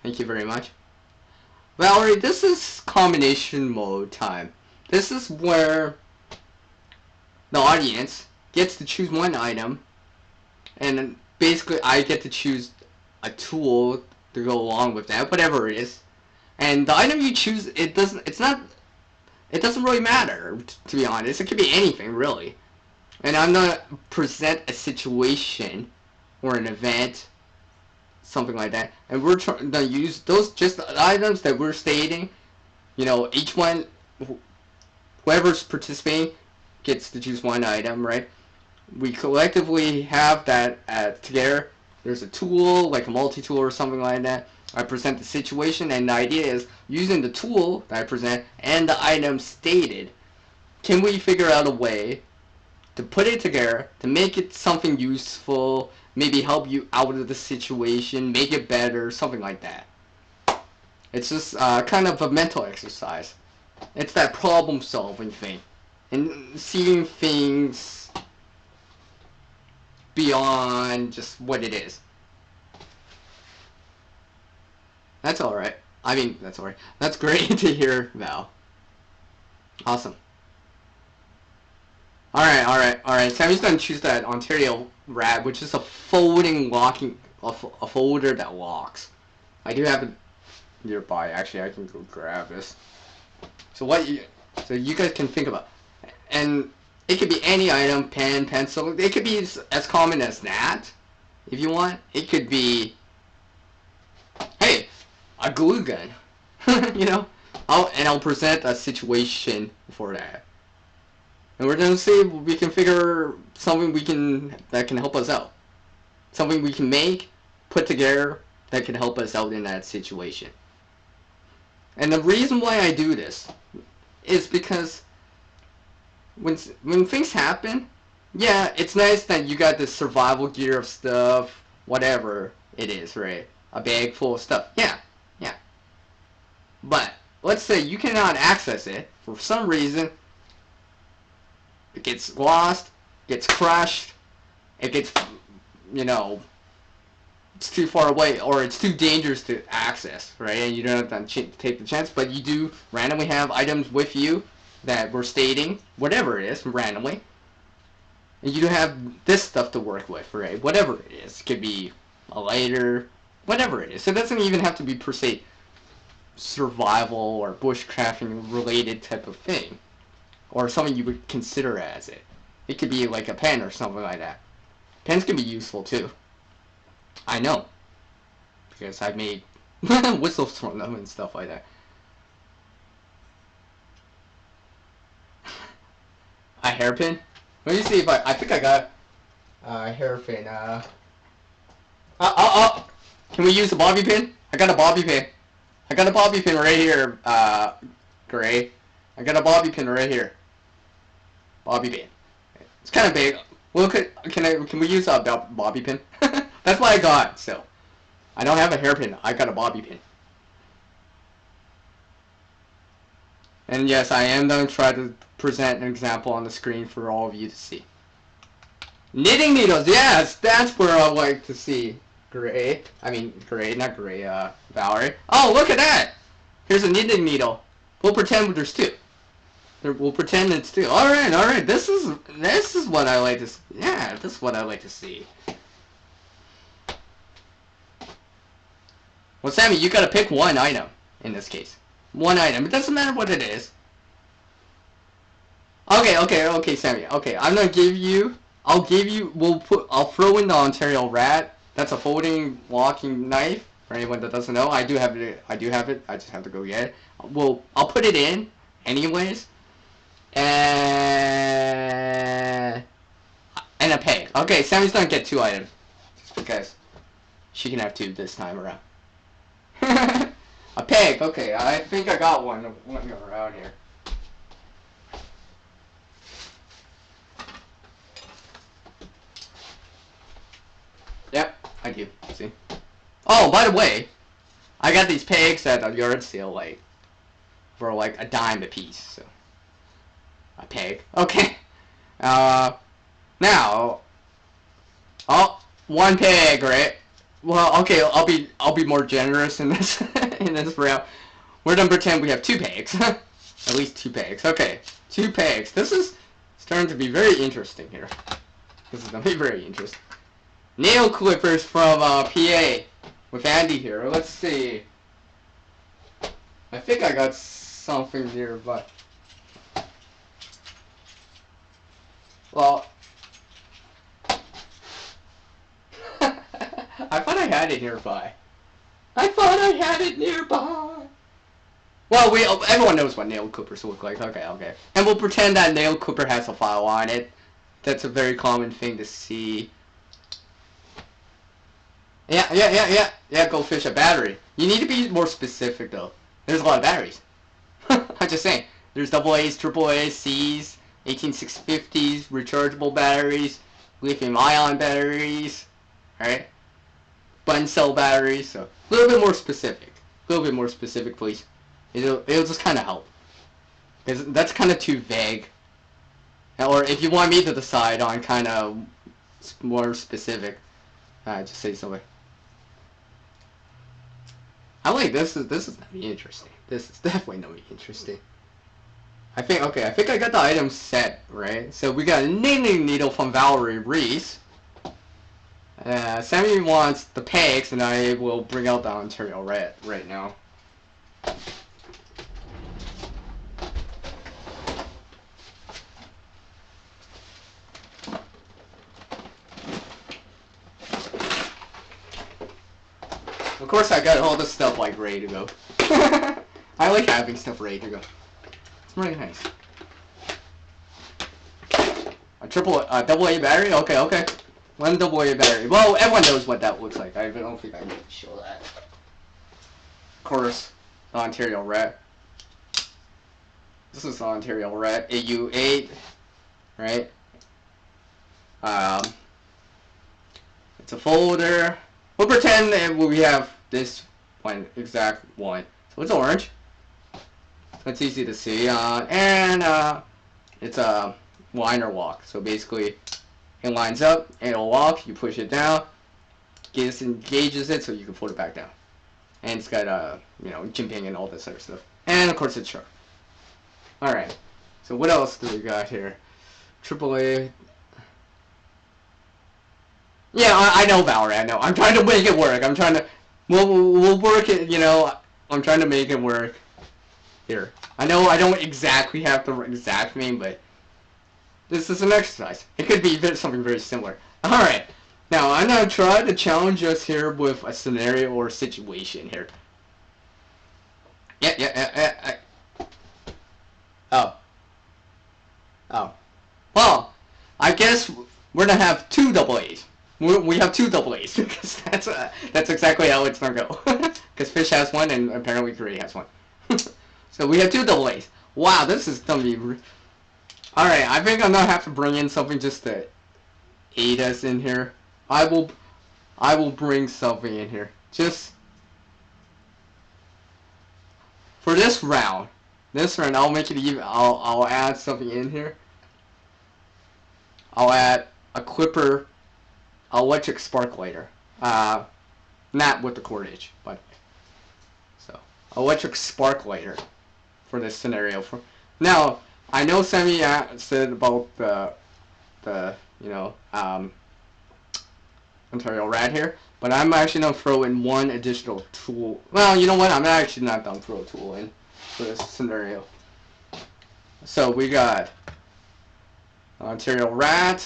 Thank you very much. Valerie, this is combination mode time. This is where the audience gets to choose one item, and basically I get to choose a tool to go along with that, whatever it is. And the item you choose, it doesn't really matter, to be honest. It could be anything, really. And I'm gonna present a situation or an event something like that, and we're trying to use those just the items that we're stating. You know, each one, whoever's participating gets to choose one item, right? We collectively have that together. There's a tool, like a multi-tool or something like that. I present the situation, and the idea is using the tool that I present and the item stated, can we figure out a way to put it together, to make it something useful, maybe help you out of the situation, make it better, something like that. It's just kind of a mental exercise. It's that problem solving thing. And seeing things beyond just what it is. That's alright. I mean, that's alright. That's great to hear, Val. Awesome. Alright. Sammy's gonna choose that Ontario rat, which is a folding locking, a folder that locks. I do have it nearby. Actually, I can go grab this. So you guys can think about, and it could be any item, pen, pencil. It could be as common as that, if you want. It could be, hey, a glue gun. You know, I'll present a situation for that, and we're gonna see if we can figure something that can help us out, something we can make, put together that can help us out in that situation. And the reason why I do this is because when things happen, yeah, it's nice that you got this survival gear of stuff, whatever it is, right? A bag full of stuff. Yeah. But let's say you cannot access it for some reason. It gets lost, gets crushed, it gets, you know, it's too far away, or it's too dangerous to access, right? And you don't have to take the chance, but you do randomly have items with you that we're stating, whatever it is, randomly. And you do have this stuff to work with, right? Whatever it is. It could be a lighter, whatever it is. So it doesn't even have to be, per se, survival or bushcrafting related type of thing. Or something you would consider as it. It could be like a pen or something like that. Pens can be useful, too. I know, because I've made whistles from them and stuff like that. A hairpin? Let me see if I think I got a hairpin. Can we use a bobby pin? I got a bobby pin. I got a bobby pin right here, Gray. I got a bobby pin right here. Bobby pin. It's kind of big. Well, can we use a bobby pin? That's what I got, so. I don't have a hairpin. I got a bobby pin. And yes, I am going to try to present an example on the screen for all of you to see. Knitting needles, yes, that's where I like to see. Gray, not Gray, Valerie. Oh, look at that! Here's a knitting needle. We'll pretend there's two. We'll pretend it's two. Alright, this is what I like to see. Yeah, this is what I like to see. Well, Sammy, you gotta pick one item in this case. One item. It doesn't matter what it is. Okay, Sammy. Okay, I'm gonna give you. I'll throw in the Ontario rat. That's a folding walking knife. For anyone that doesn't know, I do have it. I just have to go get it. I'll put it in, anyways. And a peg. Okay, Sammy's gonna get two items, just because she can have two this time around. A peg. Okay, I think I got one around here. Yep, I do. See? Oh, by the way, I got these pegs at a yard sale, like, for like a dime a piece. So, a peg. Okay. Now, one peg, right? Well, okay, I'll be more generous in this in this round. We're gonna pretend we have two pegs. At least two pegs. Okay, two pegs. This is starting to be very interesting here. This is gonna be very interesting. Nail clippers from PA with Andy here. Let's see. I think I got something here, but well, I thought I had it nearby. I thought I had it nearby. Well, everyone knows what nail clippers look like. Okay, okay. And we'll pretend that nail clipper has a file on it. That's a very common thing to see. Yeah, go fish a battery. You need to be more specific, though. There's a lot of batteries. I'm just saying. There's AA's, AAA's, C's, 18650s, rechargeable batteries, lithium-ion batteries, alright? Button cell batteries, so a little bit more specific. A little bit more specific, please. It'll just kind of help. Because that's kind of too vague. Or if you want me to decide on kind of more specific, just say something. I like this. This is gonna be interesting. This is definitely gonna be interesting. I think I got the item set, right? So we got a knitting needle from Valerie Reese. Sammy wants the pegs, and I will bring out the Ontario Red right now. Of course, I got all this stuff like ready to go. I like having stuff ready to go. It's really nice. A double A battery? Okay, okay. One double A battery. Well, everyone knows what that looks like. I don't think I need to show that. Of course, the Ontario Red. This is the Ontario Red. AU8, right? It's a folder. We'll pretend that we have this one, exact one. So it's orange. So it's easy to see. It's a liner walk. So basically, it lines up, and it'll walk. You push it down, engages it, so you can fold it back down. And it's got jimping and all this other stuff. And of course, it's sharp. All right. So what else do we got here? AAA. Yeah, I know, Valerie. I know. I'm trying to make it work. I'm trying to. We'll work it. I'm trying to make it work. Here. I know I don't exactly have the exact name, but this is an exercise. It could be something very similar. All right. Now I'm gonna try to challenge us here with a scenario or situation here. Yeah. Oh. Well, I guess we're gonna have two double A's. We have two double A's because that's exactly how it's gonna go. Because Fish has one and apparently Gray has one. So we have two double A's. Wow, this is gonna be. All right, I think I'm gonna have to bring in something just to aid us in here. I will bring something in here just for this round. This round, I'll make it even. I'll add something in here. I'll add a clipper. Electric spark lighter. Not with the cordage, by the way. So, electric spark lighter for this scenario. Now, I know Sammy said about the Ontario Rat here, but I'm actually gonna throw in one additional tool. Well, you know what? I'm actually not gonna throw a tool in for this scenario. So we got Ontario Rat.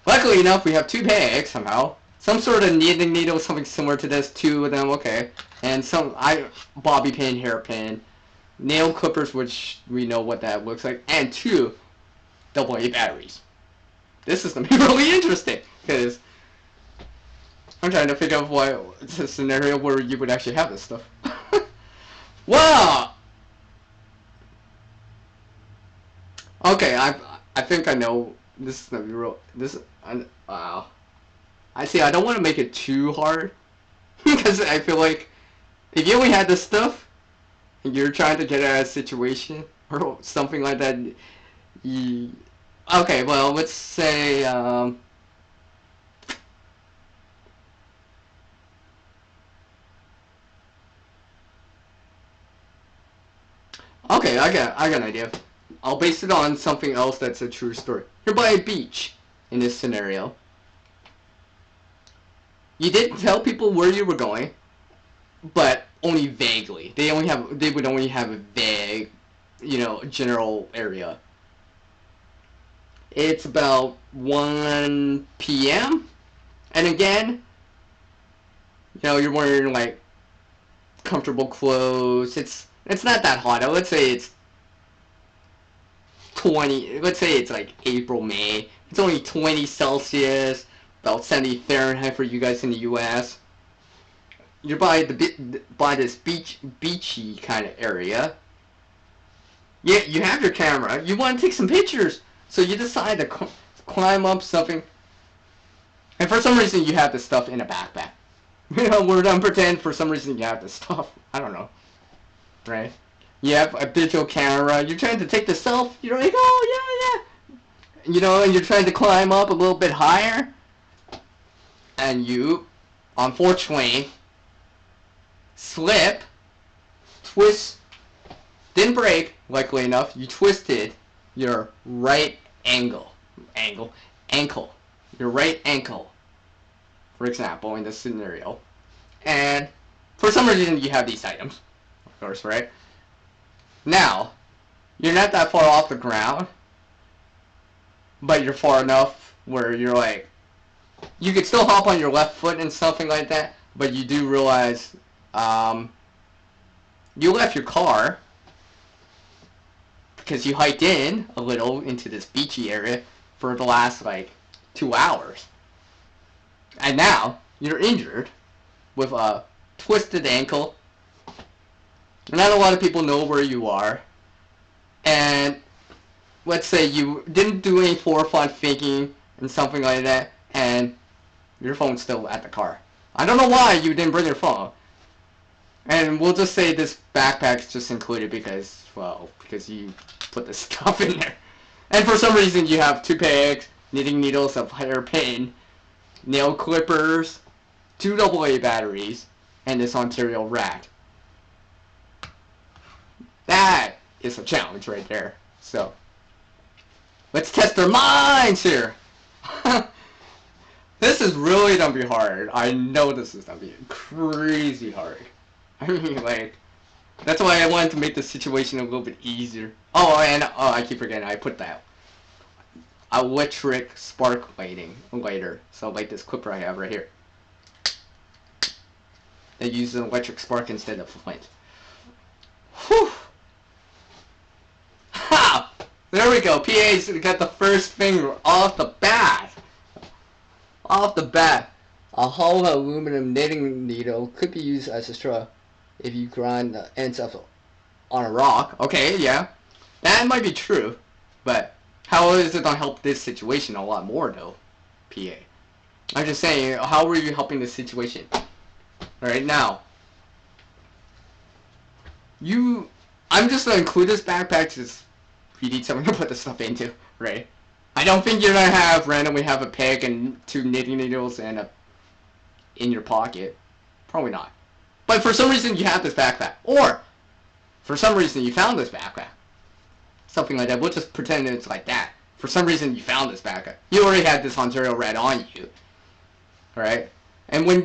Luckily enough, we have two pegs somehow. Some sort of knitting needle, something similar to this. Two of them, okay. And some bobby pin, hairpin, nail clippers, which we know what that looks like, and two AA batteries. This is gonna be really interesting because I'm trying to figure out what it's a scenario where you would actually have this stuff. Wow. Okay, I think I know. This is gonna be real. Wow. I see. I don't want to make it too hard because I feel like if you only had this stuff and you're trying to get out of a situation or something like that, okay. Well, let's say okay. I got an idea. I'll base it on something else that's a true story. You're by a beach in this scenario. You didn't tell people where you were going, but only vaguely. They would only have a vague, general area. It's about 1 p.m. And again, you're wearing like comfortable clothes. It's not that hot. Let's say it's 20. Let's say it's like April, May. It's only 20 Celsius, about 70 Fahrenheit for you guys in the U.S. You're by this beachy kind of area. Yeah, you have your camera. You want to take some pictures, so you decide to climb up something. And for some reason, you have this stuff in a backpack. We're gonna pretend for some reason you have this stuff. I don't know, right? You have a digital camera. You're trying to take the selfie. You're like, oh yeah, yeah. And you're trying to climb up a little bit higher, and you, unfortunately, slip, twist, didn't break, luckily enough, you twisted your right ankle, your right ankle, for example, in this scenario. And for some reason you have these items, of course, right? Now, you're not that far off the ground, but you're far enough where you're like, you could still hop on your left foot and something like that, but you do realize you left your car because you hiked in a little into this beachy area for the last like 2 hours. And now you're injured with a twisted ankle. Not a lot of people know where you are. And let's say you didn't do any forethought thinking and something like that, and your phone's still at the car. I don't know why you didn't bring your phone. And we'll just say this backpack's just included because you put the stuff in there. And for some reason you have toothpicks, knitting needles, a hairpin, nail clippers, 2 AA batteries, and this Ontario rack. That is a challenge right there. So, let's test our minds here. This is really gonna be hard. I know this is gonna be crazy hard. I mean, like, that's why I wanted to make the situation a little bit easier. Oh, and I keep forgetting, I put that electric spark lighter. So like this clipper I have right here. It uses an electric spark instead of flint. Whew! Ha! There we go. PA's got the first finger off the bat. Off the bat. A hollow aluminum knitting needle could be used as a straw if you grind the ends of on a rock. Okay, yeah. That might be true. But how is it going to help this situation a lot more, though, PA? I'm just saying, how are you helping this situation? Alright, now. I'm just going to include this backpack just if you need something to put the stuff into, right? I don't think you're going to randomly have a peg and 2 knitting needles and in your pocket. Probably not. But for some reason you have this backpack. Or, for some reason you found this backpack. Something like that. We'll just pretend it's like that. For some reason you found this backpack. You already had this Ontario red on you. Alright? And when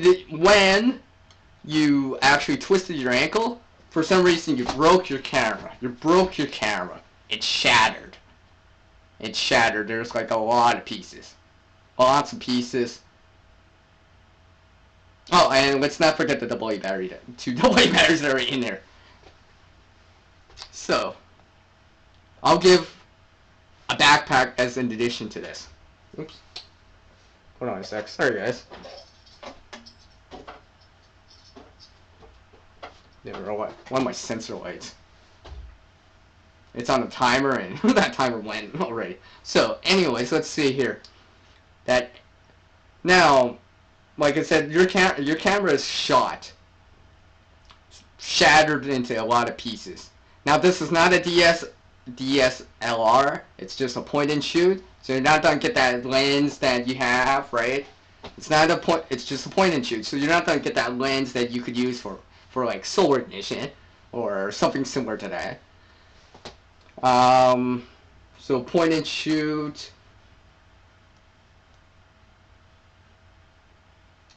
you actually twisted your ankle, for some reason you broke your camera. It shattered. It shattered. There's like a lot of pieces. Lots of pieces. Oh, and let's not forget the AA battery. 2 AA batteries that are in there. So, I'll give a backpack as an addition to this. Oops. Hold on a sec. Sorry, guys. Never know one of my sensor lights. It's on the timer, and that timer went already. So, anyways, let's see here. Now, like I said, your camera is shattered into a lot of pieces. Now, this is not a DSLR. It's just a point and shoot. So you're not gonna get that lens that you have, right? It's not a point. It's just a point and shoot. So you're not gonna get that lens that you could use for like solar ignition or something similar to that. So point and shoot.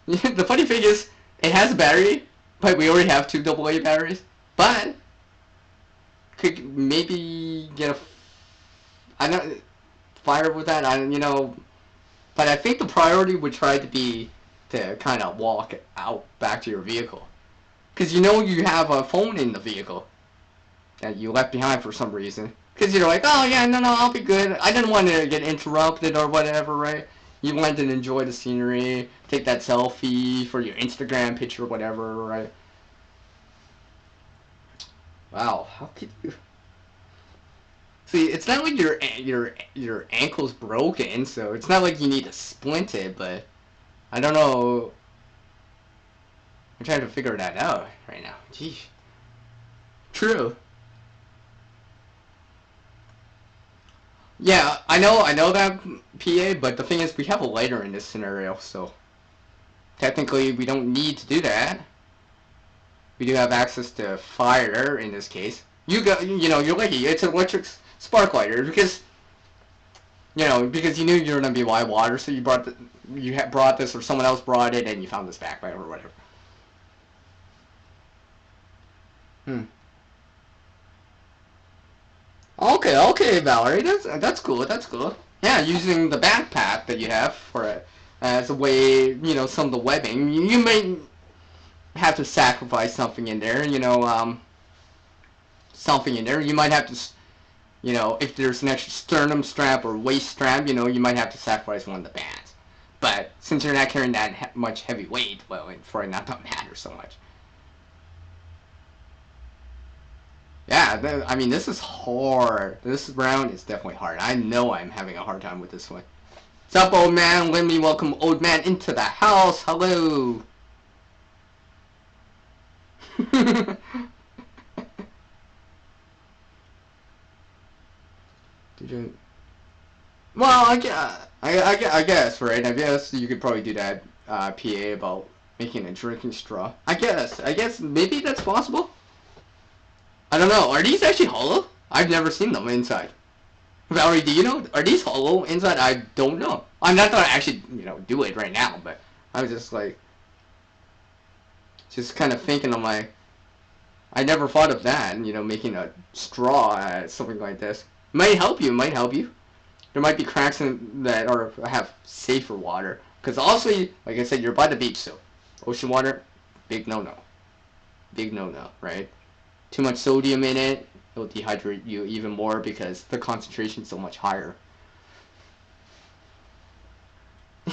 The funny thing is, it has a battery, but we already have 2 AA batteries. But could maybe get fire with that. But I think the priority would try to be to kind of walk out back to your vehicle. Because you know you have a phone in the vehicle that you left behind for some reason. Because you're like, oh yeah, no, I'll be good. I didn't want to get interrupted or whatever, right? You wanted to enjoy the scenery, take that selfie for your Instagram picture or whatever, right? Wow, how could you? See, it's not like your ankle's broken, so it's not like you need to splint it, but I don't know. I'm trying to figure that out right now. Geez. True. Yeah, I know that PA, but the thing is, we have a lighter in this scenario, so technically we don't need to do that. We do have access to fire in this case. You're lucky. It's an electric spark lighter because because you knew you were gonna be wide water, so you brought this, or someone else brought it, and you found this backpack or whatever. Hmm. Okay, Valerie, that's cool. That's cool. Yeah, using the backpack that you have for it as a way, some of the webbing. You may have to sacrifice something in there. Something in there. You might have to, if there's an extra sternum strap or waist strap, you might have to sacrifice one of the bands. But since you're not carrying that much heavy weight, well, it's probably not gonna matter so much. Yeah, I mean, this is hard. This round is definitely hard. I know I'm having a hard time with this one. What's up, old man? Let me welcome old man into the house. Hello. Did you? Well, I guess, right? I guess you could probably do that PA about making a drinking straw. I guess maybe that's possible. I don't know. Are these actually hollow? I've never seen them inside. Valerie, do you know? Are these hollow inside? I don't know. I'm not gonna actually, do it right now, but I was just like, just kind of thinking, I'm like, I never thought of that, making a straw something like this. Might help you, might help you. There might be cracks in that or have safer water. Because also, like I said, you're by the beach, so ocean water, big no-no. Big no-no, right? Too much sodium in it, it'll dehydrate you even more because the concentration's so much higher.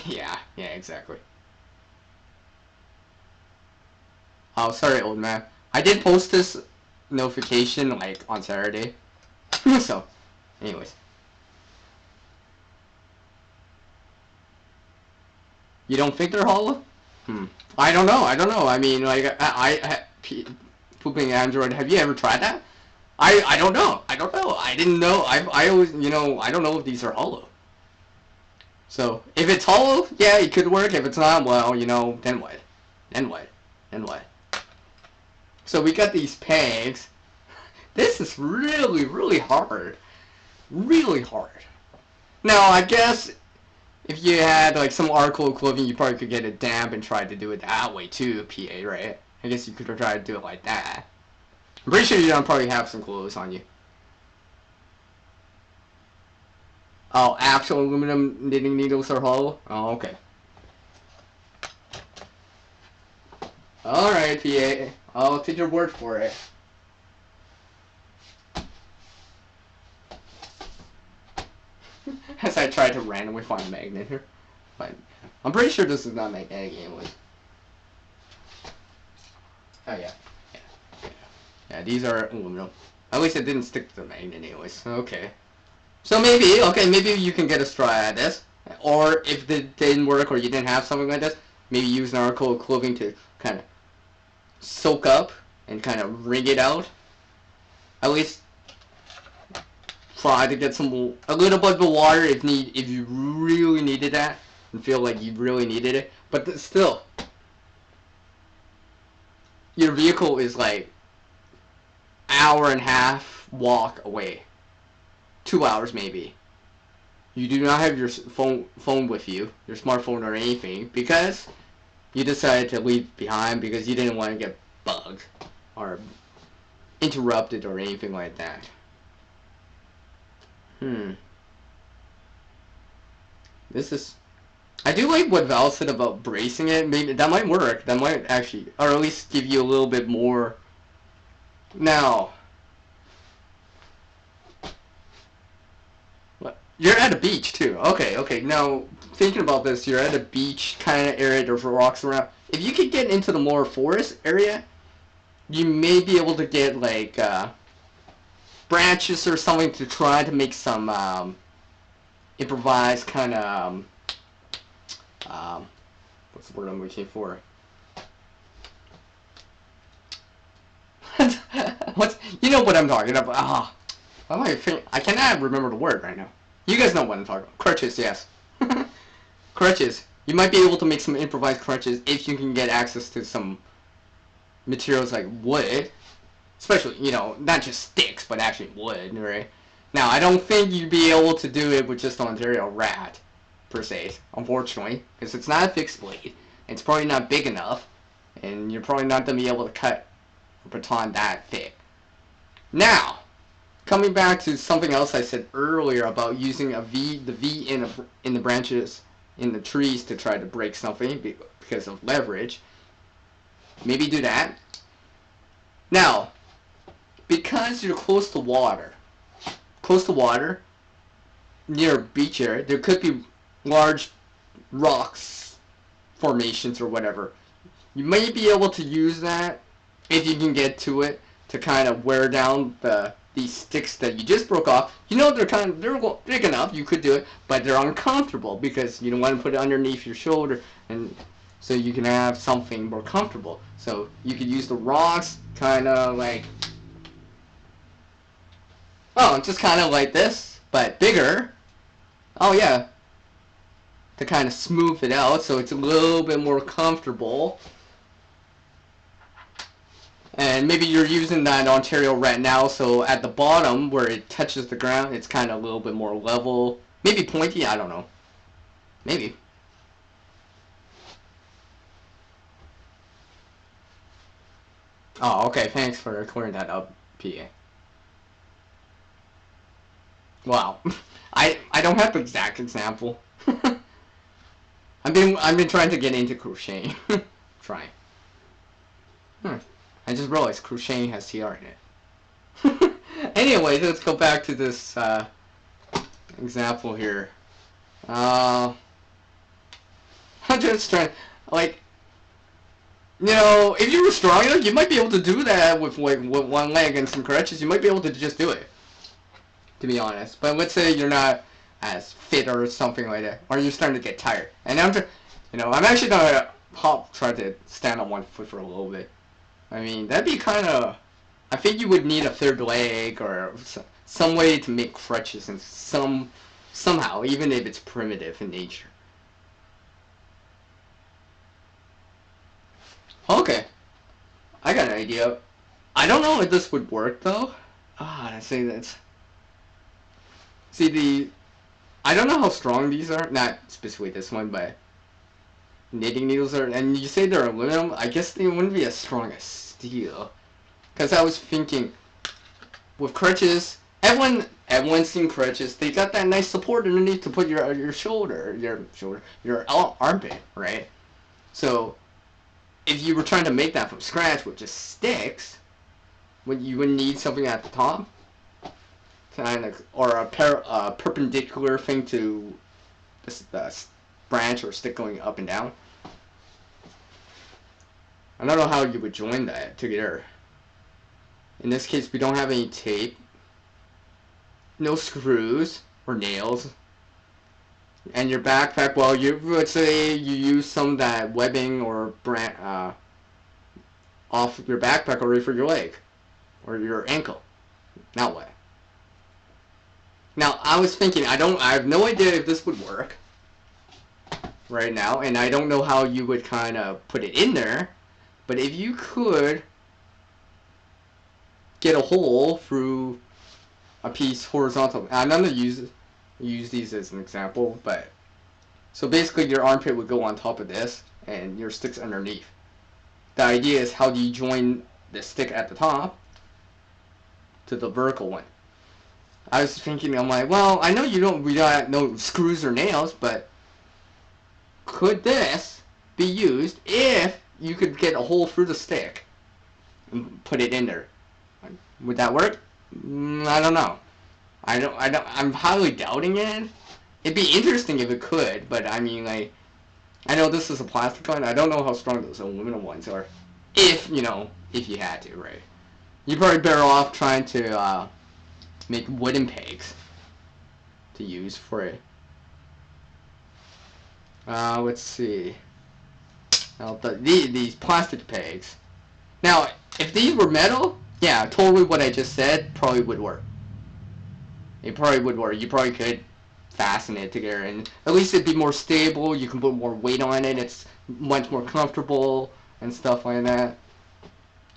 Yeah, exactly. Oh, sorry, old man. I did post this notification, like, on Saturday. So, anyways. You don't think they're hollow? I don't know. I mean, like, pooping Android, have you ever tried that? I don't know. I didn't know. I always, I don't know if these are hollow. So, if it's hollow, yeah, it could work. If it's not, well, then what? Then what? Then what? So we got these pegs. This is really, really hard. Really hard. Now, I guess if you had like some article clothing, you probably could get it damp and try to do it that way too, PA, right? I guess you could try to do it like that. I'm pretty sure you don't probably have some clothes on you. Oh, actual aluminum knitting needles are hollow? Oh, okay. Alright, PA. I'll take your word for it. As I try to randomly find a magnet here. But I'm pretty sure this is not magnetic anyways. Oh yeah. Yeah, these are aluminum. At least it didn't stick to the magnet anyways. Okay. So maybe you can get a straw at this. Or if it didn't work or you didn't have something like this, maybe use an article of clothing to kind of soak up and kind of wring it out. At least try to get a little bit of water if you really needed that and feel like you really needed it. But still, your vehicle is like hour and a half walk away, 2 hours maybe. You do not have your phone with you, your smartphone or anything, because you decided to leave behind because you didn't want to get bugged or interrupted or anything like that. This is I do like what Val said about bracing it. Maybe that might work. That might actually, or at least give you a little bit more. Now, you're at a beach too. Okay, okay. Now, thinking about this, you're at a beach kind of area. There's rocks around. If you could get into the more forest area, you may be able to get like branches or something to try to make some improvised kind of what's the word I'm looking for? What's you know what I'm talking about? Ah, I cannot remember the word right now. You guys know what I'm talking about. Crutches, yes. Crutches. You might be able to make some improvised crutches if you can get access to some materials like wood. Especially, you know, not just sticks, but actually wood, right? Now, I don't think you'd be able to do it with just an Ontario rat, per se, unfortunately, because it's not a fixed blade. It's probably not big enough, and you're probably not going to be able to cut a baton that thick. Now, coming back to something else I said earlier about using the V in the branches in the trees to try to break something because of leverage. Maybe do that. Now, because you're close to water, near a beach area, there could be large rocks formations or whatever. You may be able to use that if you can get to it to kind of wear down these sticks that you just broke off. You know they're big enough. You could do it, but they're uncomfortable because you don't want to put it underneath your shoulder, and so you can have something more comfortable. So you could use the rocks, kind of like just kind of like this, but bigger. Oh yeah, to kind of smooth it out so it's a little bit more comfortable. And maybe you're using that Ontario rat now, so at the bottom where it touches the ground, it's kind of a little bit more level. Maybe pointy, I don't know. Maybe. Oh, okay, thanks for clearing that up, PA. Wow. I don't have the exact example. I've been trying to get into crocheting. Trying. I just realized crocheting has TR in it. Anyway, let's go back to this example here. I'm just trying, like, you know, if you were strong enough, you might be able to do that with like with one leg and some crutches. You might be able to just do it, to be honest. But let's say you're not as fit or something like that, or you're starting to get tired. And I'm actually gonna try to stand on one foot for a little bit. I mean, that'd be kind of. I think you would need a third leg or some way to make crutches and somehow, even if it's primitive in nature. Okay, I got an idea. I don't know if this would work though. I say that's. See the. I don't know how strong these are. Not specifically this one, but knitting needles are. And you say they're aluminum. I guess they wouldn't be as strong as steel. Because I was thinking, with crutches, everyone's seen crutches. They got that nice support underneath to put your armpit, right? So if you were trying to make that from scratch with just sticks, you would need something at the top, kind of, or a perpendicular thing to the branch or stick going up and down. I don't know how you would join that together. In this case, we don't have any tape, no screws or nails, and your backpack. Well, let's say you use some of that webbing or off your backpack already for your leg or your ankle. Now what? Now I was thinking, I have no idea if this would work right now, and I don't know how you would kind of put it in there. But if you could get a hole through a piece horizontal. I'm not going to use these as an example, but so basically your armpit would go on top of this and your stick's underneath. The idea is, how do you join the stick at the top to the vertical one? I was thinking, I'm like, well, I know we got no screws or nails, but could this be used if you could get a hole through the stick and put it in there? Would that work? I don't know. I'm highly doubting it. It'd be interesting if it could, but I mean, like, I know this is a plastic one. I don't know how strong those aluminum ones are. If, if you had to, right? You're probably better off trying to make wooden pegs to use for it. Let's see. Now, these plastic pegs. Now, if these were metal, yeah, totally what I just said probably would work. It probably would work. You probably could fasten it together, and at least it'd be more stable. You can put more weight on it. It's much more comfortable and stuff like that.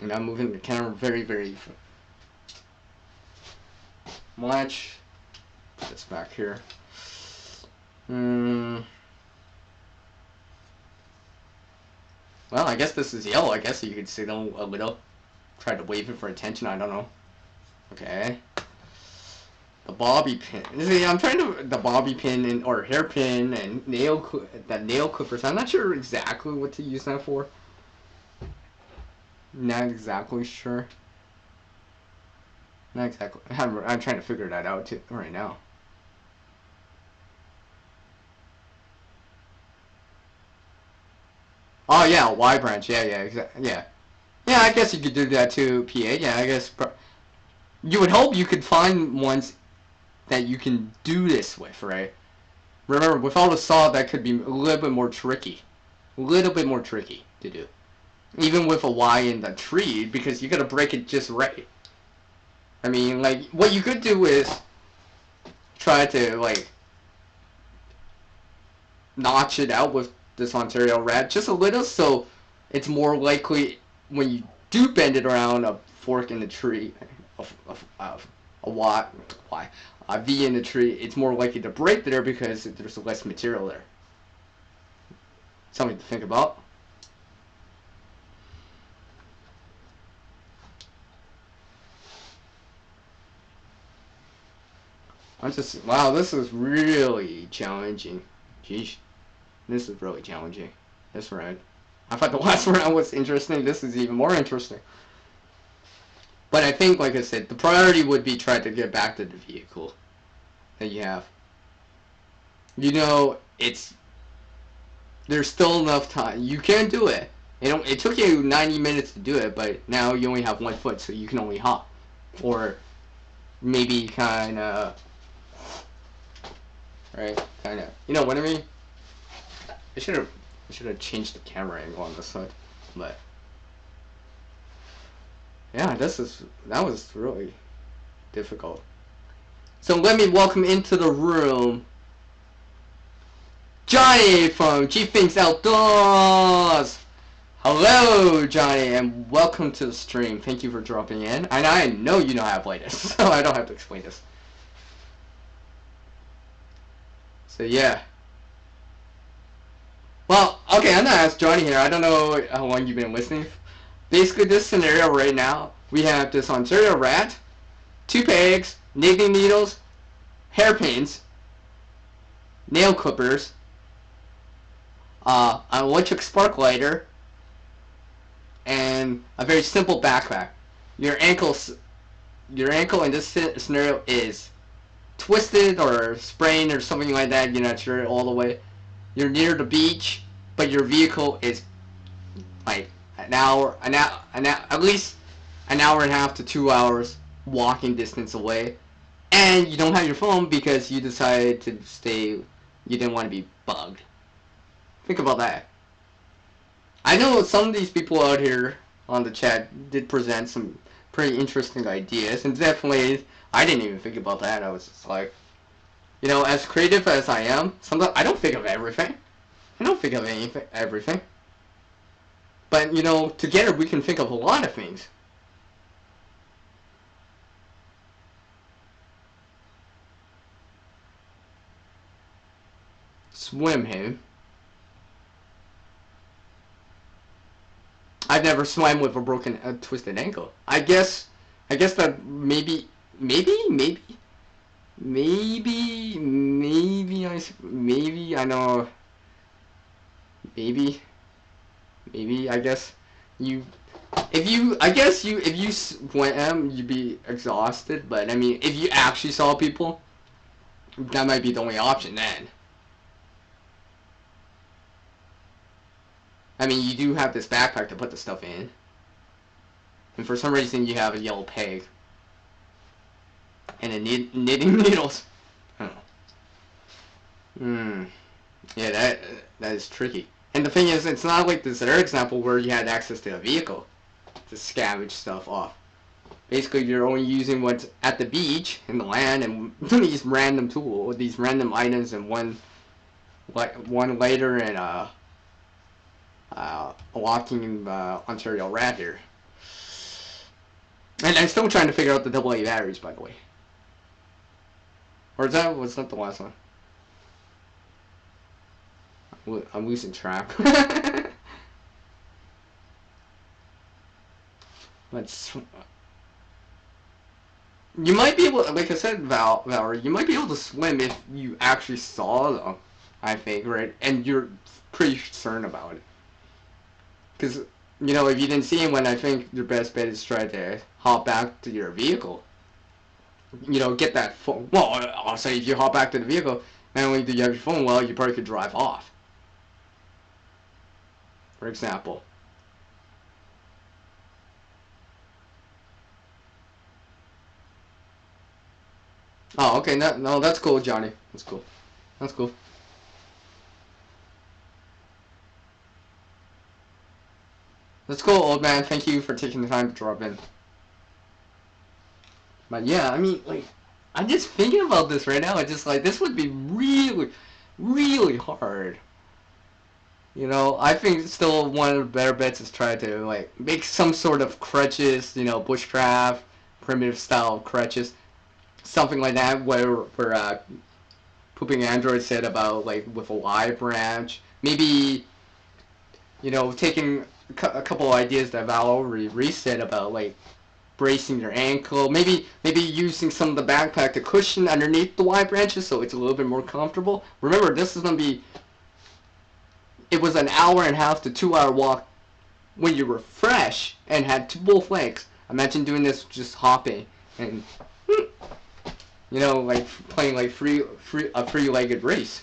And I'm moving the camera very, very much. Put this back here. Well, I guess this is yellow. I guess you could signal a little. Try to wave it for attention. I don't know. Okay. The bobby pin. See, I'm trying to the bobby pin or hairpin and nail clippers. I'm not sure exactly what to use that for. Not exactly sure. Not exactly. I'm trying to figure that out too right now. Oh yeah, Y branch. Yeah, exactly. Yeah. Yeah, I guess you could do that too, PA. Yeah, I guess you would hope you could find ones that you can do this with, right? Remember, without a saw, that could be a little bit more tricky. A little bit more tricky to do. Even with a Y in the tree, because you gotta break it just right. I mean, like, what you could do is try to, like, notch it out with this Ontario rat just a little, so it's more likely when you do bend it around a fork in the tree, a V in the tree, it's more likely to break there because there's less material there. Something to think about. Wow, this is really challenging. Jeez, this is really challenging. This round. I thought the last round was interesting. This is even more interesting. But I think, like I said, the priority would be try to get back to the vehicle that you have. There's still enough time. You can do it. It took you 90 minutes to do it, but now you only have 1 foot, so you can only hop. Or maybe kind of, right? Kind of. You know what I mean? I should have changed the camera angle on this side, but yeah, that was really difficult. So let me welcome into the room Johnny from G Things Outdoors. Hello, Johnny, and welcome to the stream. Thank you for dropping in. And I know you know how to play this, so I don't have to explain this. So yeah. Well, okay, I'm gonna ask Johnny here. I don't know how long you've been listening. Basically, this scenario right now, we have this Ontario rat, 2 pegs, knitting needles, hairpins, nail clippers, an electric spark lighter, and a very simple backpack. Your ankle in this scenario is twisted or sprained or something like that. You're not sure all the way. You're near the beach, but your vehicle is like at least an hour and a half to 2 hours walking distance away, and you don't have your phone because you decided to stay. You didn't want to be bugged. Think about that. I know some of these people out here on the chat did present some pretty interesting ideas, and definitely I didn't even think about that. I was just like, as creative as I am, sometimes I don't think of everything. I don't think of everything. But, together we can think of a lot of things. Swim him. I've never swam with a twisted ankle. I guess that maybe I know. maybe, I guess if you swam, you'd be exhausted. But I mean, if you actually saw people, that might be the only option then. I mean, you do have this backpack to put the stuff in, and for some reason you have a yellow peg and a knitting needles. Huh. Yeah, that is tricky. And the thing is, it's not like this other example where you had access to a vehicle to scavenge stuff off. Basically, you're only using what's at the beach, in the land, and these random tools, these random items, and one lighter and a walking Ontario rat here. And I'm still trying to figure out the AA batteries, by the way. Or was that the last one? I'm losing track. Let's. You might be able, like I said, Valerie, you might be able to swim if you actually saw them. I think, right? And you're pretty certain about it. Because, you know, if you didn't see anyone, I think your best bet is try to hop back to your vehicle. You know, get that phone. Well, I'll say if you hop back to the vehicle, not only do you have your phone, well, you probably could drive off. For example. Oh, okay, no, that's cool, Johnny. That's cool. That's cool. That's cool, old man. Thank you for taking the time to drop in. But yeah, I mean, like, I'm just thinking about this right now. It's just like, this would be really, really hard. You know, I think still one of the better bets is try to, like, make some sort of crutches, you know, bushcraft, primitive style crutches. Something like that, where Pooping Android said about, like, with a live branch. Maybe, you know, taking a couple of ideas that Val already said about, like, bracing your ankle. Maybe using some of the backpack to cushion underneath the wide branches so it's a little bit more comfortable. Remember, this is going to be... It was an hour and a half to 2 hour walk when you were fresh and had both legs. Imagine doing this just hopping and... You know, like playing like a three-legged race.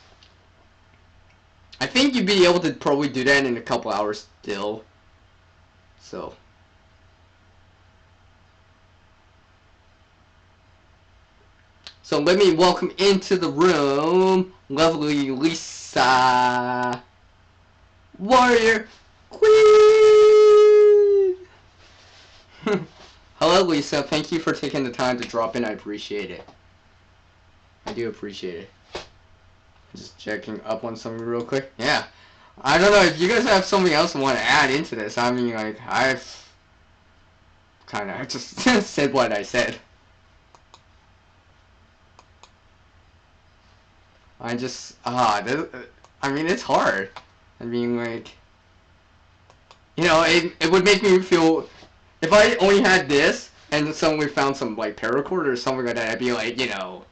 I think you'd be able to probably do that in a couple hours still. So. So let me welcome into the room, lovely Lisa, Warrior Queen. Hello, Lisa. Thank you for taking the time to drop in. I appreciate it. I do appreciate it. Just checking up on something real quick. Yeah. I don't know if you guys have something else you want to add into this. I mean, like, I've kind of just said what I said. I just, I mean, it's hard. I mean, like, you know, it would make me feel, if I only had this, and suddenly found some, like, paracord or something like that, I'd be like, you know,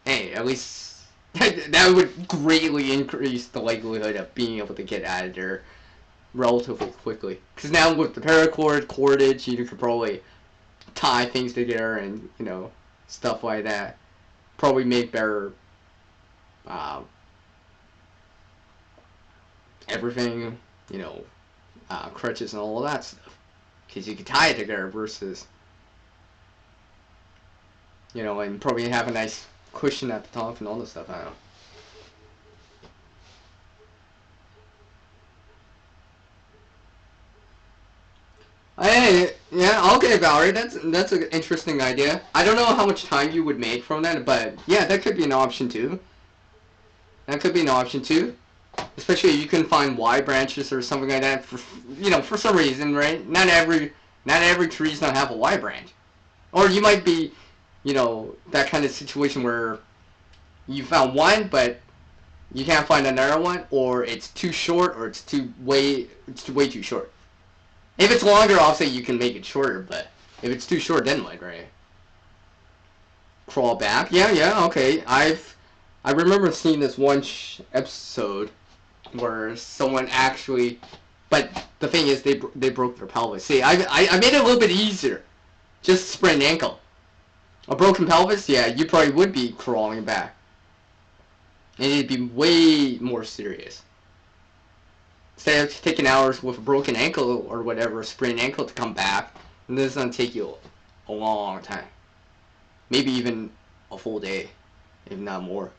hey, at least that would greatly increase the likelihood of being able to get out of there relatively quickly. Because now with the paracord, cordage, you could probably tie things together and, you know, stuff like that. Probably make better everything, you know, crutches and all of that stuff. Because you could tie it together versus, you know, and probably have a nice cushion at the top and all this stuff. I don't know. Hey, yeah, okay, Valerie, that's an interesting idea. I don't know how much time you would make from that, but yeah, that could be an option too. That could be an option too. Especially if you can find Y branches or something like that. For, you know, for some reason, right? Not every tree's gonna have a Y branch, or you might be, you know, that kind of situation where you found one, but you can't find another one, or it's too short, or it's way too short. If it's longer, obviously you can make it shorter, but if it's too short, then what, right? Crawl back? Yeah, okay. I remember seeing this one episode where someone actually, but the thing is they broke their pelvis. See, I made it a little bit easier. Just sprained ankle. A broken pelvis, yeah, you probably would be crawling back. And it'd be way more serious. Instead of taking hours with a broken ankle or whatever, a sprained ankle to come back, and this is gonna take you a long time. Maybe even a full day, if not more.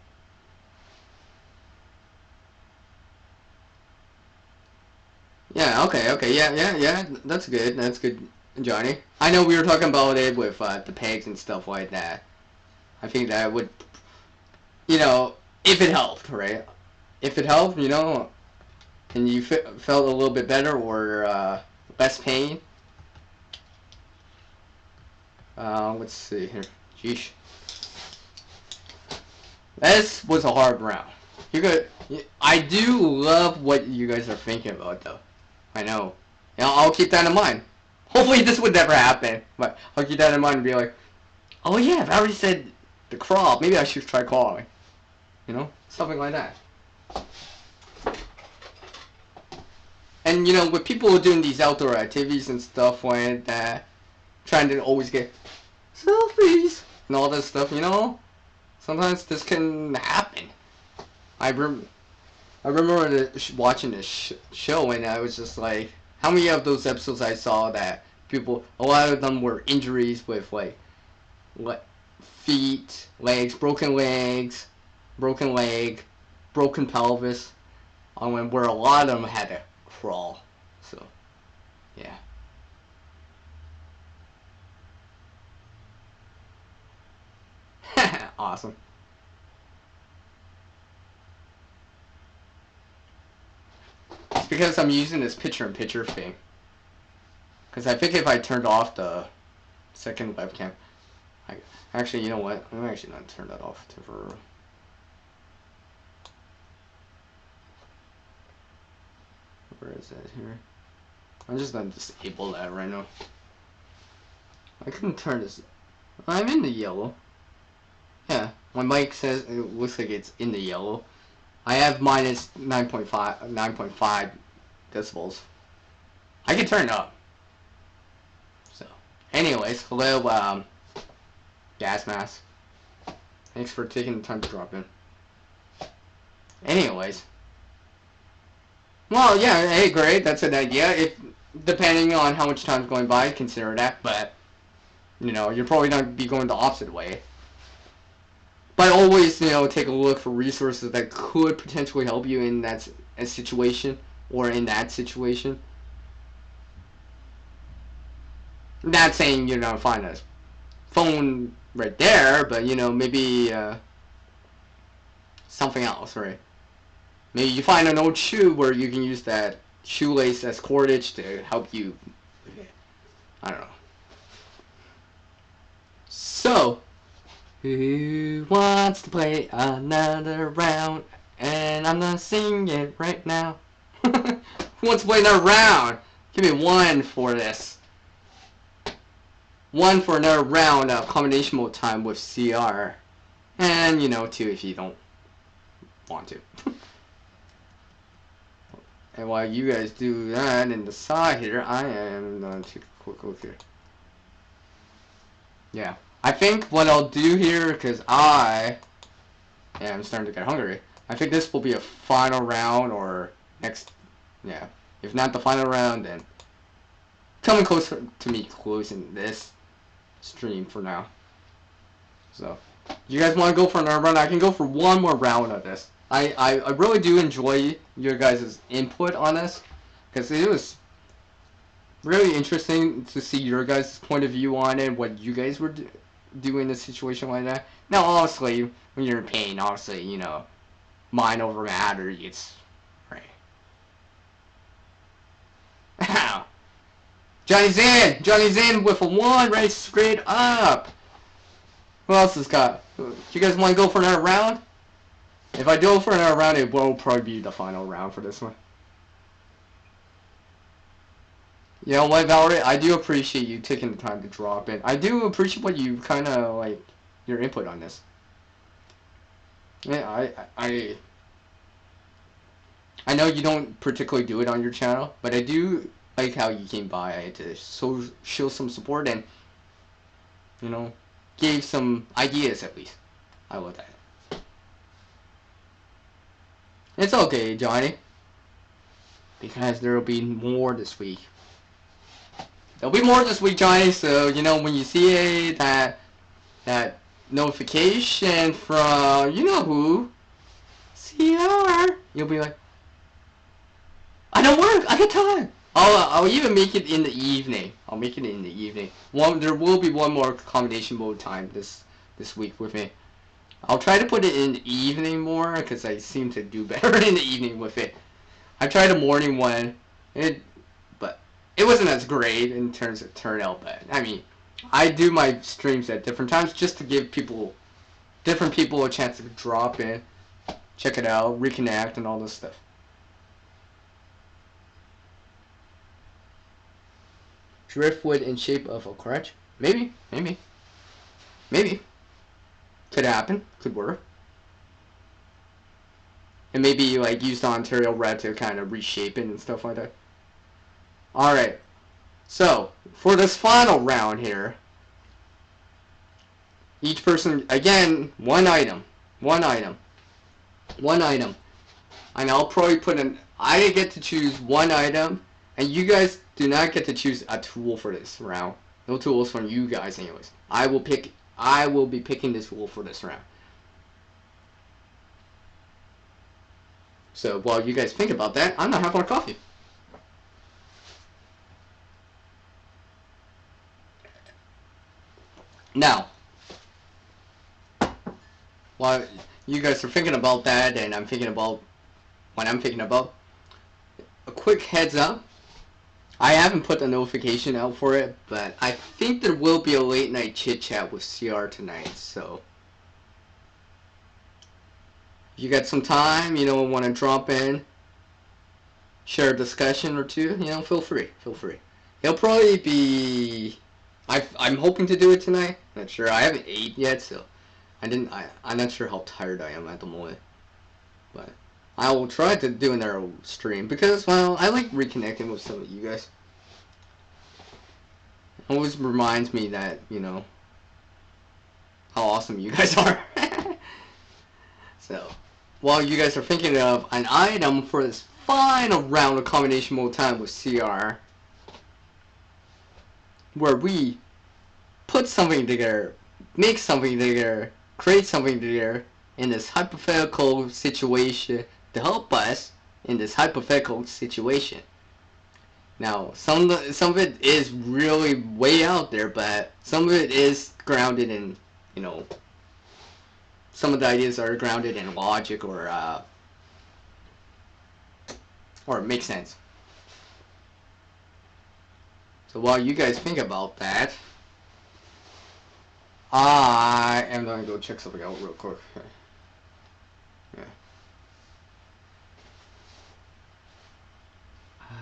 Yeah, okay, yeah, that's good, Johnny. I know we were talking about it with the pegs and stuff like that. I think that would, if it helped, right? If it helped, and you felt a little bit better or less pain. Let's see here. Jeesh. This was a hard round. You good? I do love what you guys are thinking about, though. I know. I'll keep that in mind. Hopefully this would never happen, but I'll keep that in mind and be like, oh yeah, I already said the crawl. Maybe I should try crawling. Something like that. And with people doing these outdoor activities and stuff like that, trying to always get selfies and all this stuff, sometimes this can happen. I remember watching this show and I was just like, how many of those episodes I saw that a lot of them were injuries with like feet, legs, broken leg, broken pelvis, where a lot of them had to crawl. So, yeah. Awesome. It's because I'm using this picture-in-picture thing. Because I think if I turned off the second webcam, actually, you know what? I'm actually not turn that off for. Where is that here? I'm just gonna disable that right now. I couldn't turn this. I'm in the yellow. Yeah, my mic says it looks like it's in the yellow. I have minus 9.5 decibels. I can turn it up. So, anyways, hello, gas mask. Thanks for taking the time to drop in. Anyways. Well, yeah, hey, great, that's an idea. If, depending on how much time's going by, consider that, but, you're probably not be going the opposite way. But always, take a look for resources that could potentially help you in that situation, or in that situation. Not saying you're gonna find a phone right there, but, maybe, something else, right? Maybe you find an old shoe where you can use that shoelace as cordage to help you. I don't know. So, who wants to play another round? And I'm gonna sing it right now. Who wants to play another round? Give me one for this. One for another round of combination mode time with CR. And, two if you don't want to. And while you guys do that in the side here, I am going to take a quick look here. Yeah. I think what I'll do here, because I'm starting to get hungry. I think this will be a final round or next, yeah. If not the final round, then coming close to me closing this stream for now. So, you guys want to go for another round? I can go for one more round of this. I really do enjoy your guys' input on this, because it was really interesting to see your guys' point of view on it, what you guys were doing in a situation like that. Now, obviously, when you're in pain, obviously, mind over matter, it's right. Johnny's in with a 1 right straight up. Who else has got? You guys want to go for another round? If I go for another round, it will probably be the final round for this one. You know what, Valerie? I do appreciate you taking the time to drop in. I do appreciate what you kind of, like, your input on this. Yeah, I know you don't particularly do it on your channel, but I do like how you came by to show some support and, you know, gave some ideas at least. I love that. It's okay, Johnny, because there will be more this week. There'll be more this week, Johnny, so, you know, when you see that notification from, you know who, CR, you'll be like, I don't work, I got time. I'll even make it in the evening. I'll make it in the evening. There will be one more accommodation mode time this week with me. I'll try to put it in the evening more, because I seem to do better in the evening with it. I tried a morning one, but it wasn't as great in terms of turnout, but, I mean, I do my streams at different times just to give different people a chance to drop in, check it out, reconnect, and all this stuff. Driftwood in shape of a crutch? Maybe. Could happen. Could work. And maybe, like, use the Ontario red to kind of reshape it and stuff like that. Alright. So, for this final round here, each person, again, one item. And I'll probably I get to choose one item, and you guys do not get to choose a tool for this round. No tools from you guys anyways. I will be picking this tool for this round. So while you guys think about that, I'm gonna have more coffee. Now, while you guys are thinking about that, and I'm thinking about what I'm thinking about, a quick heads up. I haven't put the notification out for it, but I think there will be a late night chit chat with CR tonight, so if you got some time, you know, want to drop in, share a discussion or two, you know, feel free. It'll probably be, I'm hoping to do it tonight. Not sure. I haven't ate yet, so I'm not sure how tired I am at the moment, but I will try to do another stream because, well, I like reconnecting with some of you guys. It always reminds me that, you know, how awesome you guys are. So, while you guys are thinking of an item for this final round of combination mode time with CR, where we put something together, make something together, create something together in this hypothetical situation to help us in this hypothetical situation. Now, some of it is really way out there, but some of it is grounded in, you know, some of the ideas are grounded in logic or make sense. So while you guys think about that, I am going to go check something out real quick. Yeah.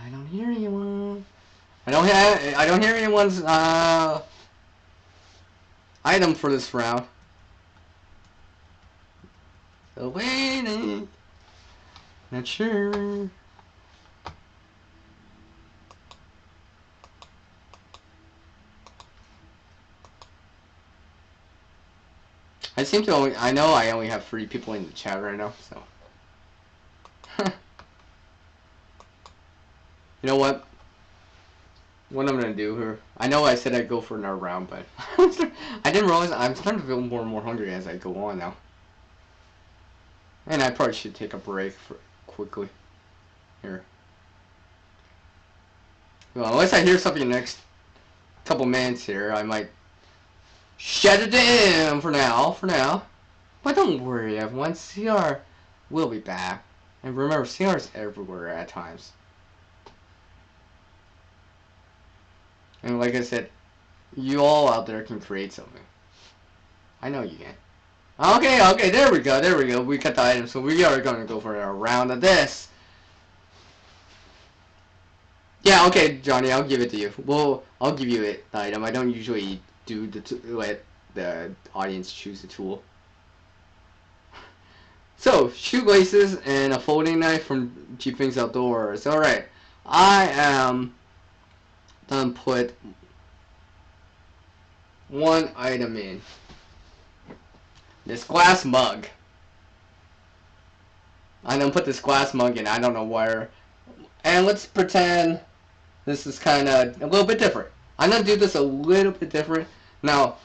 I don't hear anyone. I don't hear anyone's item for this round. So waiting. Not sure. I know I only have 3 people in the chat right now, so. You know what? What I'm gonna do here, I know I said I'd go for another round, but I didn't realize I'm starting to feel more and more hungry as I go on now. And I probably should take a break quickly. Here. Well, unless I hear something in the next couple minutes here, I might shut it down for now. But don't worry, everyone. CR will be back. And remember, CR is everywhere at times. And like I said, you all out there can create something. I know you can. Okay, there we go. We got the item, so we are going to go for a round of this. Yeah, okay, Johnny, I'll give it to you. Well, I'll give you the item. I don't usually let the audience choose the tool. So, shoelaces and a folding knife from Cheap Things Outdoors. Alright, I am done put one item in. This glass mug. I done put this glass mug in, I don't know where. And let's pretend this is kind of a little bit different. I'm going to do this a little bit different. Now,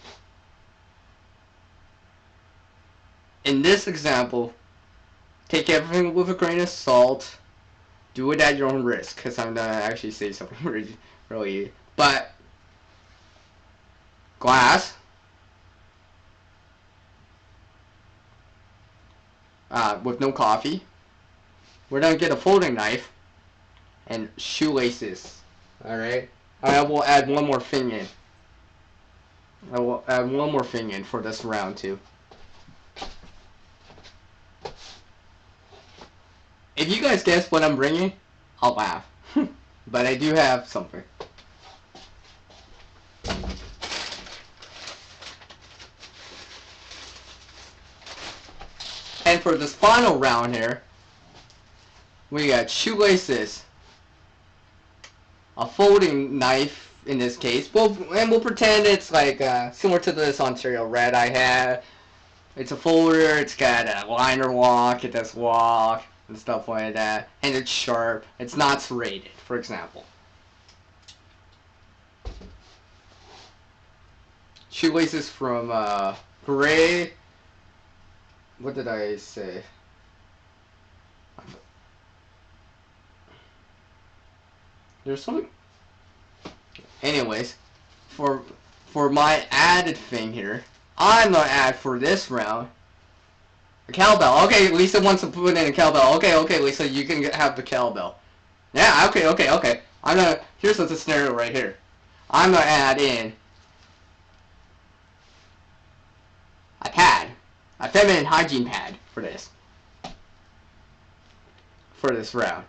in this example, take everything with a grain of salt. Do it at your own risk, because I'm going to actually say something really. But, glass. With no coffee. We're going to get a folding knife. And shoelaces. Alright? I will add one more thing in. I will add one more thing in for this round too. If you guys guess what I'm bringing, I'll laugh. But I do have something. And for this final round here, we got shoelaces, a folding knife in this case. We'll pretend it's like similar to this Ontario Red I had. It's a folder. It's got a liner lock. It does lock and stuff like that. And it's sharp. It's not serrated, for example. Shoelaces from Gray. What did I say? There's something. Anyways, for my added thing here, I'm gonna add for this round a cowbell. Okay, Lisa wants to put in a cowbell. Okay, Lisa, you can have the cowbell. Yeah, okay. Here's the scenario right here. I'm gonna add in a pad, a feminine hygiene pad for this round.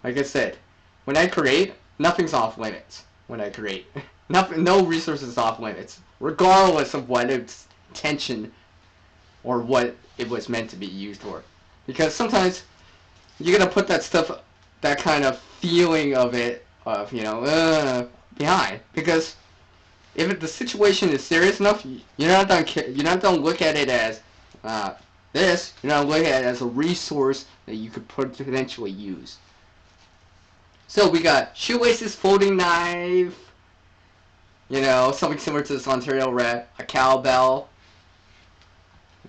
Like I said, when I create, nothing's off limits. When I create, no resources off limits, regardless of what its intention or what it was meant to be used for. Because sometimes you're gonna put that stuff, that kind of feeling of it, of behind. Because if the situation is serious enough, you're not gonna look at it as this. You're not looking at it as a resource that you could potentially use. So we got shoelaces, folding knife, something similar to this Ontario Red, a cowbell,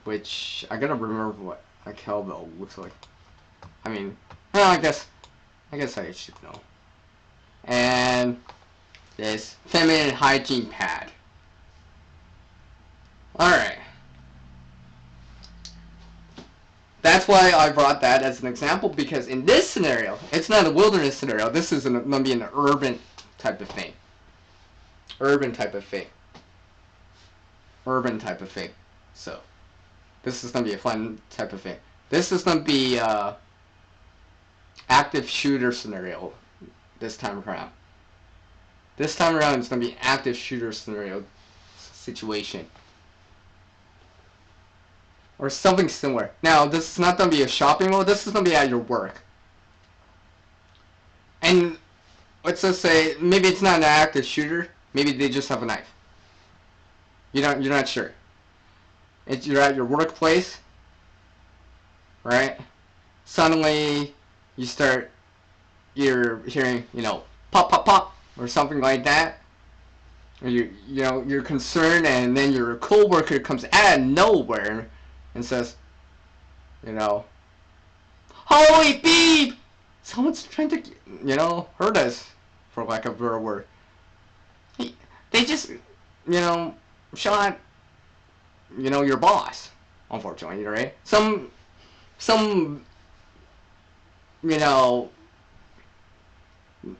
which I gotta remember what a cowbell looks like. I mean, I guess I should know. And this feminine hygiene pad. Alright. That's why I brought that as an example, because in this scenario, it's not a wilderness scenario. This is going to be an urban type of thing. Urban type of thing. So, this is going to be a fun type of thing. This is going to be active shooter scenario this time around. This time around, it's going to be active shooter scenario situation. Or something similar. Now, this is not going to be a shopping mall. This is going to be at your work. And let's just say maybe it's not an active shooter. Maybe they just have a knife. You're not sure. You're at your workplace, right? Suddenly you're hearing pop pop pop or something like that. Or you're concerned, and then your coworker comes out of nowhere and says, holy beep! Someone's trying to, hurt us, for lack of a better word. They just, shot, your boss, unfortunately, right? Some,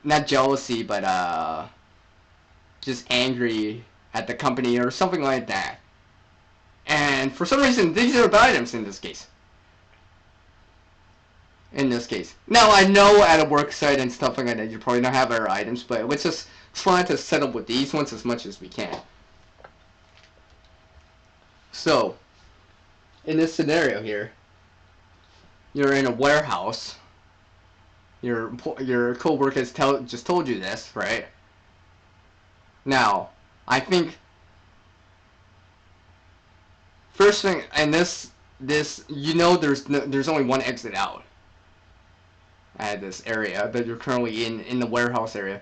not jealousy, but, just angry at the company or something like that. And for some reason, these are the items in this case. Now, I know at a work site and stuff like that, you probably don't have other items, but let's just try to set up with these ones as much as we can. So, in this scenario here, you're in a warehouse. Your coworkers just told you this, right? Now, I think first thing, and this you know there's only one exit out at this area that you're currently in the warehouse area.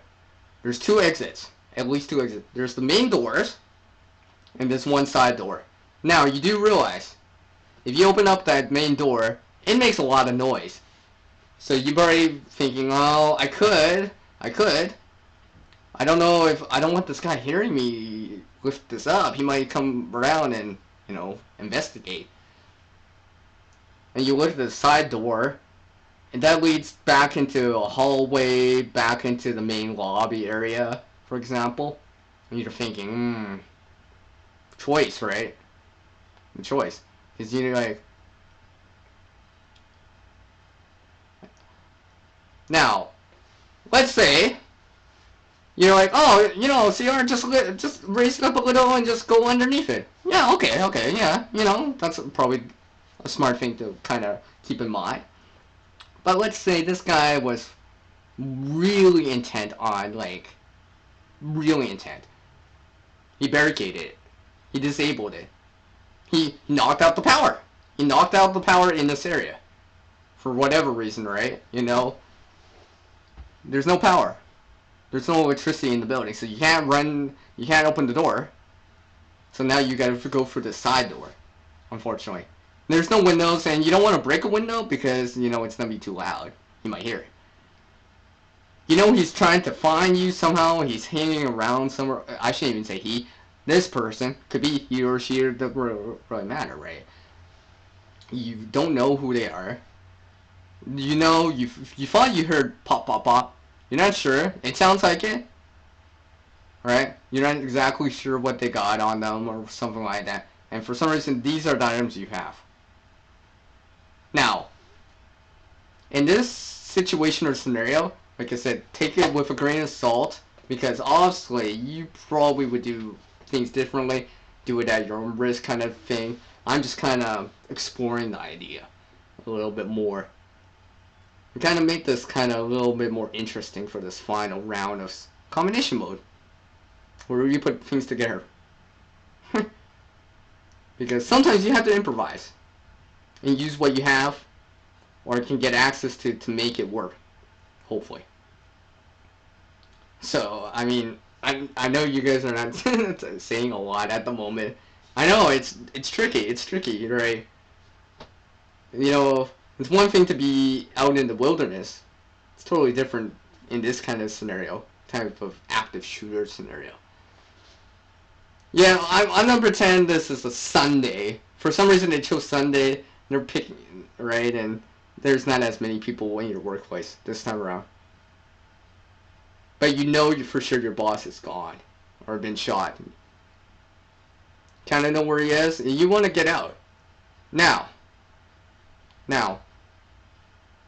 There's two exits, at least two exits. There's the main doors, and there's one side door. Now, you do realize, if you open up that main door, it makes a lot of noise. So you're already thinking, oh, I could. I don't know if, I don't want this guy hearing me lift this up. He might come around and, investigate. And you look at the side door, and that leads back into a hallway, back into the main lobby area, for example. And you're thinking, choice, right? The choice. Because you're like, now, let's say, you're like, oh, CR, just raise it up a little and just go underneath it. Yeah, okay, yeah, that's probably a smart thing to kind of keep in mind. But let's say this guy was really intent on, really intent. He barricaded it. He disabled it. He knocked out the power. He knocked out the power in this area. For whatever reason, right? There's no power. There's no electricity in the building, so you can't open the door. So now you gotta go through the side door, unfortunately. There's no windows, and you don't want to break a window because, it's gonna be too loud. He might hear it. He's trying to find you somehow. He's hanging around somewhere. I shouldn't even say he. This person, could be he or she, it doesn't really matter, right? You don't know who they are. You thought you heard pop, pop, pop. You're not sure. It sounds like it. Right? You're not exactly sure what they got on them or something like that. And for some reason, these are the items you have. Now, in this situation or scenario, like I said, take it with a grain of salt, because obviously you probably would do things differently, do it at your own risk kind of thing. I'm just kind of exploring the idea a little bit more. And kind of make this kind of a little bit more interesting for this final round of combination mode, where you put things together. Because sometimes you have to improvise and use what you have, or can get access to make it work, hopefully. So, I mean, I know you guys are not saying a lot at the moment. I know it's tricky, right? It's one thing to be out in the wilderness. It's totally different in this kind of scenario, type of active shooter scenario. Yeah, I'm gonna pretend this is a Sunday. For some reason they chose Sunday. They're picking, right? And there's not as many people in your workplace this time around. But for sure your boss is gone or been shot. Kind of know where he is, and you want to get out. Now,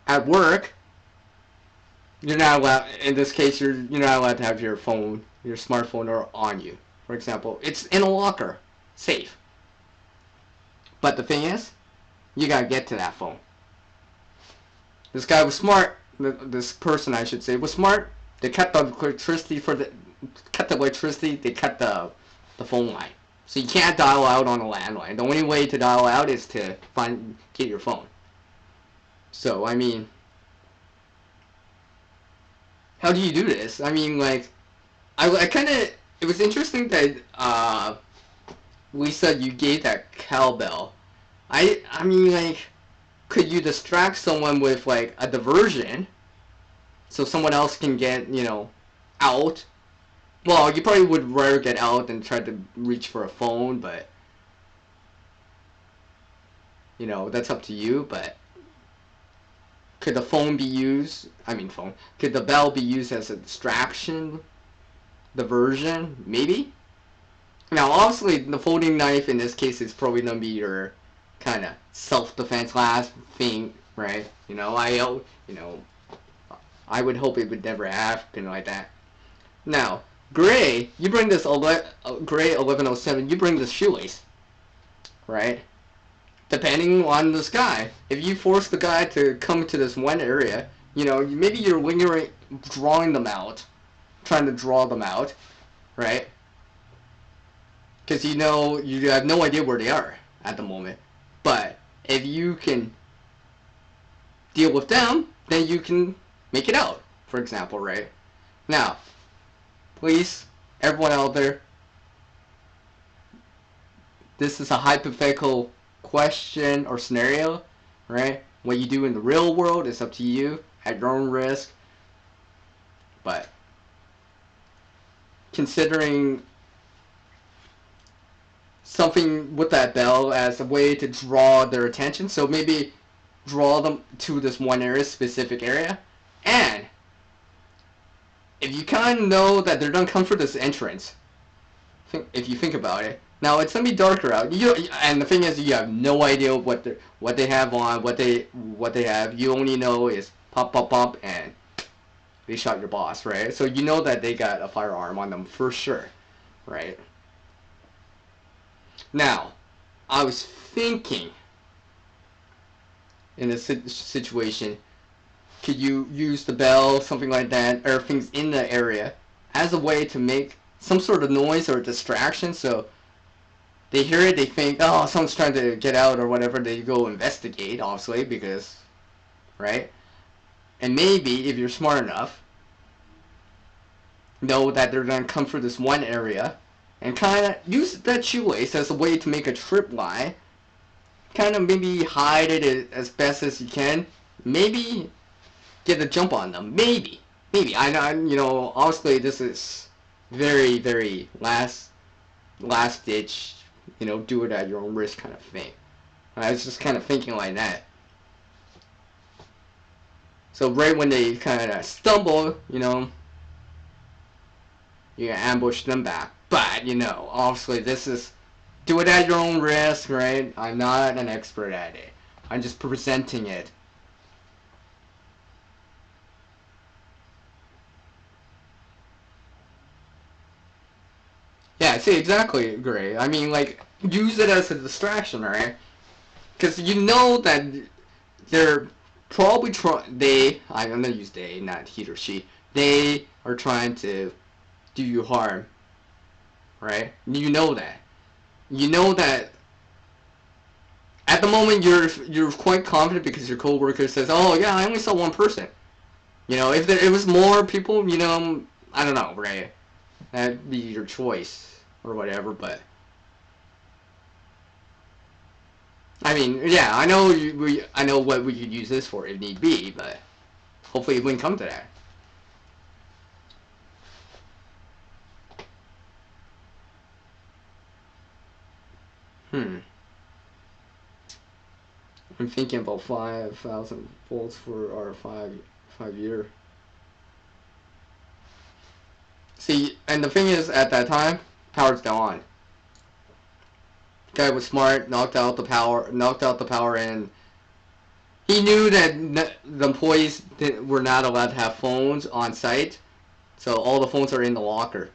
at work, you're not allowed. In this case, you're not allowed to have your phone, your smartphone, or on you. For example, it's in a locker, safe. But the thing is, you gotta get to that phone. This guy was smart. This person, I should say, was smart. They cut the electricity They cut the phone line, so you can't dial out on a landline. The only way to dial out is to get your phone. So I mean, how do you do this? I mean, I kind of. It was interesting that Lisa, you gave that cowbell. I mean, could you distract someone with a diversion? So someone else can get, out. Well, you probably would rather get out than try to reach for a phone, but, that's up to you, but could the phone be used, could the bell be used as a distraction, diversion, maybe? Now, obviously, the folding knife in this case is probably going to be your kind of self-defense last thing, right? I would hope it would never happen like that. Now, Gray, you bring this Gray 1107. You bring this shoelace, right? depending on this guy. If you force the guy to come to this one area, you know, maybe you're lingering, drawing them out, trying to draw them out, right? Because you know you have no idea where they are at the moment. But if you can deal with them, then you can make it out, for example, right? Now, please, everyone out there, this is a hypothetical question or scenario, right? What you do in the real world is up to you at your own risk. But considering something with that bell as a way to draw their attention, so maybe draw them to this one area, specific area, and if you kind of know that they're gonna come for this entrance, if you think about it. Now it's gonna be darker out. And the thing is, you have no idea what they have on, what they have. You only know is pop, pop, pop, and they shot your boss, right? So you know that they got a firearm on them for sure, right? Now, I was thinking in this situation, could you use the bell, something like that, or things in the area as a way to make some sort of noise or distraction, so they hear it, they think, oh, someone's trying to get out or whatever, they go investigate, obviously, because, right? And maybe, if you're smart enough, know that they're going to come for this one area, and kind of use that shoelace as a way to make a trip line, kind of maybe hide it as best as you can, maybe get a jump on them, maybe, I know, you know, obviously this is very, very last ditch, you know, do it at your own risk kind of thing. I was just kind of thinking like that. So right when they kind of stumble, you know, you ambush them back. But, you know, obviously this is, do it at your own risk, right? I'm not an expert at it. I'm just presenting it. Yeah, see, exactly, Gray. I mean, like, use it as a distraction, right? Because you know that they're probably I'm gonna use they, not he or she. They are trying to do you harm, right? You know that. You know that at the moment you're quite confident because your coworker says, "Oh yeah, I only saw one person." You know, if it was more people, you know, I don't know, right? That'd be your choice or whatever, but I mean, yeah, I know I know what we could use this for if need be, but hopefully it wouldn't come to that. Hmm. I'm thinking about 5,000 volts for our 5 year. See, and the thing is, at that time, power's still on. Guy was smart, knocked out the power, and he knew that the employees were not allowed to have phones on site, so all the phones are in the locker.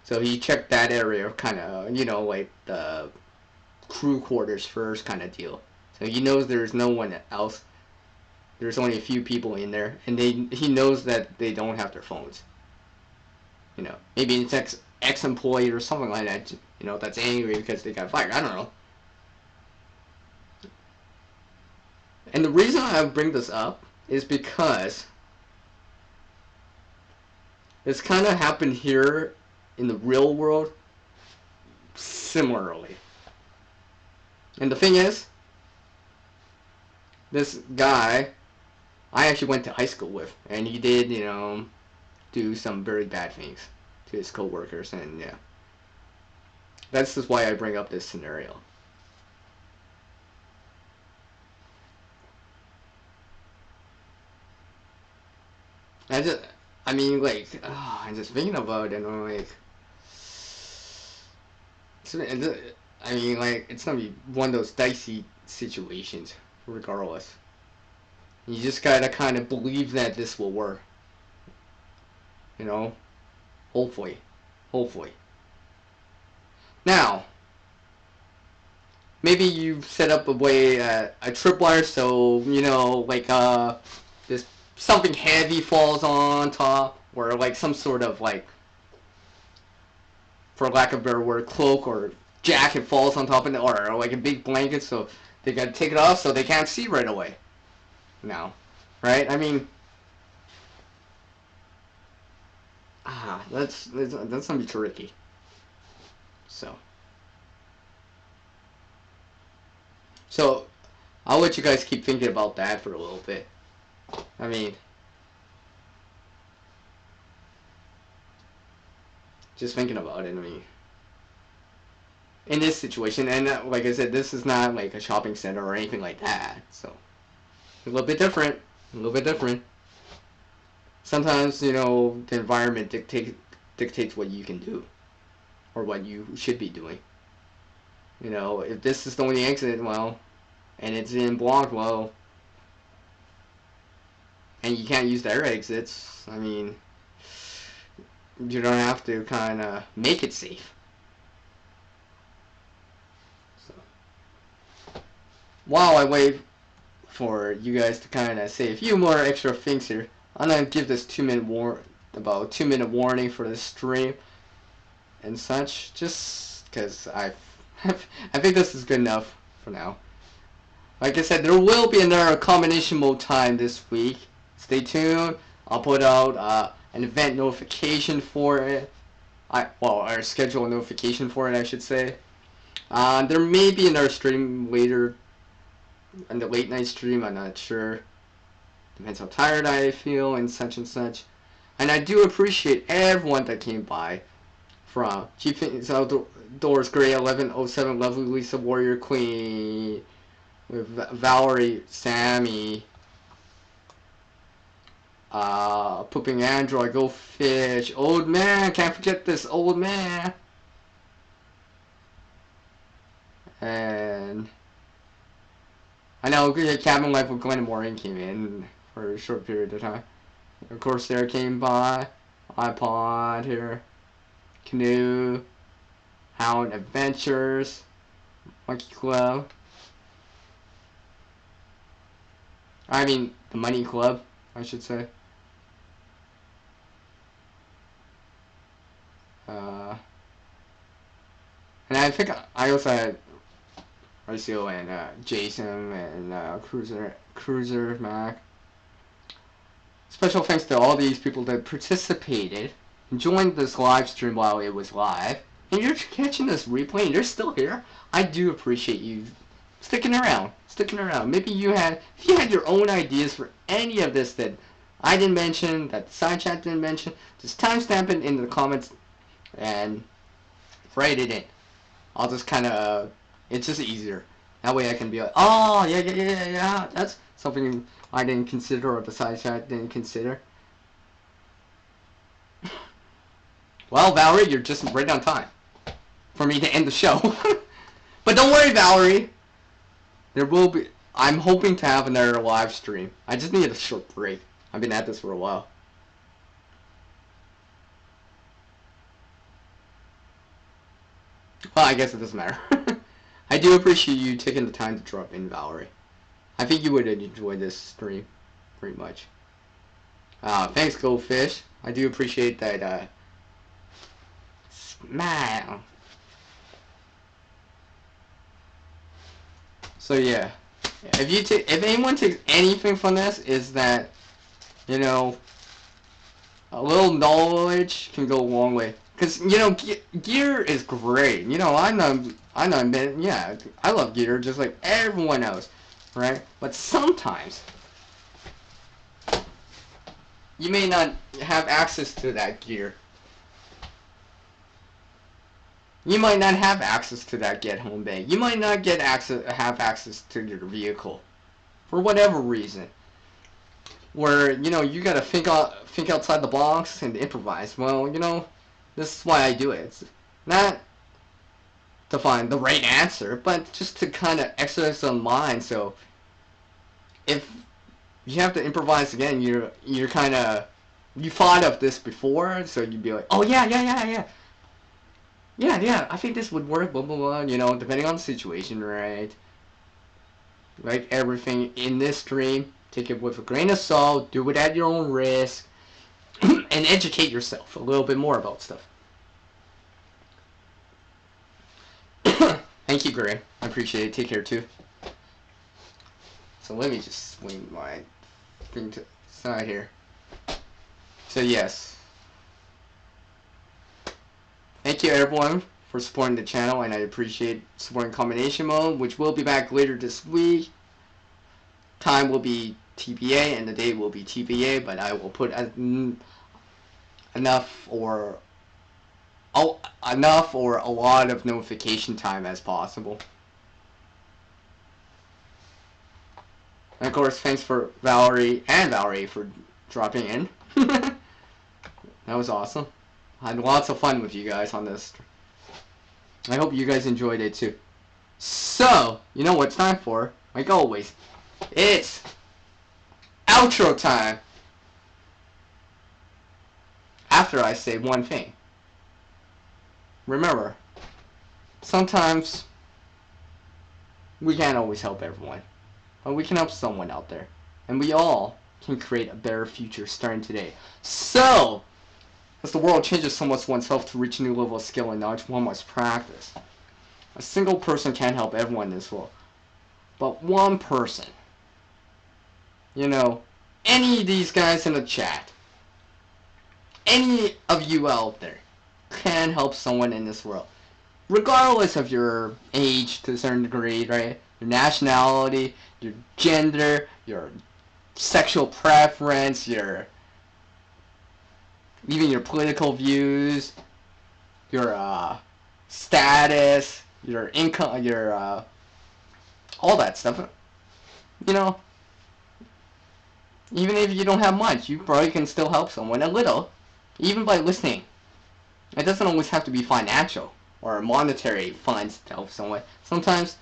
So he checked that area, kind of, you know, like the crew quarters first, kind of deal. So he knows there's no one else. There's only a few people in there, and he knows that they don't have their phones. You know, maybe it's ex-employee or something like that. You know, that's angry because they got fired. I don't know. And the reason I bring this up is because it's kind of happened here in the real world similarly. And the thing is, this guy I actually went to high school with, and he did, you know, do some very bad things to his coworkers, and yeah, that's just why I bring up this scenario. I just, I mean, like, oh, I'm just thinking about it, and I'm like, I mean, like, it's gonna be one of those dicey situations, regardless. You just gotta kind of believe that this will work, you know, hopefully, hopefully. Now, maybe you set up a way a tripwire so like this something heavy falls on top, or like some sort of like, for lack of a better word, cloak or jacket falls on top of it, or like a big blanket, so they gotta take it off so they can't see right away. Now, right? I mean, that's gonna be tricky. So, so I'll let you guys keep thinking about that for a little bit. I mean, just thinking about it. I mean, in this situation, and like I said, this is not like a shopping center or anything like that. So, a little bit different. A little bit different. Sometimes, the environment dictates what you can do, or what you should be doing. If this is the only exit, well, and it's in block, well, and you can't use their exits, I mean, you don't have to kind of make it safe. So, while I wait for you guys to kind of say a few more extra things here, I'm gonna give this about 2 minute warning for the stream and such, just because I think this is good enough for now. Like I said, there will be another combination mode time this week. Stay tuned. I'll put out an event notification for it. Our schedule notification for it, I should say. There may be another stream later, in the late night stream. I'm not sure. Depends how tired I feel and such and such. And I do appreciate everyone that came by. From Chief Outdoors Gray 1107, Lovely Lisa Warrior Queen, with Valerie, Sammy, Pooping Android, Go Fish, Old Man, can't forget this old man, and I know Cabin Life with Glenn Moran came in for a short period of time. Of course, there came by iPod here, Canoe, Hound Adventures, Monkey Club. I mean, the Money Club, I should say. And I think I also had Arceo and Jason and Cruiser Mac. Special thanks to all these people that participated and joined this live stream while it was live. And you're catching this replay and you're still here. I do appreciate you sticking around. Maybe if you had your own ideas for any of this that I didn't mention, that the side chat didn't mention, just timestamp it in the comments and write it in. I'll just it's just easier. That way I can be like, oh, yeah, that's something I didn't consider or the side chat didn't consider. Well, Valerie, you're just right on time for me to end the show. But don't worry, Valerie. I'm hoping to have another live stream. I just need a short break. I've been at this for a while. Well, I guess it doesn't matter. I do appreciate you taking the time to drop in, Valerie. I think you would enjoy this stream, pretty much. Thanks, Goldfish. I do appreciate that, smile. So yeah, if anyone takes anything from this, is that, a little knowledge can go a long way. Because, gear is great. I'm not admitting, yeah, I love gear just like everyone else, right? But sometimes, you may not have access to that gear. You might not have access to that get-home bag. You might not have access to your vehicle, for whatever reason. Where, you gotta think outside the box and improvise. Well, this is why I do it. It's not to find the right answer, but just to kind of exercise on mind. So if you have to improvise again, you're kind of, you thought of this before, so you'd be like, oh yeah. yeah, I think this would work, blah, blah, blah, you know, depending on the situation, right? Like everything in this stream, take it with a grain of salt, do it at your own risk, and educate yourself a little bit more about stuff. Thank you, Graham. I appreciate it. Take care, too. So let me just swing my thing to the side here. So yes. Thank you, everyone, for supporting the channel, and I appreciate supporting Combination Mode, which will be back later this week. Time will be TBA, and the date will be TBA, but I will put enough or a lot of notification time as possible. And of course, thanks for Valerie for dropping in. That was awesome. I had lots of fun with you guys on this. I hope you guys enjoyed it too. So, you know what it's time for? Like always, it's outro time. After I say one thing. Remember, sometimes we can't always help everyone, but we can help someone out there. And we all can create a better future starting today. So, as the world changes so much oneself to reach a new level of skill and knowledge, one must practice. A single person can't help everyone in this world. But one person, you know, any of these guys in the chat, any of you out there, can help someone in this world. Regardless of your age to a certain degree, right? Your nationality, your gender, your sexual preference, even your political views, your status, your income, all that stuff. You know, even if you don't have much, you probably can still help someone a little, even by listening. It doesn't always have to be financial or monetary funds to help someone. Sometimes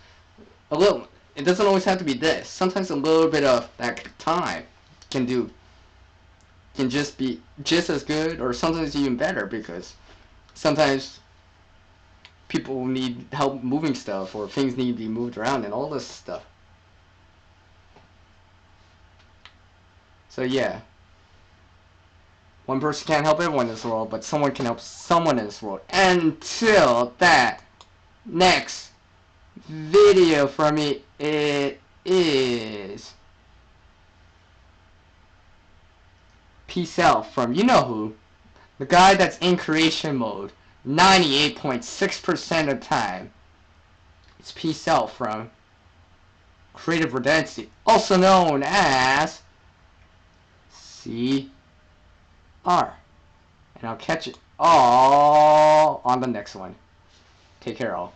a little. It doesn't always have to be this. Sometimes a little bit of that time can just be just as good, or sometimes even better, because sometimes people need help moving stuff, or things need to be moved around and all this stuff. So yeah. One person can't help everyone in this world, but someone can help someone in this world. Until that next video from me, it is peace out from you know who, the guy that's in creation mode 98.6% of the time. It's peace out from creative redundancy, also known as CR. And I'll catch it all on the next one. Take care, all.